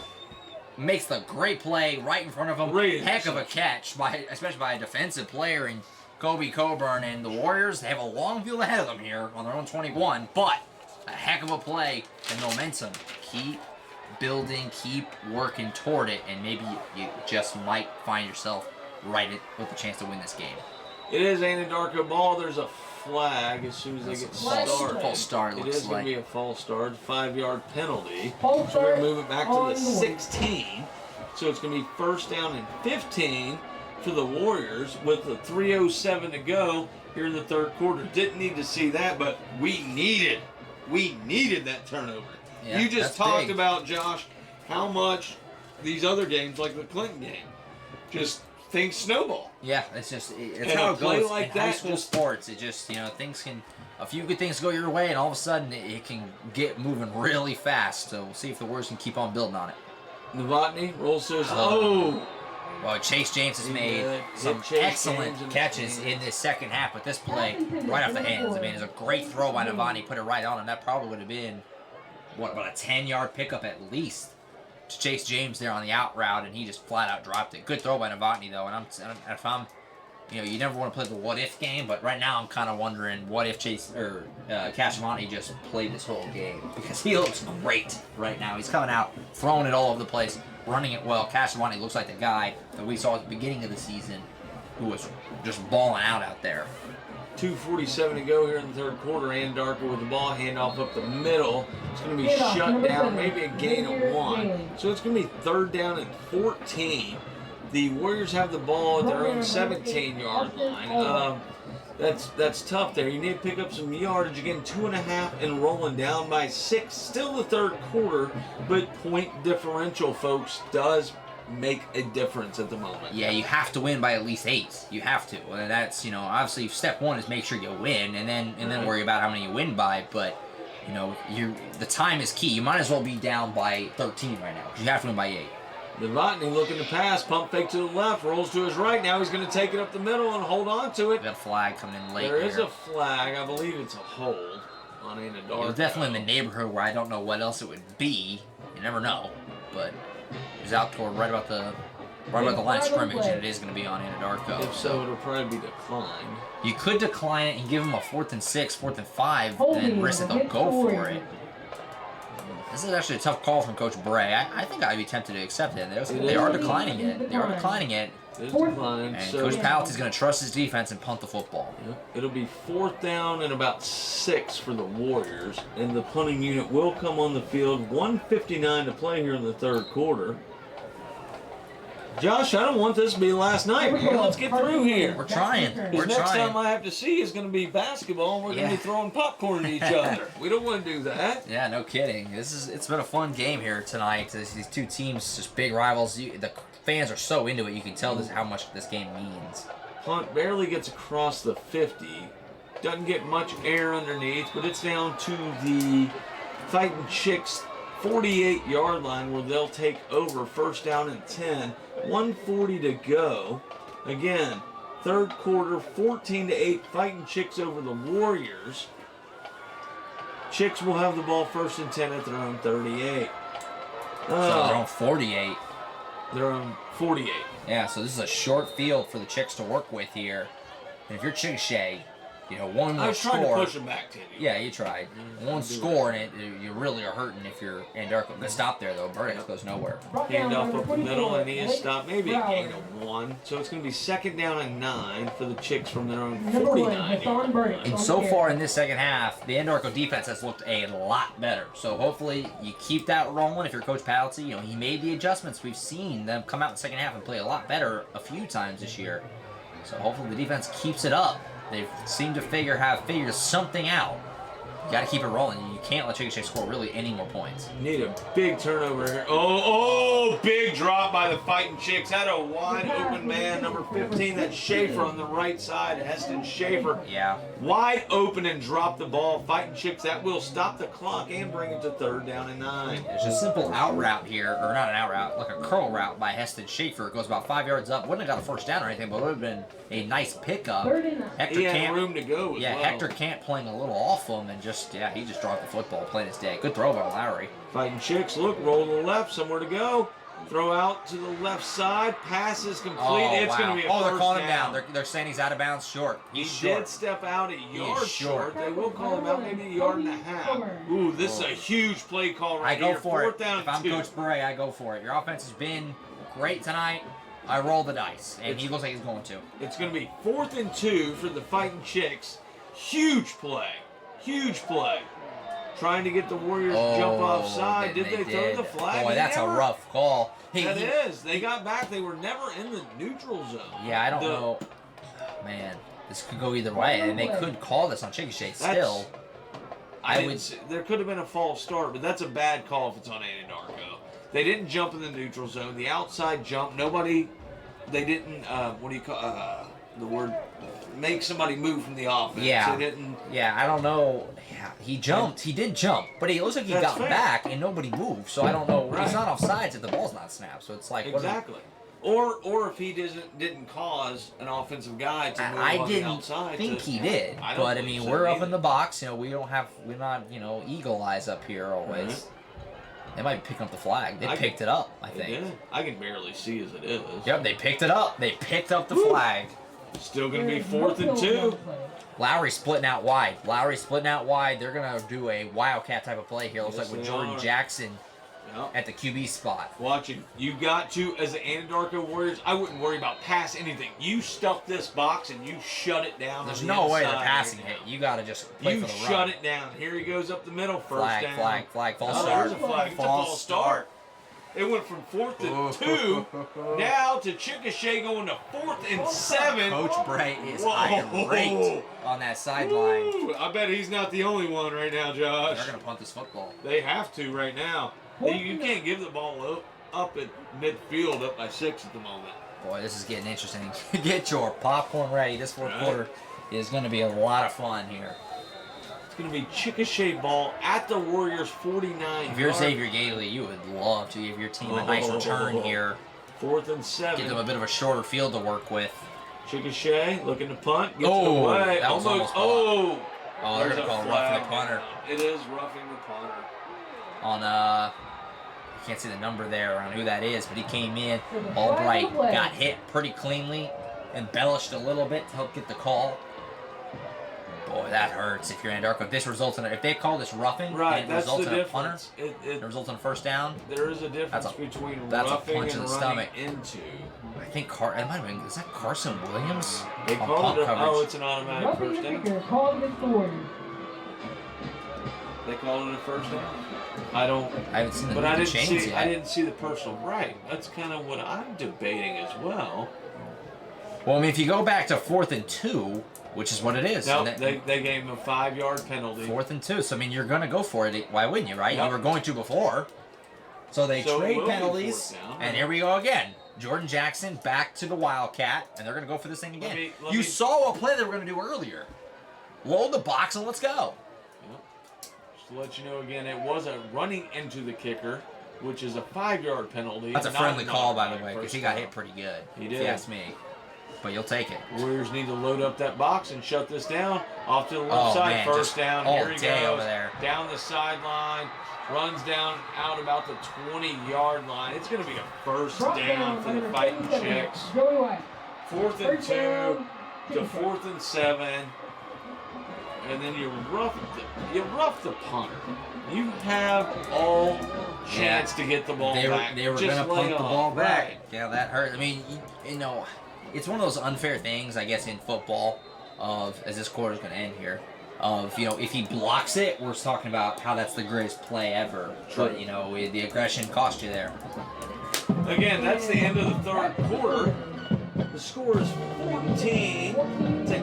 Makes the great play right in front of him. Heck of a catch, especially by a defensive player in Kobe Coburn. And the Warriors, they have a long field ahead of them here on their own 21, but a heck of a play and momentum. Keep building, keep working toward it, and maybe you just might find yourself right with a chance to win this game. It is Anadarko ball. There's a flag as soon as they get started. False start, It looks is going like. to be a false start, 5-yard penalty. False So we're start going to move it back to on the the Warriors. 16. So it's going to be first down and 15 for the Warriors with the 3:07 to go here in the third quarter. Didn't need to see that, but we needed that turnover. Yeah, You just that's talked big. about, Josh, how much these other games, like the Clinton game, just things snowball. Yeah, it's And how a it play goes like in high that school just- sports. It just, a few good things go your way, and all of a sudden it can get moving really fast. So we'll see if the Warriors can keep on building on it. Novotny rolls to his. Well, Chase James has made did. some Hit Chase excellent James and catches James. in this second half, but this play right off the hands. I mean, it's a great throw by Novotny, put it right on him. That probably would have been about a 10-yard pickup at least to Chase James there on the out route, and he just flat out dropped it. Good throw by Novotny though, and if I'm, you never want to play the what if game, but right now I'm kind of wondering what if Cash Novotny just played this whole game, because he looks great right now. He's coming out, throwing it all over the place, running it well. Cash Novotny looks like the guy that we saw at the beginning of the season, who was just balling out there. 2:47 to go here in the third quarter. Anadarko with the ball, handoff up the middle. It's going to be shut down, maybe a gain of 1. So it's going to be 3rd down and 14. The Warriors have the ball at their own 17-yard line. That's tough there. You need to pick up some yardage. Again, 2.5 and rolling down by 6. Still the third quarter, but point differential, folks, does make a difference at the moment. Yeah, you have to win by at least 8. You have to. And that's, obviously step 1 is make sure you win, and then worry about how many you win by. But the time is key. You might as well be down by 13 right now, because you have to win by 8. Novotny looking to pass, pump fake to the left, rolls to his right. Now he's going to take it up the middle and hold on to it. Got a flag coming in late. There is a flag. I believe it's a hold on Anadarko. It was definitely in the neighborhood where I don't know what else it would be. You never know, but it was out toward right about the line of scrimmage, and it is going to be on Anadarko. If so, it'll probably be declined. You could decline it and give them a 4th and 6, 4th and 5, and then risk that they'll go for it. This is actually a tough call from Coach Bray. I think I'd be tempted to accept it. They are declining it. They are declining it. It's declined. And So Coach Pallet's going to trust his defense and punt the football. it'll be 4th down and about 6 for the Warriors, and the punting unit will come on the field. 1:59 to play here in the third quarter. Josh, I don't want this to be last night, man. Let's get through here. We're trying. We're Next trying. time I have to see is going to be basketball, and we're going to be throwing popcorn at each other. We don't want to do that. Yeah, no kidding. It's been a fun game here tonight. These two teams, just big rivals. The fans are so into it. You can tell how much this game means. Punt barely gets across the 50. Doesn't get much air underneath, but it's down to the Fighting Chicks 48-yard line, where they'll take over. 1st down and 10. 1:40 to go. Again, third quarter, 14-8. Fighting Chicks over the Warriors. Chicks will have the ball 1st and 10 at their own 38. So they're on 48. They're on 48. Yeah, so this is a short field for the Chicks to work with here. And if you're Chickasha, one more I was trying score. to push them back to you. Yeah, you tried. One score, and you really are hurting if you're Anadarko. Good stop there, though. Burdick goes nowhere. Handoff up the middle, and he is stopped. Maybe a gain of 1. So it's going to be 2nd down and 9 for the Chicks from their own 49-yard line. And so far in this second half, the Anadarko defense has looked a lot better. So hopefully you keep that rolling. If you're Coach Palazzi, he made the adjustments. We've seen them come out in the second half and play a lot better a few times this year. So hopefully the defense keeps it up. They seem to have figured something out. You got to keep it rolling. You can't let Chickasha score really any more points. Need a big turnover here. Oh, big drop by the Fighting Chicks. Had a wide open man, number 15, that's Schaefer on the right side. Heston Schaefer. Yeah. Wide open and dropped the ball. Fighting Chicks, that will stop the clock and bring it to 3rd down and 9. There's a simple out route here, or not an out route, like a curl route by Heston Schaefer. It goes about 5 yards up. Wouldn't have got a 1st down or anything, but it would have been a nice pickup. He had room to go as well. Hector Camp playing a little off him and he just dropped the football, playing his day. Good throw by Lowry. Fighting Chicks, look, roll to the left, somewhere to go. Throw out to the left side. Pass is complete. It's going to be a they're first calling him down. down. They're saying he's out of bounds short. He short. did step out a yard short. They will call him out maybe a yard and a half. Ooh, this is a huge play call right here. I go for it. Down if I'm 2. Coach Bray, I go for it. Your offense has been great tonight. I roll the dice, and he looks like he's going to. It's going to be 4th and 2 for the Fighting Chicks. Huge play. Huge play. Trying to get the Warriors to jump offside. Did they throw the flag? Boy, that's a rough call. That is. They got back. They were never in the neutral zone. Yeah, I don't know. Man, this could go either way, and they could call this on Chickasha still. There could have been a false start, but that's a bad call if it's on Anadarko. They didn't jump in the neutral zone. The outside jump, they didn't, what do you call, the word, make somebody move from the offense. Yeah. They didn't. Yeah, I don't know. Yeah, he jumped. He did jump, but it looks like he got back and nobody moved. So I don't know. Right. He's not offsides if the ball's not snapped. So it's like Exactly. Or if he didn't cause an offensive guy to move I on the didn't outside. think he did, I don't but I believe mean, so we're up either. in the box. You know, we're not, you know, eagle eyes up here always. Mm-hmm. They might be picking up the flag. They I picked it up, I Yeah, think. I can barely see as it is. Yep, they picked it up. They picked up the flag. Still going to be 4th and 2. Lowry splitting out wide. They're going to do a wildcat type of play here. Looks Yes, like with they Jordan are. Jackson Yep. at the QB spot. Watching, you got to, as the Anadarko Warriors, I wouldn't worry about pass anything. You stuff this box and you shut it down. There's on the no way they're inside passing right it. now. You got to just play You for the shut run. it down. Here he goes up the middle. First Flag, down. false Oh, start. there's a flag. It's a false start. It went from 4th and 2 now to Chickasha going to 4th and 7. Coach Bright is Whoa. irate on that sideline. Woo. I bet he's not the only one right now, Josh. They're going to punt this football. They have to right now. You can't give the ball up at midfield up by 6 at the moment. Boy, this is getting interesting. Get your popcorn ready. This fourth Right. quarter is going to be a lot of fun here. It's going to be Chickasha ball at the Warriors 49. If you're Xavier Gately, you would love to give your team a nice return here. 4th and 7. Give them a bit of a shorter field to work with. Chickasha looking to punt. Gets Oh, it away. that was almost Oh, Oh, they're there's going to a call flag. roughing the punter. It is roughing the punter. On, I can't see the number there on who that is, but he came in. Albright got hit pretty cleanly, embellished a little bit to help get the call. Boy, that hurts if you're Anadarko. If this results in if they call this roughing Right, and it that's results the in a punter, difference. it results in a first down. There is a difference That's a- between that's a roughing punch and in the running stomach. into. I think it might have been, is that Carson Williams? They on called punt it. coverage? Oh, it's an automatic first down. Called against the Warriors. They called it a first down. I don't. I haven't seen the But I didn't chains see. yet. I didn't see the personal right. That's kind of what I'm debating as well. Well, I mean, if you go back to 4th and 2, which is what it is. No, and that- they gave him a 5-yard penalty. 4th and 2. So, I mean, you're going to go for it. Why wouldn't you, right? Yep. You were going to before. So they So it trade will be penalties. 4th down, And right? here we go again. Jordan Jackson back to the Wildcat. And they're going to go for this thing again. Let You me- saw a play they were going to do earlier. Load the box and let's go. Yep. Just to let you know again, it was a running into the kicker, which is a 5-yard penalty. That's a not friendly an call, by the automatic way, because first he got down. hit pretty good. He If did. you ask me. But you'll take it. Warriors need to load up that box and shut this down. Off to the left Oh, side, man, first just down. all Here he day goes. over there. Down the sideline, runs down out about the 20-yard line. It's going to be a first down for the Fighting Chicks. Joey White. 4th and First 2 down, to 4th and 7. And then you rough the punter. You have all chance to get the ball They back. were Just going to lay punt the off. ball back. Right. Yeah, that hurt. I mean, you know, it's one of those unfair things, I guess, in football of, as this quarter's going to end here, of, you know, if he blocks it, we're talking about how that's the greatest play ever. True. But, you know, the aggression cost you there. Again, that's the end of the third quarter. The score is 14-8. The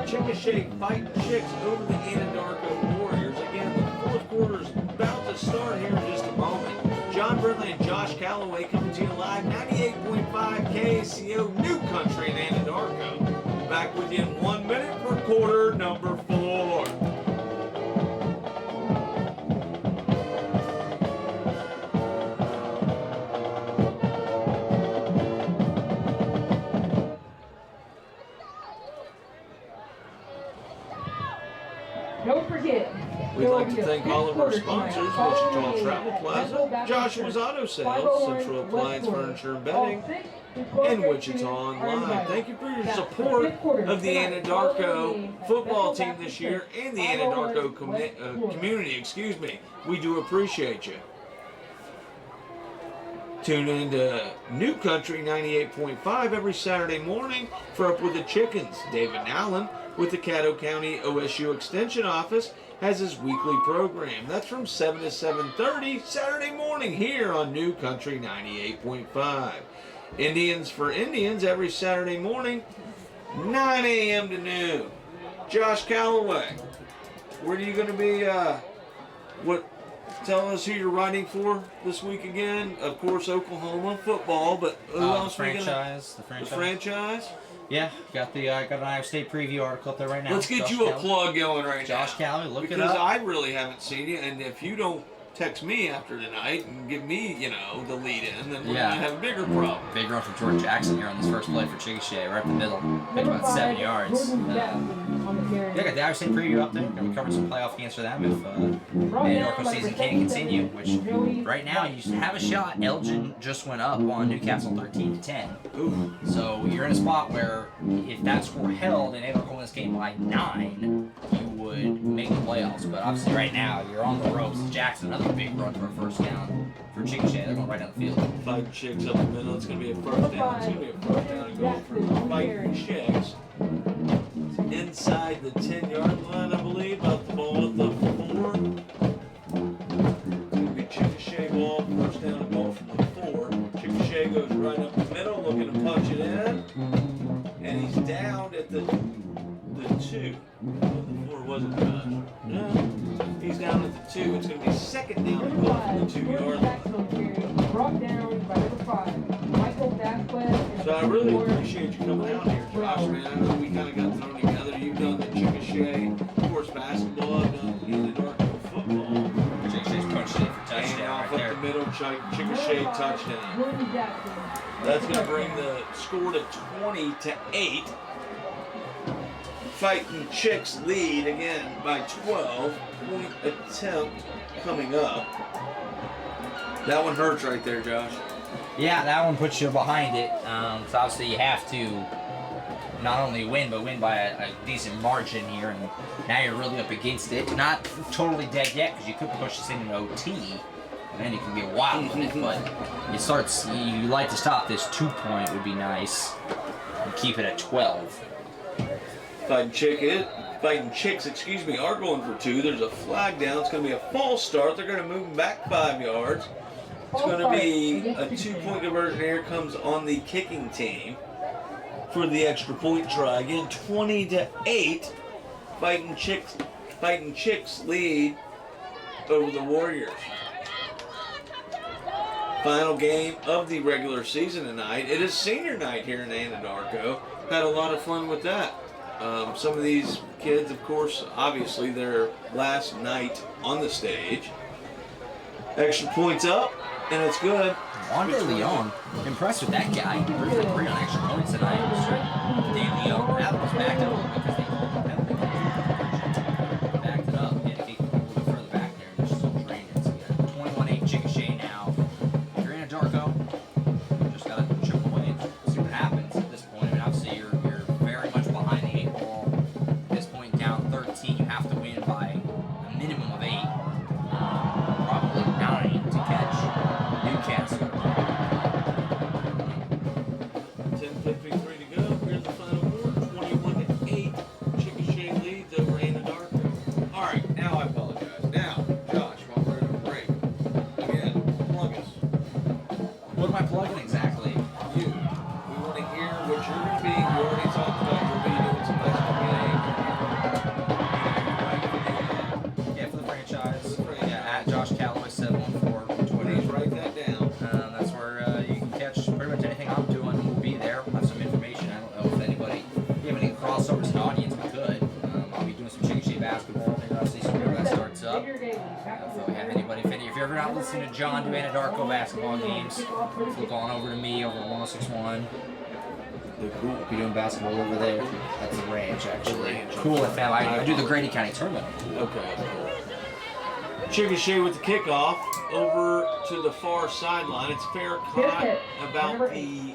Chickasha Fighting Chicks over the Anadarko Warriors. Again, the fourth quarter is about to start here in just a moment. John Brindley and Josh Calloway coming to you live, 98.5 KACO New Country in Anadarko. Back with you in 1 minute for quarter number 4. Don't forget. We'd like to thank all of our sponsors, Wichita Travel Plaza, Joshua's Auto Sales, Central Appliance Furniture and Bedding, and Wichita Online. Thank you for your support of the Anadarko football team this year and the Anadarko community. Excuse me. We do appreciate you. Tune in to New Country 98.5 every Saturday morning for Up with the Chickens. David Allen with the Caddo County OSU Extension Office has his weekly program. That's from 7 to 7:30 Saturday morning here on New Country 98.5. Indians for Indians every Saturday morning, 9 a.m. to noon. Josh Calloway, where are you going to be? Tell us who you're writing for this week again. Of course, Oklahoma football, but who The else? franchise. The franchise. Yeah, got the got an Iowa State preview article up there right now. Let's get Josh you a Calloway. plug going right now. Josh Calloway, look it Because up. I really haven't seen you, and if you don't text me after tonight and give me, you know, the lead in, then we're Yeah. going to have a bigger problem. Big run from Jordan Jackson here on this first play for Chickasha, right up the middle. Big about 7 yards. Yeah, got the Iowa State preview up there. Gonna be covering some playoff games for them if Norco season can continue, which right now you have a shot. Elgin just went up on Newcastle 13-10. Ooh. So you're in a spot where if that score held and Norco won this game by 9, you would make the playoffs. But obviously right now you're on the ropes. Jackson, another big run for a first down for Chickasha. They're going right down the field. Fighting Chicks up the middle. It's going to be a first down. It's going to be a first down and goal for Fighting Chicks. Inside the 10-yard line, I believe. About the ball at the 4. It's going to be Chickasha ball. First down and goal from the 4. Chickasha goes right up the middle, looking to punch it in. And he's down at the 2. The 4 wasn't touched. No. He's down at the 2. It's going to be second down and goal from the 2-yard line. Brought down by number 5, Michael Vasquez. So I really appreciate you coming out here, Josh, man. I know we kind of got thrown together. You've done the Chickasha horse basketball. I've done the Darko football. Chickasha's punched it for And touchdown off right there. up the middle, Chickasha touchdown. That's going to bring the score to 20-8. Fighting Chicks lead again by 12. Point attempt coming up. That one hurts right there, Josh. Yeah, that one puts you behind it. So obviously you have to not only win, but win by a decent margin here. And now you're really up against it. Not totally dead yet, because you could push this into OT. And then you can get wild with it. But it starts, you like to stop this 2-point would be nice. And keep it at 12. Fighting Chicks, are going for 2. There's a flag down. It's going to be a false start. They're going to move back 5 yards. It's going to be a 2-point conversion. Here comes on the kicking team for the extra point try. Again, 20-8. Fighting Chicks lead over the Warriors. Final game of the regular season tonight. It is senior night here in Anadarko. Had a lot of fun with that. Some of these kids, of course, obviously their last night on the stage. Extra points up, and it's good. Andre Leon, impressed with that guy. 3 for 3 on extra points tonight. Dan Leon, that was backed up because they backed it up. Yeah, to keep a little bit further back there. They're still training. So yeah, 21-8 Chickasha now. If you're in Anadarko, you just gotta chip away and see what happens at this point. I mean, obviously you're very much behind the 8 ball. At this point, down 13, you have to win by a minimum of 8. Probably 9 to catch Newcastle. 10:53 to go. Here's the final quarter. 21-8. Chickasha leads over Anadarko. All right, now I apologize. Now, Josh, while we're at a break, again, plug us. What am I plugging exactly? You. We want to hear what you're going to be. You already talked about you'll be doing some basketball games. Yeah, for the franchise. Yeah, at Josh Calloway 714 Twitter. Please write that down. That's where you can catch pretty much anything I'm doing. We'll be there. We'll have some information. I don't know if anybody, if you have any crossovers in the audience, we could. I'll be doing some Chickasha basketball. Maybe I'll see some whenever that starts up. If we have anybody, if you're ever not listening to John do Anadarko basketball games, flip on over to me over at 1061. We'll be doing basketball over there. That's the ranch, actually. Cool, fam. I do the Grady County tournament. Okay. Chickasha with the kickoff over to the far sideline. It's fair caught about the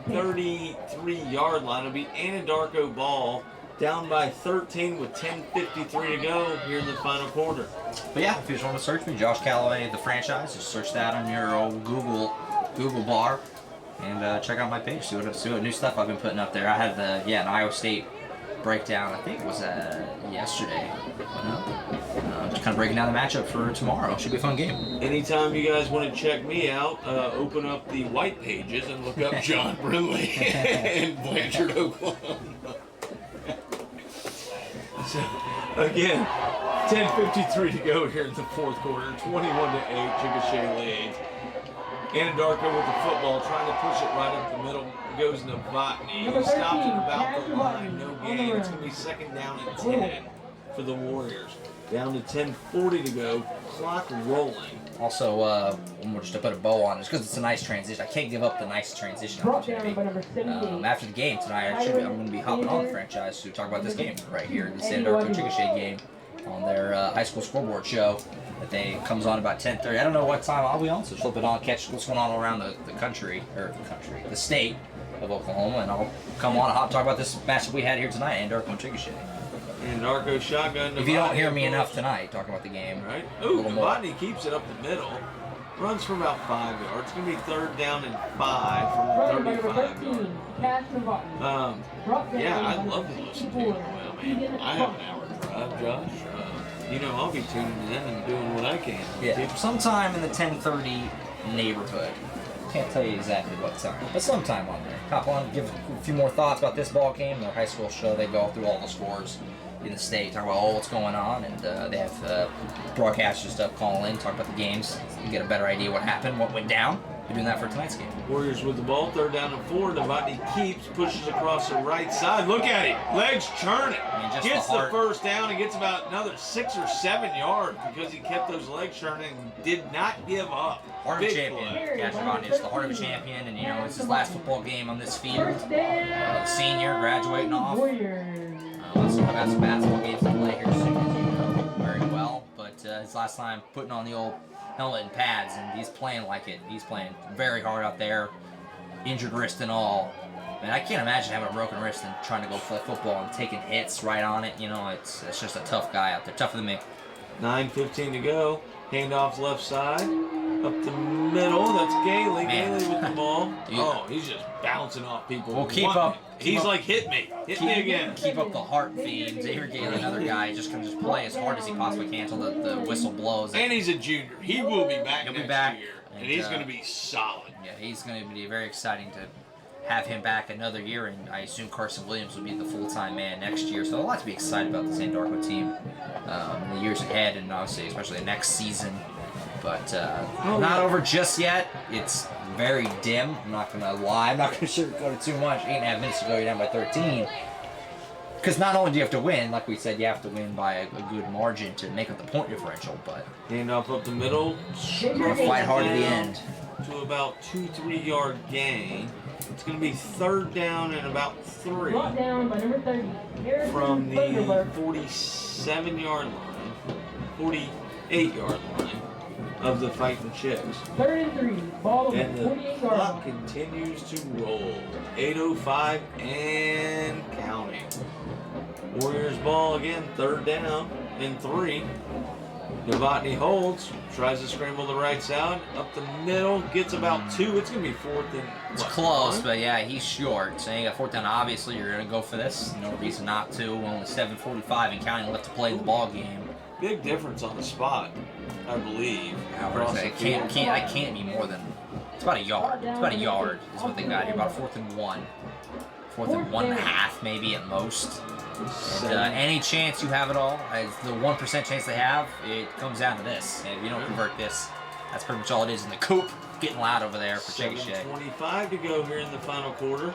33-yard line. It'll be Anadarko ball down by 13 with 10:53 to go here in the final quarter. But yeah, if you just want to search me, Josh Calloway, the franchise, just search that on your old Google bar, and check out my page. See what new stuff I've been putting up there. I had an Iowa State breakdown. I think it was yesterday. Just kind of breaking down the matchup for tomorrow. Should be a fun game. Anytime you guys want to check me out, open up the white pages and look up John Brindley in Blanchard, Oklahoma. So, again, 10:53 to go here in the fourth quarter. 21-8, Chickasha leads. Anadarko with the football, trying to push it right up the middle. Goes Novotny. He stops at about the line. No gain. It's going to be second down and 10 for the Warriors. Down to 10:40 to go. Clock rolling. Also, just to put a bow on it, because it's a nice transition. I can't give up the nice transition Brought down opportunity. by number 78. After the game tonight, I'm going to be hopping on the franchise to talk about this game right here, the San Darko Chickasha game on their high school scoreboard show that comes on about 10:30. I don't know what time I'll be on, so flip it on, catch what's going on all around the the state of Oklahoma, and I'll come on and talk about this matchup we had here tonight, Darko and Chickasha. And Darko shotgun. If you don't hear me enough tonight talking about the game, right? Ooh, Novotny keeps it up the middle. Runs for about 5 yards. It's going to be 3rd down and 5 from the 35 yard. Yeah, I love to listen to you. Well, man, I have an hour drive, Josh. You know, I'll be tuning in and doing what I can. yeah, sometime in the 10:30 neighborhood. Can't tell you exactly what time, but sometime on there. Hop on, give a few more thoughts about this ball game. Their high school show, they go through all the scores in the state, talk about what's going on, and they have broadcasters stuff call in, talk about the games, you get a better idea what happened, what went down. We're doing that for tonight's game. Warriors with the ball, 3rd down and 4. Novotny keeps, pushes across the right side. Look at him, legs churning. Gets the 1st down and gets about another 6 or 7 yards because he kept those legs churning and did not give up. Heart of a champion. Cash Novotny is the heart of a champion, and you know it's his last football game on this field. Senior, graduating off. We'll have some basketball games to play here soon, as you know very well. But his last time putting on the old helmet and pads, and he's playing like it. He's playing very hard out there, injured wrist and all. Man, I can't imagine having a broken wrist and trying to go play football and taking hits right on it. You know, it's just a tough guy out there, tougher than me. 9:15 to go. Handoff left side. Up the middle. That's Gailey. Man. Gailey with the ball. Yeah. Oh, he's just bouncing off people. Well, keep up. He's like, hit me. Hit me again. Keep up the heart theme. Xavier Gailey, another guy, just can just play as hard as he possibly can until the whistle blows. And he's a junior. He will be back He'll be next back, year. and, And he's going to be solid. Yeah, he's going to be very exciting to have him back another year, and I assume Carson Williams will be the full-time man next year. So a lot to be excited about the San Darko team in the years ahead, and obviously especially the next season. But not over just yet. It's very dim. I'm not going to lie. I'm not going to sugarcoat it too much. 8.5 minutes to go, you're down by 13. Because not only do you have to win, like we said, you have to win by a good margin to make up the point differential, but Handoff up the middle. you're going to fight hard at the end. To about 2-3 yard gain. It's going to be 3rd down and about 3 Brought down by number 30. from the 47-yard line, 48-yard line of the Fighting Chicks. 3rd and 3. Ball And over the 48 clock yards. continues to roll. 8:05 and counting. Warriors ball again, 3rd down and 3. Novotny holds, tries to scramble the right side, up the middle, gets about 2. It's going to be 4th and It's close, but yeah, he's short. So you got 4th down. Obviously, you're going to go for this. No reason not to. Only 7:45 and counting left to play the ball game. Big difference on the spot, I believe. It can't be more than. It's about a yard. It's about a yard is what they got here. About 4th and 1. 4th and 1.5 maybe at most. And any chance you have at all, as the 1% chance they have, it comes down to this. And if you don't convert this, that's pretty much all it is in the coop. Getting loud over there for Chickasha. 7:25 to go here in the final quarter.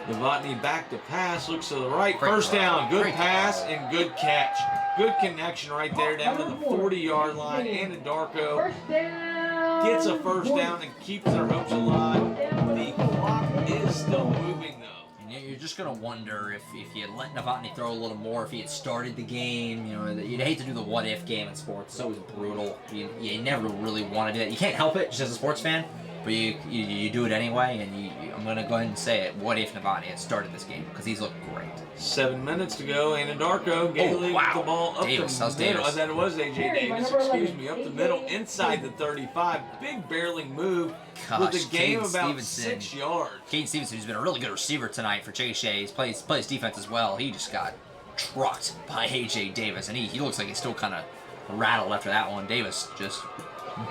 Novotny back to pass, looks to the right. Great First throw. down, good Great pass throw. and good catch. Good connection right there down to the 40-yard line. Darko First down. gets a 1st down and keeps their hopes alive. The clock is still moving though. And you're just going to wonder if you had let Novotny throw a little more, if he had started the game. You know, you'd hate to do the what-if game in sports. It's always brutal. You never really want to do that. You can't help it just as a sports fan, but you do it anyway, and I'm going to go ahead and say it. What if Novotny had started this game? Because he's looked great. 7 minutes to go. Darko, Gailey with the ball up Davis, the how's middle. Davis? I thought it was A.J. Davis, excuse me. Up the middle, inside the 35. Big barreling move with a gain of about 6 yards. Caden Stevenson, who's been a really good receiver tonight for Chickasha, he plays defense as well. He just got trucked by A.J. Davis, and he looks like he's still kind of rattled after that one. Davis just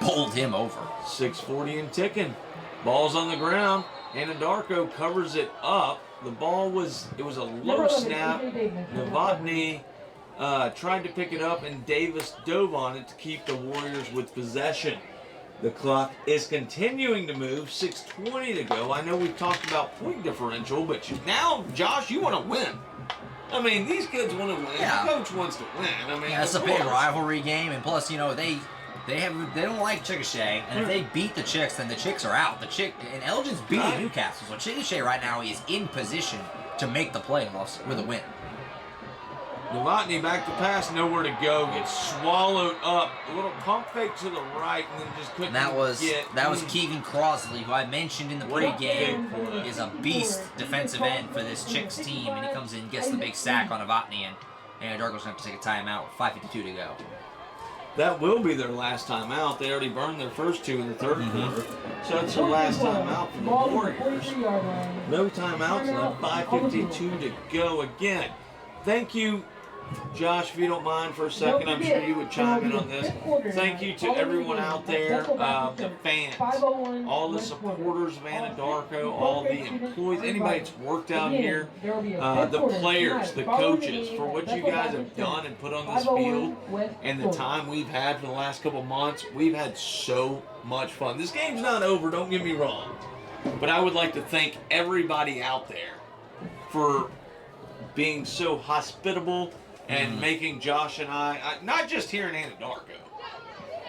bowled him over. 6:40 and ticking. Ball's on the ground. Darko covers it up. The ball was a low snap. Novotny tried to pick it up, and Davis dove on it to keep the Warriors with possession. The clock is continuing to move. 6:20 to go. I know we've talked about point differential, but now, Josh, you want to win. I mean, these kids want to win. Yeah. The coach wants to win. I mean, Yeah, it's a of big course. rivalry game, and plus, you know, they don't like Chickasha, and if they beat the Chicks, then the Chicks are out. And Elgin's beating Newcastle, so Chickasha right now is in position to make the playoffs with a win. Novotny back to pass, nowhere to go, gets swallowed up. A little pump fake to the right, and then just couldn't And that was get. Keegan Crosley, who I mentioned in the pregame, is a beast defensive end for this Chicks team, and he comes in and gets the big sack on Novotny, and Darko's going to have to take a timeout with 5:52 to go. That will be their last time out. They already burned their first two in the third quarter. So that's their last time out for the Warriors. No timeouts left, 5:52 to go again. Thank you, Josh, if you don't mind for a second. I'm sure you would chime in on this. Thank you to everyone out there, the fans, all the supporters of Anadarko, all the employees, anybody that's worked out here, the players, the coaches, for what you guys have done and put on this field, and the time we've had for the last couple months. We've had so much fun. This game's not over, don't get me wrong, but I would like to thank everybody out there for being so hospitable and making Josh and I, not just here in Anadarko,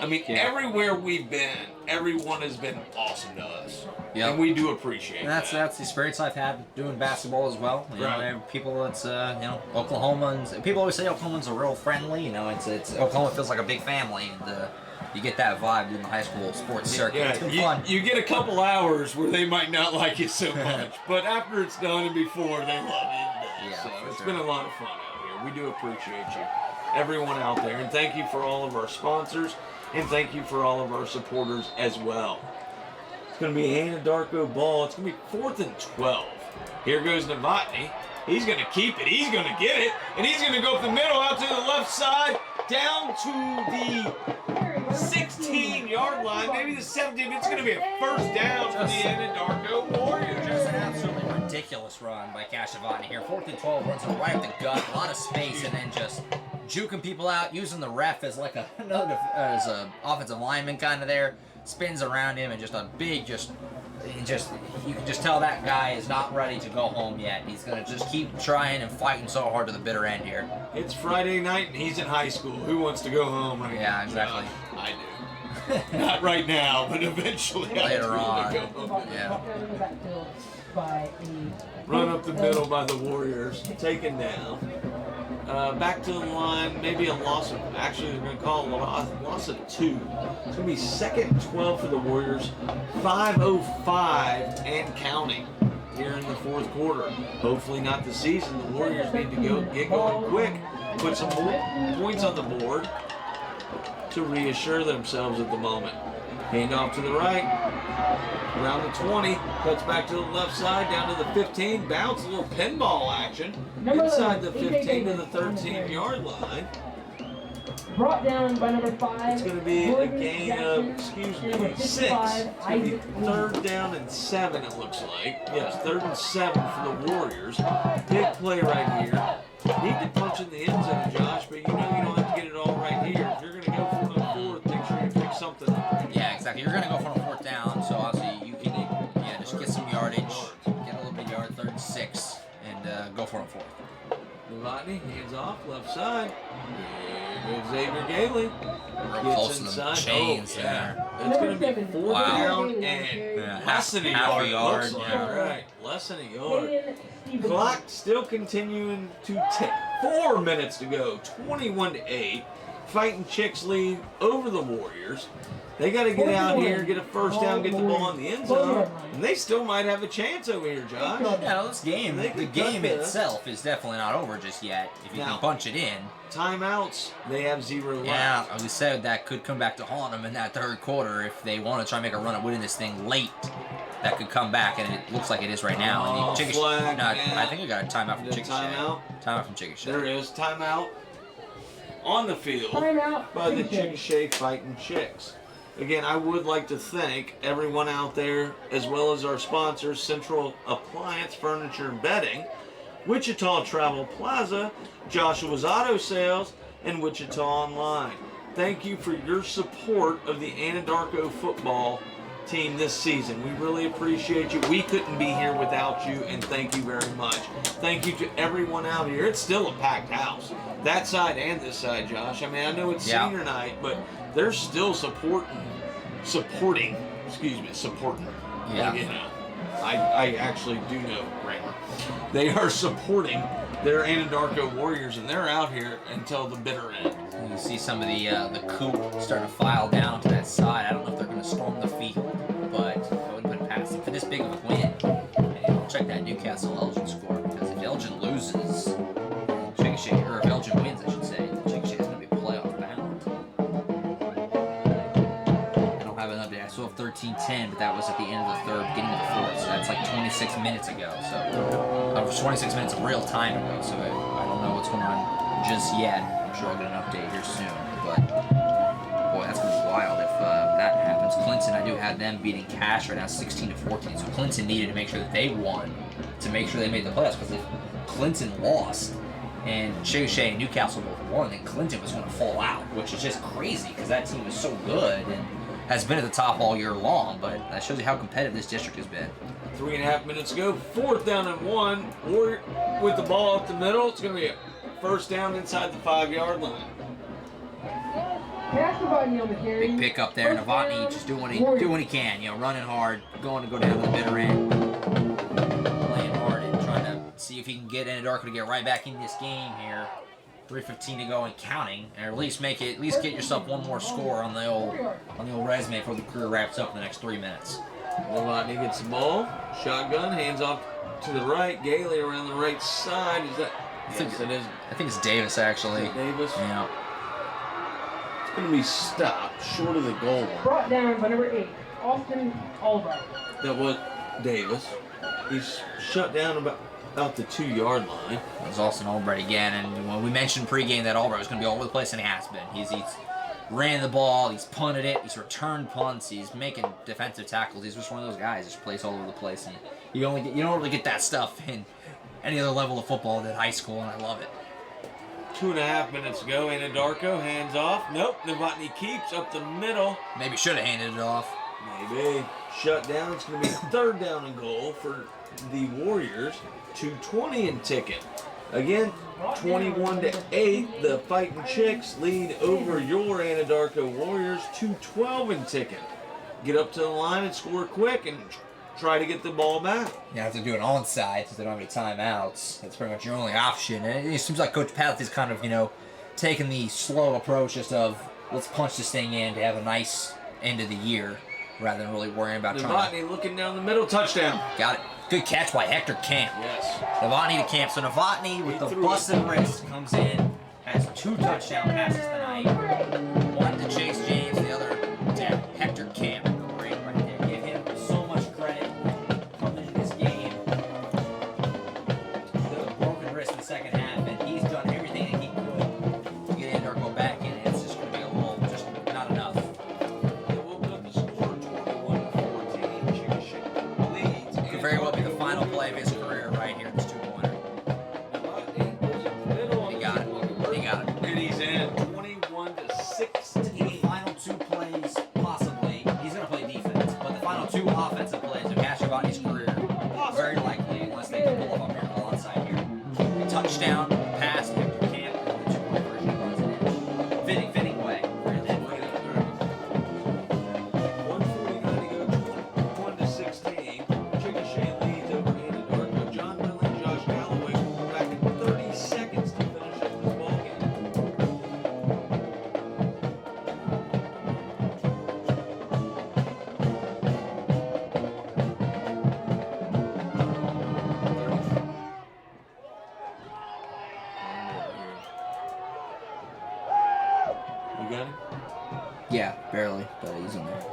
I mean, everywhere we've been, everyone has been awesome to us. Yep. And we do appreciate that. That's the experience I've had doing basketball as well. You know, people that's Oklahomans. People always say Oklahomans are real friendly. You know, it's Oklahoma feels like a big family, and you get that vibe in the high school sports circuit. Yeah, you get a couple hours where they might not like you so much, but after it's done and before, they love you. Yeah, so it's been a lot of fun out here. We do appreciate you, everyone out there, and thank you for all of our sponsors, and thank you for all of our supporters as well. It's going to be Anadarko ball. It's going to be 4th and 12. Here goes Novotny. He's going to keep it. He's going to get it, and he's going to go up the middle out to the left side, down to the 16-yard line, maybe the 17. It's going to be a first down for the Anadarko Warriors. Just an absolutely ridiculous run by Cashavani here. 4th and 12 runs it right up the gut, a lot of space, and then just juking people out, using the ref as like as a offensive lineman kind of there. Spins around him and just a big you can just tell that guy is not ready to go home yet. He's gonna just keep trying and fighting so hard to the bitter end here. It's Friday night and he's in high school. Who wants to go home right now? Yeah, exactly. I do. Not right now, but eventually later on. Go home. Yeah. Run up the middle by the Warriors, taken down. Back to the line, maybe a loss of, actually they're going to call it a loss of 2. It's going to be 2nd and 12 for the Warriors. 5:05 and counting here in the 4th quarter. Hopefully not the season. The Warriors need to get going quick, put some more points on the board to reassure themselves at the moment. Hand off to the right, around the 20, cuts back to the left side, down to the 15, bounce, a little pinball action, inside the 15 to the 13-yard line. Brought down by number 5. It's going to be a gain of, 6. It's going to be 3rd down and 7, it looks like. Yes, 3rd and 7 for the Warriors. Big play right here. Need to punch in the end zone, Josh, but you know you don't have to get it all right here. If you're going to go for the 4th, make sure you pick something up. Yeah, exactly. You're going to go for a 4th down, so obviously you can just get some yardage, get a little bit of yard, 3rd and 6, and go for a 4th. Novotny, hands off, left side. Here goes Xavier Gailey. Close to the chains there. It's going to be 4th down and less than a half yard. a yard, Looks like, yeah. right, less than a yard. Clock still continuing to tick. 4 minutes to go. 21-8. Fighting Chicks lead over the Warriors. They got to get out here, get a first down, get the ball in the end zone, and they still might have a chance over here, Josh. Yeah, this game, the game itself is definitely not over just yet. If you can punch it in. Timeouts, they have 0 left. Yeah, we said that could come back to haunt them in that 3rd quarter if they want to try and make a run at winning this thing late. That could come back, and it looks like it is right now. And flag, I think we got a timeout from Chickasha. Timeout from Chickasha. There is timeout on the field by the Chickasha Fighting Chicks. Again, I would like to thank everyone out there, as well as our sponsors, Central Appliance Furniture and Bedding, Wichita Travel Plaza, Joshua's Auto Sales, and Wichita Online. Thank you for your support of the Anadarko football team this season. We really appreciate you. We couldn't be here without you, and thank you very much. Thank you to everyone out here. It's still a packed house. That side and this side, Josh. I mean, I know it's senior night, but they're still supporting. Yeah. Like, you know, I actually do know grammar. They are supporting their Anadarko Warriors, and they're out here until the bitter end. You see some of the coop starting to file down to that side. I don't know if they're going to storm the field, but I wouldn't put it past them for this big of a win. And we'll check that Newcastle Elgin score, because if Elgin loses, Chickasha, or if Elgin wins, I should say, Chickasha is going to be playoff bound. I don't have an update. I still have 13-10, but that was at the end of the third, beginning of the fourth, so that's like 26 minutes ago. So 26 minutes of real time ago. So I don't know what's going on just yet. I'm sure I'll get an update here soon. But boy, that's gonna be wild if that happens. Clinton, I do have them beating Cash right now, 16-14. So Clinton needed to make sure that they won to make sure they made the playoffs. Because if Clinton lost and Chickasha and Newcastle both won, then Clinton was going to fall out, which is just crazy because that team is so good and has been at the top all year long. But that shows you how competitive this district has been. 3.5 minutes ago, 4th down and 1. Warrior with the ball up the middle. It's going to be a first down inside the 5-yard line. Big pick up there. Novotny just doing what he can. You know, running hard, going to go down to the bitter end, playing hard and trying to see if he can get Anadarko to get right back in this game here. 3:15 to go and counting, and at least get yourself one more score on the old resume before the career wraps up in the next 3 minutes. Novotny gets the ball, shotgun, hands off to the right. Gailey around the right side. Is that? Yes, it is. I think it's Davis actually. Davis. Yeah. It's going to be stopped short of the goal line. Brought down by number 8, Austin Albright. That was Davis. He's shut down about the 2-yard line. It was Austin Albright again, and when we mentioned pregame that Albright was going to be all over the place, and he has been. He's ran the ball, he's punted it, he's returned punts, he's making defensive tackles. He's just one of those guys that just plays all over the place, and you don't really get that stuff in any other level of football than high school, and I love it. 2.5 minutes ago, Anadarko hands off. Nope, Novotny keeps up the middle. Maybe should have handed it off. Maybe. Shut down. It's going to be 3rd down and goal for the Warriors. 2:20 and ticking. Again, 21-8. The Fighting Chicks lead over your Anadarko Warriors. 2:12 and ticking. Get up to the line and score quick and try to get the ball back. You have to do an onside since they don't have any timeouts. That's pretty much your only option. And it seems like Coach Path's kind of, taking the slow approach just of let's punch this thing in to have a nice end of the year rather than really worrying about trying to... Novotny looking down the middle, touchdown. Got it. Good catch by Hector Camp. Yes. Novotny to Camp. So Novotny with the busted wrist comes in, has 2 touchdown passes tonight. One to Chase James, the other to Hector Camp. Great right there. Give him so much credit coming into this game. The broken wrist in the second half, and he's done everything that he could to get Anadarko back in. It's just going to be a little, just not enough. They woke up the score 21-14. Chickasha leads. Could very well be the final play of his career right here. This 2-pointer. He got it. He got it. And he's in 21-16. The final 2 plays, possibly, he's going to play defense, but the final 2 offensive plays of Castrovatni's career, very likely, unless they can pull off a miracle onside here. A touchdown, pass, Hector Camp, and the 2-point version runs it in. Fitting way. 1:49 to go, 21-16. Chickasha leads over Anadarko. John Miller and Josh Galloway will be back in 30 seconds to finish up this ball game. You got him? Yeah, barely, but he's in there.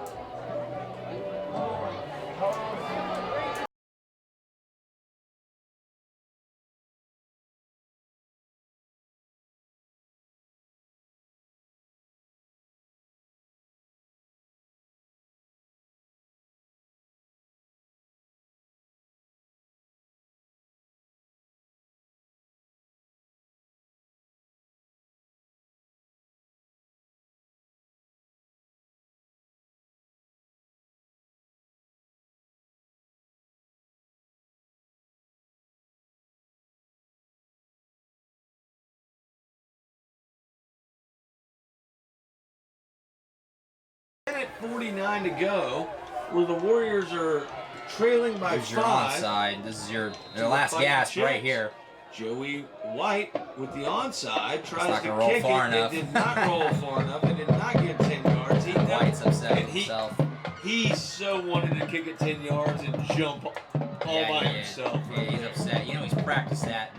Minute 49 to go, where the Warriors are trailing by Here's your 5. onside. This is your last gasp right here. Joey White with the onside tries not to gonna roll kick far it. enough. It did not roll far enough. It did not get 10 yards. White's upset and with himself. He so wanted to kick it 10 yards and jump all by he did. himself. Yeah, he's upset. You know, he's practiced that.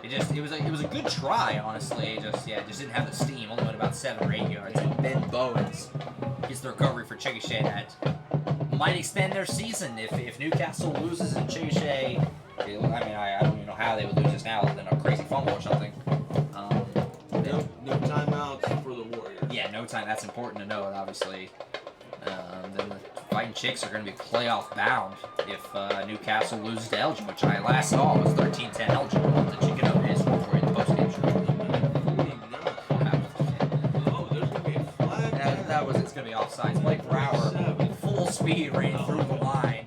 And it was a good try, honestly. It just didn't have the steam. Only went about 7 or 8 yards. And Ben Bowens gets the recovery for Chickasha that might extend their season if Newcastle loses and Chickasha. I mean, I don't even know how they would lose this now other than a crazy fumble or something. No timeouts for the Warriors. Yeah, no time. That's important to note, obviously. Then the Fighting Chicks are going to be playoff bound if Newcastle loses to Elgin, which I last saw was 13-10 Elgin. The Chicken Oak is for the post-game show. Oh, there's going to be a flag. It's going to be offsides. Blake Brower, full speed, ran through the line,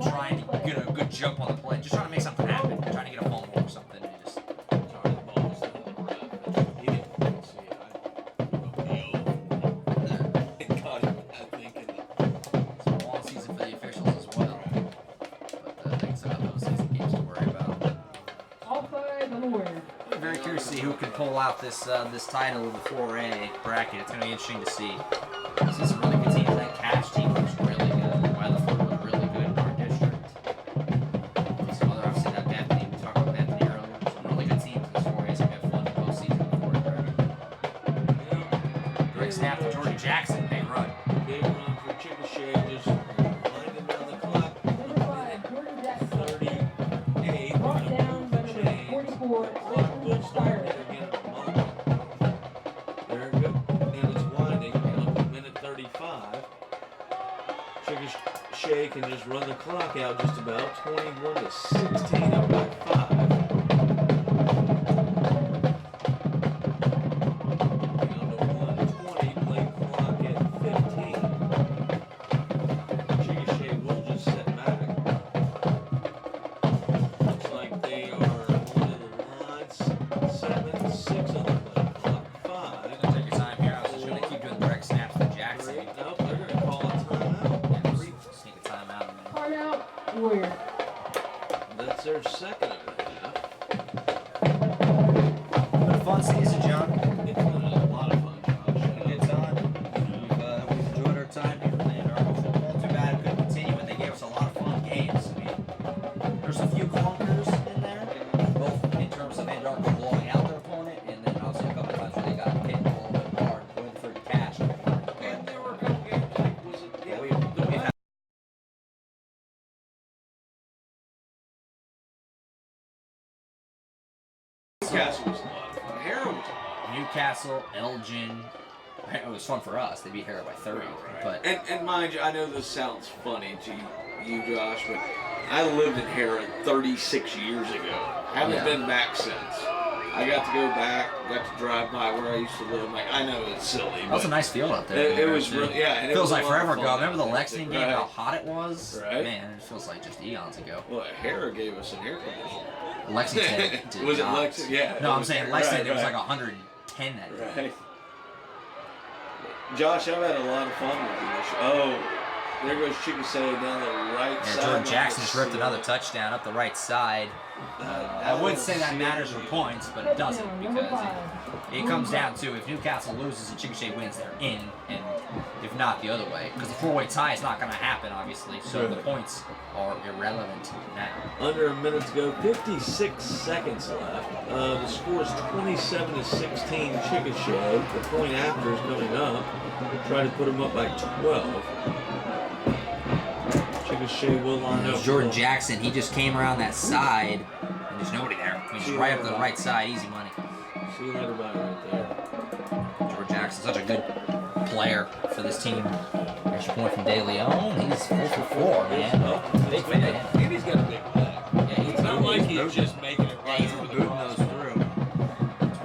trying to get a good jump on the play, just trying to make something happen, trying to get a fumble or something. And just very curious to see who can pull out this title of the 4A bracket. It's going to be interesting to see. This is a really good team. That Cash team looks really good. Weatherford looked really good in our district. Some other, obviously, that Bethany. We talked about Bethany earlier. Some really good teams in this 4A. It's going to be a fun postseason for it. Direct snap to Jordan Jackson. Big run. Big run for Chickasha. Just winding down the clock. 38. Brought down by number 44. Good start there again. There we go. And it's winding. Up to minute 35. Chickasha can just run the clock out just about. 21 to 16 up by 5. Down to 120. Play clock at 15. Chickasha will just sit back. Looks like they are going to the lines. 7, 6 on the play clock. 5. Take your time here. I was just going to keep doing direct snaps to Jackson. Nope, they're going to call a timeout. Sneak a timeout. Timeout, Warrior. That's their second of the half. Been a fun season, John. It's been a lot of fun, Josh. Good time. We've enjoyed our time here playing our football. Too bad it couldn't continue, but they gave us a lot of fun games. I mean, there's a few clunkers in there, both in terms of Andarko blowing out their opponent, and then also a couple times where they got hit a little bit hard, going for the catch. And there were good games. Like, was it? Yeah, We've had Newcastle was a lot of fun. Harrow was Newcastle, Elgin. It was fun for us. They beat Harrow by 30, but and mind you, I know this sounds funny to you, Josh, but I lived in Harrow 36 years ago. Haven't Yeah. been back since. I got to go back, got to drive by where I used to live. Like, I know it's silly, that was a but nice field out there. it was really, yeah. And it Feels was a like lot of forever fun ago. out Remember the there. Lexington game? Right. How hot it was? Right. Man, it feels like just eons ago. Well, Harrow gave us an air conditioner. Lexington did Was it not. Lexington? Yeah. No, I'm saying Lexington. Right, It was right. like 110 that day. Right. Josh, I've had a lot of fun with you. Oh, there goes Chickasha down the right Yeah, side. Jordan Jackson just ripped another touchdown up the right side. I wouldn't say that matters for points, but it doesn't because it comes down to if Newcastle loses and Chickasha wins, they're in, and if not, the other way. Because the four-way tie is not going to happen, obviously, so the points are irrelevant now. Under a minute to go, 56 seconds left. The score is 27 to 16 Chickasha. The point after is coming up. Try to put them up by 12. Chickasha will line up. Jordan Jackson, he just came around that side, and there's nobody there. He's right up to the right side, easy money. See you later, bye, right there. Jordan Jackson, such a good player for this team. There's a point from De Leon. He's 4 for 4, man. Big fan. And he's got a big leg. Yeah, It's not like he's just making it right he's over the booting cross. those through.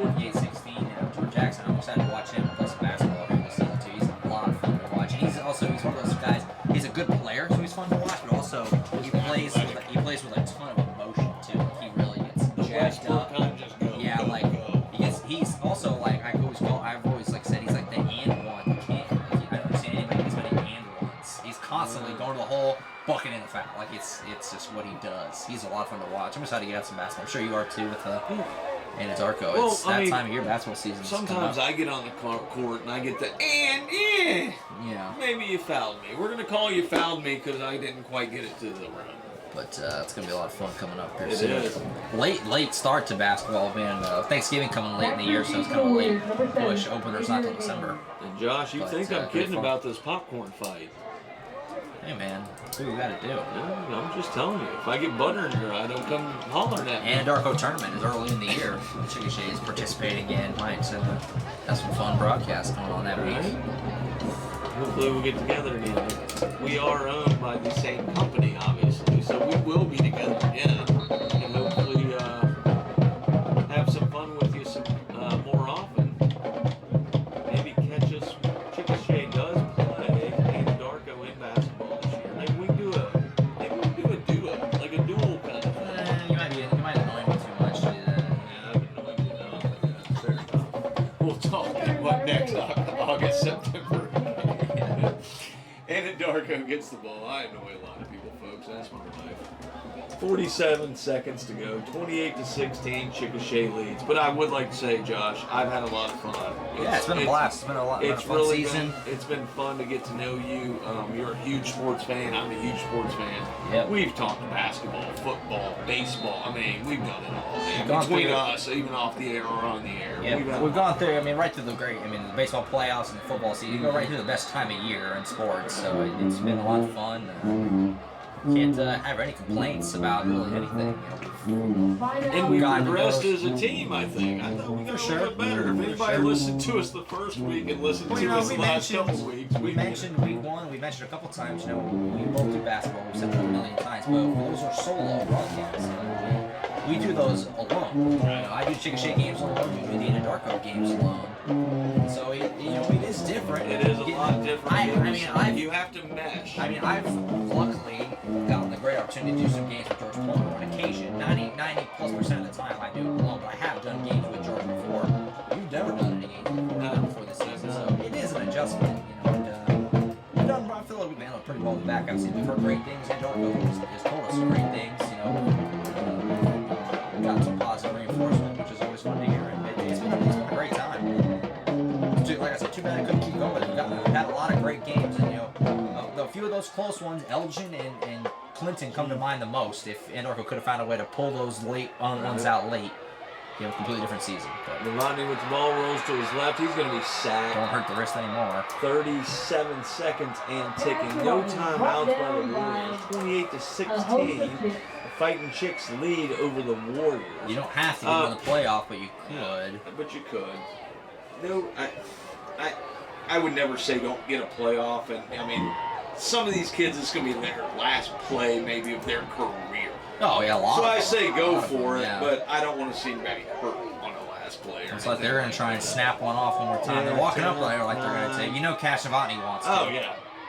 28-16 now. Jordan Jackson, I'm excited to watch him play some basketball here this season too. He's a lot of fun to watch. And he's one of those guys. He's a good player, so he's fun to watch. But also, he plays with a ton of emotion too. Like, he really gets jacked up. Yeah, like he's also like I've always like said he's like the and one kid. Like, I don't understand anybody bucking in the foul. Like it's just what he does. He's a lot of fun to watch. I'm excited to get out some basketball. I'm sure you are too with Anadarko. Well, It's that time of year, basketball season. Sometimes I get on the court and I get yeah. maybe you fouled me. We're going to call you fouled me because I didn't quite get it to the rim. But it's going to be a lot of fun coming up here It soon. is. Late start to basketball, man. Thanksgiving coming late in the year, so it's kind of a late push. Opener's not till December. And Josh, you But, think I'm great kidding fun. about this popcorn fight? Hey, man, that's what we got to do. No, I'm just telling you. If I get butter in your eye, don't come hollering at me. Anadarko tournament is early in the year. Chickasha is participating in. Might have some fun broadcasts going on that week. Hopefully we'll get together again. We are owned by the same company, obviously, so we will be together again. And hopefully have some fun with you some more often. Maybe catch us. Chickasha does play Anadarko in basketball this year. Maybe we can do a duo, like a duel kind of thing. You might annoy me too much to do that. Yeah, I've been annoying you enough. Fair enough. We'll talk next August, September. Anadarko gets the ball. I annoy a lot of people, folks. That's my life. 47 seconds to go. 28-16. Chickasha leads. But I would like to say, Josh, I've had a lot of fun. Yeah, it's been a blast. It's been a lot. It's fun really season. it's been fun to get to know you. You're a huge sports fan. I'm a huge sports fan. Yep. We've talked basketball, football, baseball. I mean, we've done it all. Man. Gone Between through it. us, even off the air or on the air. Yeah, we've gone through. I mean, right through the baseball playoffs and the football season. You go right through the best time of year in sports. So it's been a lot of fun. Can't have any complaints about really anything. And we progressed as a team, I think. I thought we got a little bit better. If anybody listened to us the first week and listened to us the last couple weeks, we mentioned week one. We mentioned a couple times. We both do basketball. We've said that a million times, but those are solo broadcasts. We do those alone. I do Chickasha games alone. You do the Anadarko games alone. So it is different. it is a lot different. You have to mesh. I've luckily gotten the great opportunity to do some games with George Palmer on occasion. 90+% of the time I do it alone, but I have done games with George before. You've never done any games before this season, so it is an adjustment. We've done. I feel like we've handled pretty well with the backup season. We've heard great things, and Darko has told us some great things. We've got some positive reinforcement, which is always fun to hear. And it's been a great time. Like I said, too bad I couldn't keep going. We've had a lot of great games, and a few of those close ones, Elgin and Clinton come to mind the most. If Anadarko could have found a way to pull those late ones out late, completely different season. But Rodney with the ball rolls to his left. He's going to be sacked. don't hurt the wrist anymore. 37 seconds and ticking. No timeouts by the Warriors. 28-16. The Fighting Chicks lead over the Warriors. You don't have to get in the playoff, but you could. But you could. No, I would never say don't get a playoff. And I mean, some of these kids, it's going to be their last play maybe of their career. Oh, yeah, a lot. So I say go for it, yeah. but I don't want to see anybody hurt on the last play. It's like they're going to try and snap one off one more time. They're walking up there like they're going to take. Casavani wants to.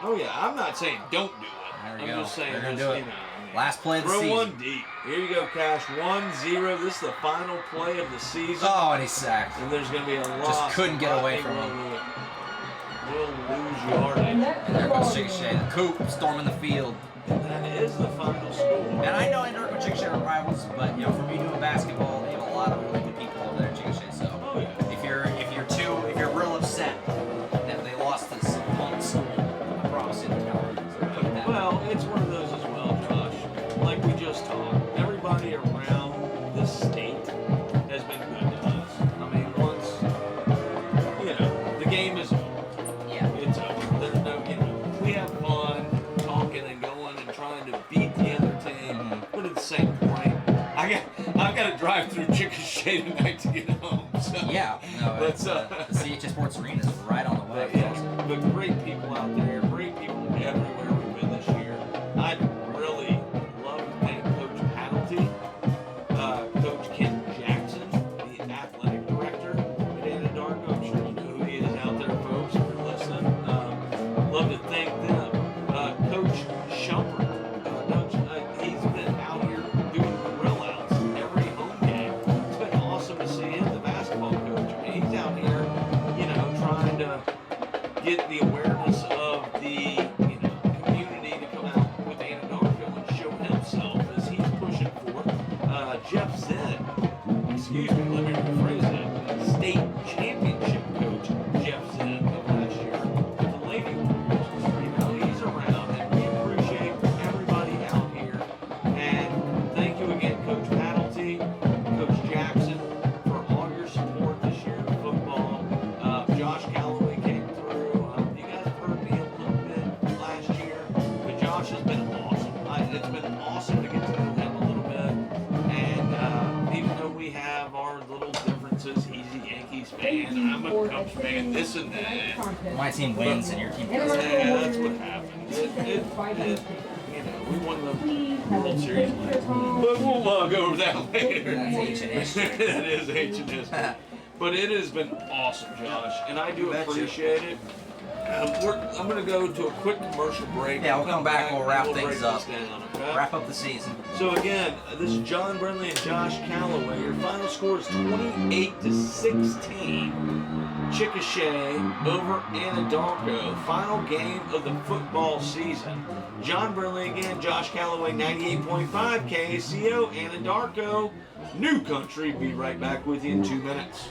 Oh yeah. I'm not saying don't do it. There we I'm go. just saying They're going to do it. You know, Last play of the throw season. one deep. Here you go, Cash. 1-0. This is the final play of the season. Oh, and he's sacked. And there's going to be a loss. Just couldn't get away from him. We'll lose yardage. And there goes Chickasha. The Coop storming the field. And that is the final score. And I know Anadarko and Chickasha are rivals, but for me doing basketball, they have a lot of really good people over there in Chickasha. So if you're real upset that they lost this punk school, I promise you they're not. Well, it's one of those as well, Josh. Like we just talked, everybody around the state has been good to us. I mean, once the game is over. Yeah. It's over. There's no, we have fun talking and going and trying to beat the other team. But at the same point, I've got to drive through Chickasha tonight to get home. So Yeah, no, but, the CHS Sports Arena is right on the way. but great people out there, great people everywhere we've been this year. I really love to thank Coach Paddlety, Coach Ken Jackson, the athletic director at Anadarko. I'm sure you know who he is out there, folks, if you're listening. Love to thank them. Coach Shumpert, he's been out here doing grill outs every home game. It's been awesome to see him, the basketball coach. I mean, he's out here, trying to get the awareness of the community to come out with Anadarko. Josh Calloway came through. You guys have heard me a little bit last year, but Josh has been awesome. It's been awesome to get to know him a little bit. And even though we have our little differences, he's a Yankees fan, I'm a Cubs fan, this and that. My team wins and your team doesn't. Yeah, that's what happens. You know, we won the World Series, but we'll go over that later. That's ancient history. It is ancient history. But it has been awesome, Josh, and I do appreciate it. I'm going to go to a quick commercial break. Yeah, we'll come back and we'll wrap break things this up. down, okay? Wrap up the season. So again, this is John Brindley and Josh Calloway. Your final score is 28-16. Chickasha over Anadarko. Final game of the football season. John Brindley again, Josh Calloway, 98.5 KACO, Anadarko, New Country. Be right back with you in 2 minutes.